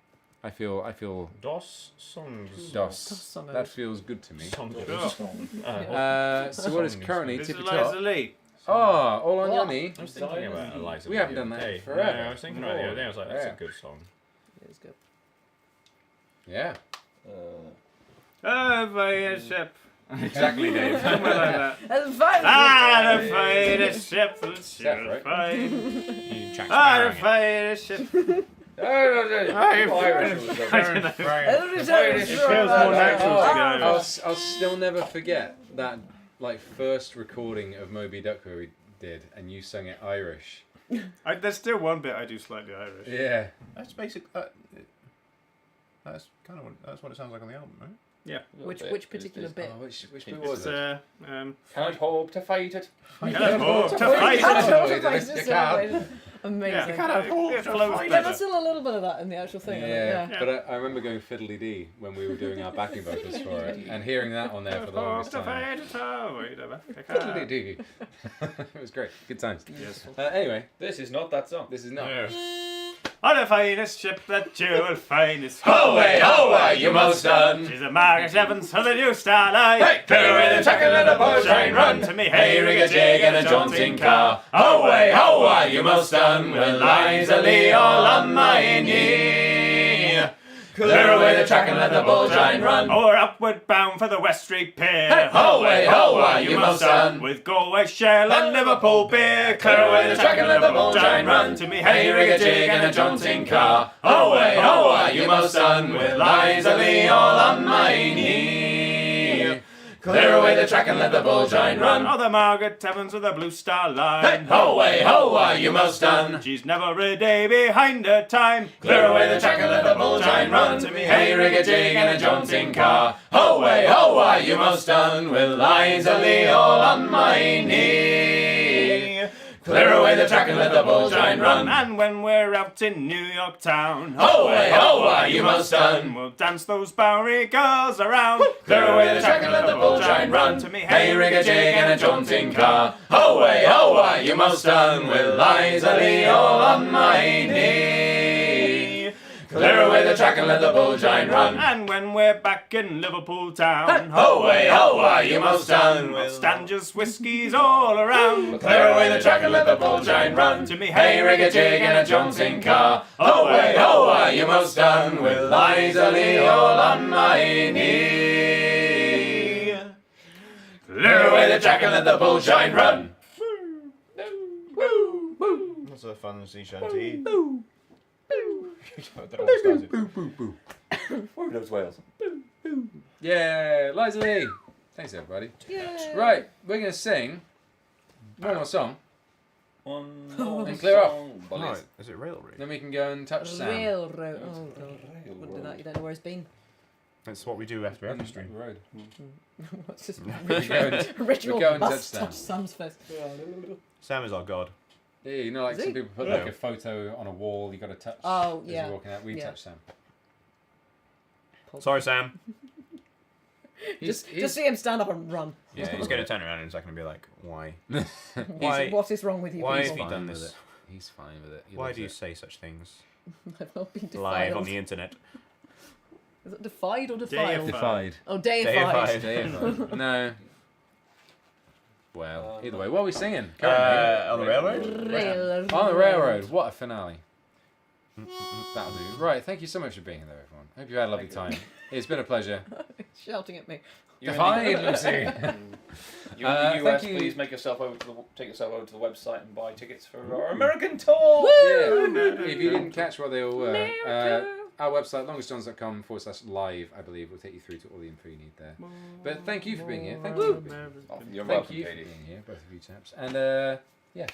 Speaker 3: I feel
Speaker 5: Dos songs.
Speaker 3: DOS. That feels good to me.
Speaker 5: Songs.
Speaker 4: Sure.
Speaker 3: So what is currently
Speaker 4: This is
Speaker 3: tippy
Speaker 4: Eliza
Speaker 3: top?
Speaker 4: Lee.
Speaker 3: Oh, all on your knee.
Speaker 5: I was thinking about Eliza.
Speaker 3: We
Speaker 5: Lee
Speaker 3: haven't
Speaker 5: the
Speaker 3: done
Speaker 5: other
Speaker 3: that
Speaker 5: day.
Speaker 3: forever.
Speaker 5: No, I was thinking about it the other day. I was like, that's
Speaker 3: Yeah.
Speaker 5: a good song.
Speaker 6: It was good.
Speaker 3: Yeah.
Speaker 4: Fire ship.
Speaker 5: Exactly, Dave.
Speaker 4: Something like that.
Speaker 6: That's fine.
Speaker 4: Ah, the fire ship. The ship
Speaker 3: right?
Speaker 4: fine.
Speaker 5: You Jack
Speaker 4: Ah, the
Speaker 5: Sparrow.
Speaker 4: fire ship.
Speaker 3: I don't know.
Speaker 4: It feels more natural to go.
Speaker 3: I'll still never forget that first recording of Moby Duck where we did, and you sang it Irish.
Speaker 4: There's still one bit I do slightly Irish.
Speaker 3: Yeah.
Speaker 5: That's basic. That's kind of what it sounds like on the album, right?
Speaker 4: Yeah.
Speaker 6: Which particular bit?
Speaker 3: Oh, which bit
Speaker 2: It's,
Speaker 3: was it?
Speaker 2: Can't hope to fight it.
Speaker 4: Can't hope to fight
Speaker 3: it. You can't.
Speaker 6: Amazing.
Speaker 4: it flows
Speaker 6: Yeah,
Speaker 4: better.
Speaker 6: there's still a little bit of that in the actual thing.
Speaker 3: Yeah,
Speaker 6: Yeah.
Speaker 3: but I remember going fiddly dee when we were doing our backing vocals for it, and hearing that on there for the longest time. Fiddly dee. It was great. Good times.
Speaker 4: Yes.
Speaker 3: Anyway,
Speaker 2: This is not that song.
Speaker 3: this is not.
Speaker 4: On the finest ship that you will find is
Speaker 1: Ho-way, ho-way, you most done.
Speaker 4: She's a Margaret Evans of the New Star Line.
Speaker 1: Hey, clear away the track and let the boat shine run.
Speaker 4: To me,
Speaker 1: Hey, rig a jig and a jaunting car. Ho-way, ho-way, you most done. With lines a lee all on my knee. Clear away the track and let the bullgine run.
Speaker 4: Or upward bound for the West Street Pier.
Speaker 1: Ho-way, ho-way, you most done.
Speaker 4: With Galway Shell and Liverpool beer.
Speaker 1: Clear away the track and let the bullgine run.
Speaker 4: To me,
Speaker 1: Hey, rig a jig and a jaunting car. Ho-way, ho-way, you most done. With lines a lee all on my knee. Clear away the track and let the bullgine run.
Speaker 4: Oh, the Margaret Evans of the Blue Star Line.
Speaker 1: Hey, ho-way, ho-way, you most done.
Speaker 4: She's never a day behind her time.
Speaker 1: Clear away the track and let the bullgine run. Hey, rig a jig and a jaunting car. Ho-way, ho-way, you most done. With lines a lee all on my knee. Clear away the track and let the bullgine run.
Speaker 4: And when we're out in New York town,
Speaker 1: Ho-way, ho-way, you most done.
Speaker 4: we'll dance those Bowery girls around.
Speaker 1: Clear away the track and let the bullgine run. Hey, rig a jig and a jaunting car. Ho-way, ho-way, you most done. With lines a lee all on my knee. Clear away the track and let the bullgine run.
Speaker 4: And when we're back in Liverpool town,
Speaker 1: Ho-way, ho-way, you most done.
Speaker 4: we'll stand just whiskies all around.
Speaker 1: Clear away the track and let the bullgine run.
Speaker 4: To me,
Speaker 1: Hey, rig a jig and a jaunting car. Ho-way, ho-way, you most done. With lines a lee all on my knee. Clear away the track and let the bullgine run.
Speaker 5: That's a fun sea shanty.
Speaker 2: Loves Wales.
Speaker 3: Yeah, Liza Lee. Thanks, everybody. Right, we're going to sing one more song,
Speaker 2: One
Speaker 3: And clear off.
Speaker 5: Right, is it railway?
Speaker 3: then we can go and touch Sam.
Speaker 6: Railroad. Oh, God. Wouldn't do that. You don't know where it's been.
Speaker 5: That's what we do after every stream.
Speaker 3: Road.
Speaker 6: What's this
Speaker 3: We go and,
Speaker 6: ritual?
Speaker 3: we go and
Speaker 6: Must
Speaker 3: touch
Speaker 6: touch
Speaker 3: Sam.
Speaker 6: Sam's face.
Speaker 5: Sam is our god.
Speaker 3: Yeah, you know, like
Speaker 6: Is
Speaker 3: some
Speaker 6: he?
Speaker 3: people put like a photo on a wall, you got to touch
Speaker 6: Oh,
Speaker 3: as
Speaker 6: yeah.
Speaker 3: you're walking out. We
Speaker 6: Yeah.
Speaker 3: touch Sam.
Speaker 5: Sorry, Sam.
Speaker 6: Just see him stand up and run.
Speaker 5: Yeah, he's going to turn around and he's going to be like, why?
Speaker 6: Why? What is wrong with you
Speaker 5: why
Speaker 6: people?
Speaker 5: have you done
Speaker 3: Fine with
Speaker 5: this?
Speaker 3: it. He's fine with it. He
Speaker 5: Why
Speaker 3: loves
Speaker 5: do you
Speaker 3: it.
Speaker 5: say such things
Speaker 6: I've not been defiled.
Speaker 5: live on the internet?
Speaker 6: Is it defied or defiled?
Speaker 4: Defied.
Speaker 6: Oh, deified.
Speaker 5: Deified.
Speaker 3: No. Well, either way, what are we singing?
Speaker 5: On the railroad?
Speaker 6: Railroad.
Speaker 3: On the railroad. What a finale. That'll do. Right, thank you so much for being here, everyone. Hope you had a lovely time. It's been a pleasure.
Speaker 6: Shouting at me.
Speaker 3: Defied, Lucy.
Speaker 2: You in the US,
Speaker 3: thank you.
Speaker 2: please take yourself over to the website and buy tickets for our American tour.
Speaker 3: Yeah. If you didn't catch what they all were, our website, longestjohns.com/live, I believe, will take you through to all the info you need there. But thank you for being here. Thank you for being here.
Speaker 2: You're
Speaker 3: Thank
Speaker 2: welcome,
Speaker 3: you for
Speaker 2: Katie.
Speaker 3: being here, both of you chaps. And yeah.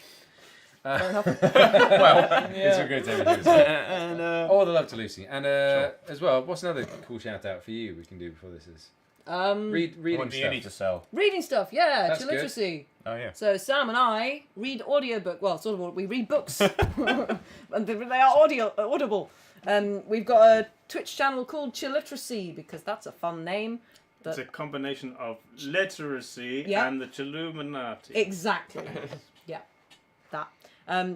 Speaker 6: Fair enough.
Speaker 3: Well, it's a great time.
Speaker 5: And
Speaker 3: All the love to Lucy. And as well, what's another cool shout out for you we can do before this is? Reading
Speaker 5: what do you
Speaker 3: stuff.
Speaker 5: need to sell?
Speaker 6: Reading stuff, yeah,
Speaker 3: That's
Speaker 6: to
Speaker 3: good.
Speaker 6: literacy.
Speaker 5: Oh, yeah.
Speaker 6: So Sam and I read audiobook. Well, sort of. We read books, and they are audible. We've got a Twitch channel called Chilliteracy because that's a fun name.
Speaker 4: It's a combination of literacy
Speaker 6: Yeah.
Speaker 4: and the Chilluminati.
Speaker 6: Exactly. Yeah, that.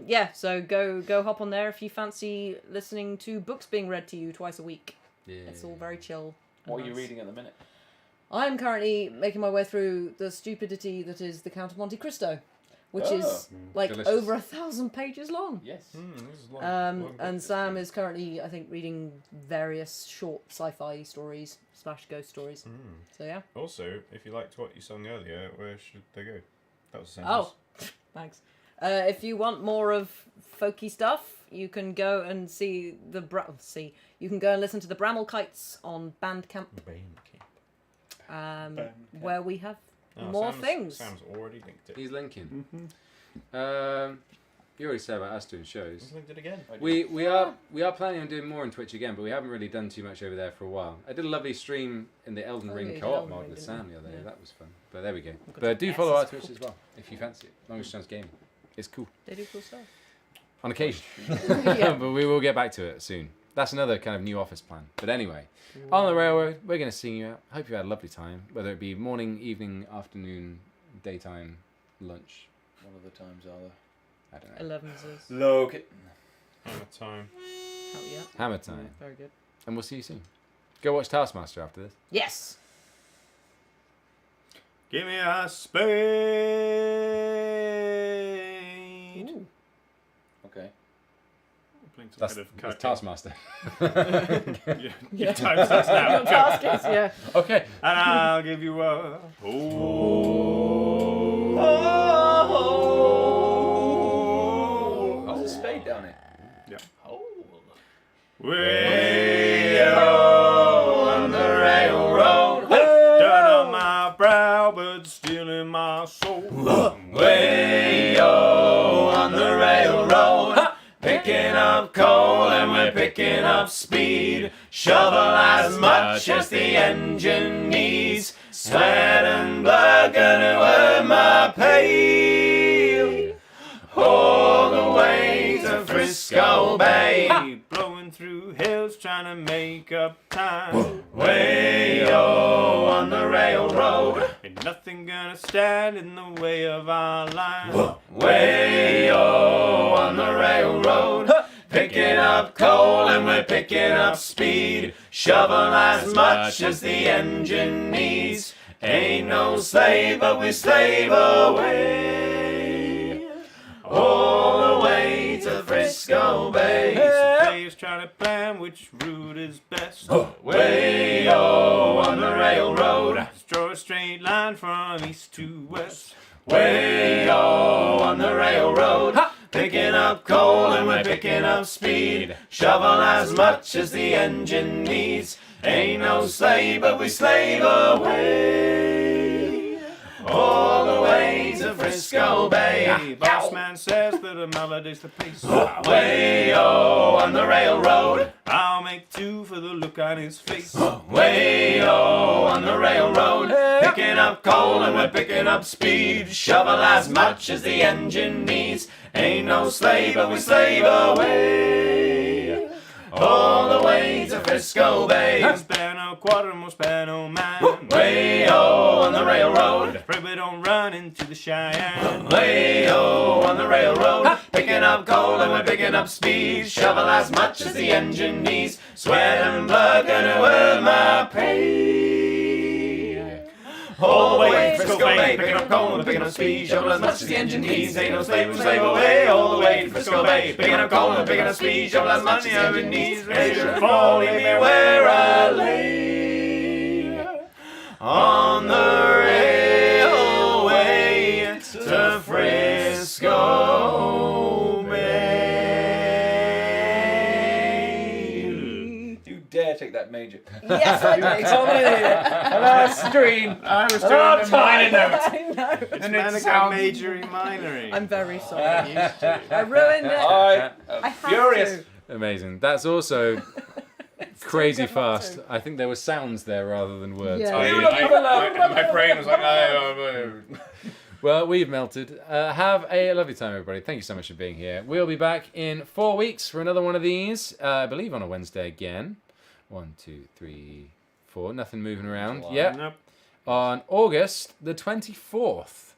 Speaker 6: Yeah. So go hop on there if you fancy listening to books being read to you twice a week.
Speaker 3: Yeah.
Speaker 6: It's all very chill. and
Speaker 2: What are you
Speaker 6: nice.
Speaker 2: reading at the minute?
Speaker 6: I'm currently making my way through the stupidity that is the Count of Monte Cristo, which is like
Speaker 3: delicious.
Speaker 6: over 1,000 pages long.
Speaker 2: Yes.
Speaker 6: And Sam is currently, I think, reading various short sci-fi stories / ghost stories. So yeah.
Speaker 5: Also, if you liked what you sung earlier, where should they go? That was a sentence.
Speaker 6: Oh, thanks. If you want more of folky stuff, you can go and see the You can go and listen to the Bramall Kites on Bandcamp, where we have more things.
Speaker 5: Sam's already linked it.
Speaker 3: He's linking. You already said about us doing shows.
Speaker 5: Just linked it again.
Speaker 3: We are planning on doing more on Twitch again, but we haven't really done too much over there for a while. I did a lovely stream in the Elden Ring
Speaker 6: yeah,
Speaker 3: co-op
Speaker 6: Elden
Speaker 3: mod
Speaker 6: Ring,
Speaker 3: with
Speaker 6: didn't
Speaker 3: Sam
Speaker 6: you?
Speaker 3: the other day.
Speaker 6: Yeah.
Speaker 3: That was fun. But there we go.
Speaker 6: got
Speaker 3: But do
Speaker 6: some
Speaker 3: follow our
Speaker 6: asses
Speaker 3: Twitch as
Speaker 6: cooked.
Speaker 3: well if you fancy it. As long as Sean's gaming. It's cool.
Speaker 6: They do cool stuff.
Speaker 3: On occasion.
Speaker 6: Yeah.
Speaker 3: But we will get back to it soon. That's another kind of new office plan. But anyway, on the railroad, we're going to sing you out. Hope you had a lovely time, whether it be morning, evening, afternoon, daytime, lunch.
Speaker 2: What other times are there?
Speaker 3: I don't know.
Speaker 6: 11s is.
Speaker 2: Look.
Speaker 5: Time.
Speaker 6: Oh, yeah.
Speaker 3: Hammer time.
Speaker 6: Very good.
Speaker 3: And we'll see you soon. Go watch Taskmaster after this.
Speaker 6: Yes!
Speaker 4: Give me a spade.
Speaker 6: Ooh.
Speaker 2: Okay.
Speaker 4: Playing some
Speaker 3: That's
Speaker 4: kind of
Speaker 3: it's
Speaker 4: card
Speaker 3: Taskmaster.
Speaker 4: game. Your time starts now.
Speaker 6: Your task is, yeah.
Speaker 3: Okay.
Speaker 4: And I'll give you a.
Speaker 2: Oh, there's a spade down here.
Speaker 4: Yeah.
Speaker 2: Oh.
Speaker 4: Way on the railroad, dirt on my brow, but still in my soul.
Speaker 1: Way on the railroad, picking up coal and we're picking up speed. Shovel as much as the engine needs. Sweat and blood gonna earn my pay. All the way to Frisco Bay.
Speaker 4: Blowing through hills, trying to make up time.
Speaker 1: Way on the railroad.
Speaker 4: Ain't nothing gonna stand in the way of our line.
Speaker 1: Way on the railroad, picking up coal and we're picking up speed. Shovel as much as the engine needs. Ain't no slave, but we slave away. All the way to Frisco Bay.
Speaker 4: Players trying to plan which route is best.
Speaker 1: Way on the railroad.
Speaker 4: Just draw a straight line from east to west.
Speaker 1: Way on the railroad, picking up coal and we're picking up speed. Shovel as much as the engine needs. Ain't no slave, but we slave away. All the way to Frisco Bay.
Speaker 4: Boss man says that a melody's the pace.
Speaker 1: Way on the railroad.
Speaker 4: I'll make two for the look on his face.
Speaker 1: Way on the railroad, picking up coal and we're picking up speed. Shovel as much as the engine needs. Ain't no slave, but we slave away. All the way to Frisco Bay.
Speaker 4: Spare no quarter, more spare no man.
Speaker 1: Way on the railroad.
Speaker 4: Pray we don't run into the Cheyenne.
Speaker 1: Way on the railroad, picking up coal and we're picking up speed. Shovel as much as the engine needs. Sweat and blood gonna earn my pay. All the way to Frisco Bay, picking up coal and picking up speed. Shovel as much as the engine needs. Ain't no slave, we slave away. All the way to Frisco Bay, picking up coal and picking up speed. Shovel as much as the engine needs. They should fall, leave me where I lay. On the railway to Frisco Bay.
Speaker 2: Do you dare take that major?
Speaker 6: Yes, I did.
Speaker 4: Stream. I was doing the minor notes.
Speaker 6: I know.
Speaker 4: It's Manica majory minory.
Speaker 6: I'm very sorry. I ruined it.
Speaker 2: I
Speaker 6: I have
Speaker 2: furious.
Speaker 6: to.
Speaker 3: Amazing. That's also crazy
Speaker 6: good not
Speaker 3: fast.
Speaker 6: to.
Speaker 3: I think there were sounds there rather than words.
Speaker 6: Yeah.
Speaker 2: My brain was like,
Speaker 3: Well, we've melted. Have a lovely time, everybody. Thank you so much for being here. We'll be back in 4 weeks for another one of these. I believe on a Wednesday again. 1, 2, 3, 4. Nothing moving around. Yep.
Speaker 4: Nope.
Speaker 3: On August the 24th.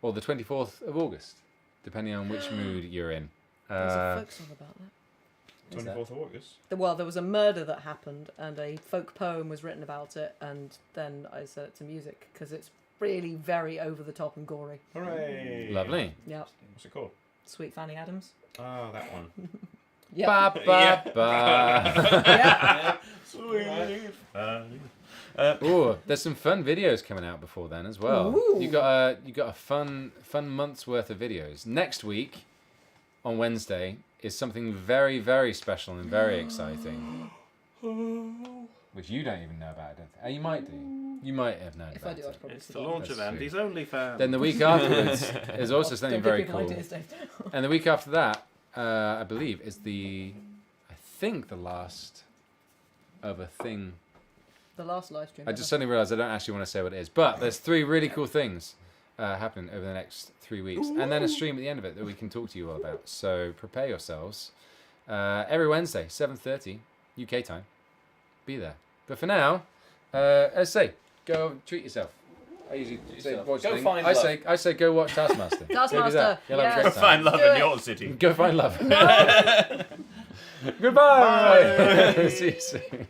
Speaker 3: Or the 24th of August, depending on which mood you're in.
Speaker 6: There's a folk song about that.
Speaker 5: 24th of August.
Speaker 6: Well, there was a murder that happened, and a folk poem was written about it, and then I set it to music because it's really very over the top and gory.
Speaker 5: Hooray!
Speaker 3: Lovely.
Speaker 6: Yeah,
Speaker 5: What's it called?
Speaker 6: Sweet Fanny Adams.
Speaker 5: Oh, that one.
Speaker 6: Yeah,
Speaker 3: Ba, ba, ba.
Speaker 6: yeah.
Speaker 3: Ooh, there's some fun videos coming out before then as well.
Speaker 6: Ooh.
Speaker 3: You got a fun month's worth of videos. Next week, on Wednesday, is something very, very special and very exciting, which you don't even know about. I don't think. You might do. You might have known.
Speaker 6: If I
Speaker 3: about
Speaker 6: do, I'd
Speaker 3: it.
Speaker 6: probably
Speaker 4: It's the
Speaker 6: forget.
Speaker 4: launch of
Speaker 3: That's
Speaker 4: Andy's OnlyFans.
Speaker 3: Then the week afterwards is also
Speaker 6: Don't
Speaker 3: something
Speaker 6: give
Speaker 3: very
Speaker 6: me
Speaker 3: cool.
Speaker 6: ideas, Dave.
Speaker 3: And the week after that, I believe, is I think the last of a thing.
Speaker 6: The last live stream.
Speaker 3: I just suddenly realised I don't actually want to say what it is. But there's 3 really cool things happening over the next 3 weeks. And then a stream at the end of it that we can talk to you all about. So prepare yourselves. Every Wednesday, 7:30 UK time. Be there. But for now, as I say, go treat yourself. I usually say watch
Speaker 2: Go
Speaker 3: thing.
Speaker 2: find
Speaker 3: I
Speaker 2: love.
Speaker 3: say go watch Taskmaster. Go do
Speaker 6: Taskmaster,
Speaker 3: that. You'll have a
Speaker 6: yes.
Speaker 3: great time.
Speaker 1: Find love
Speaker 6: Do
Speaker 1: in
Speaker 6: it.
Speaker 1: your city.
Speaker 3: Go find love. Goodbye. See you soon.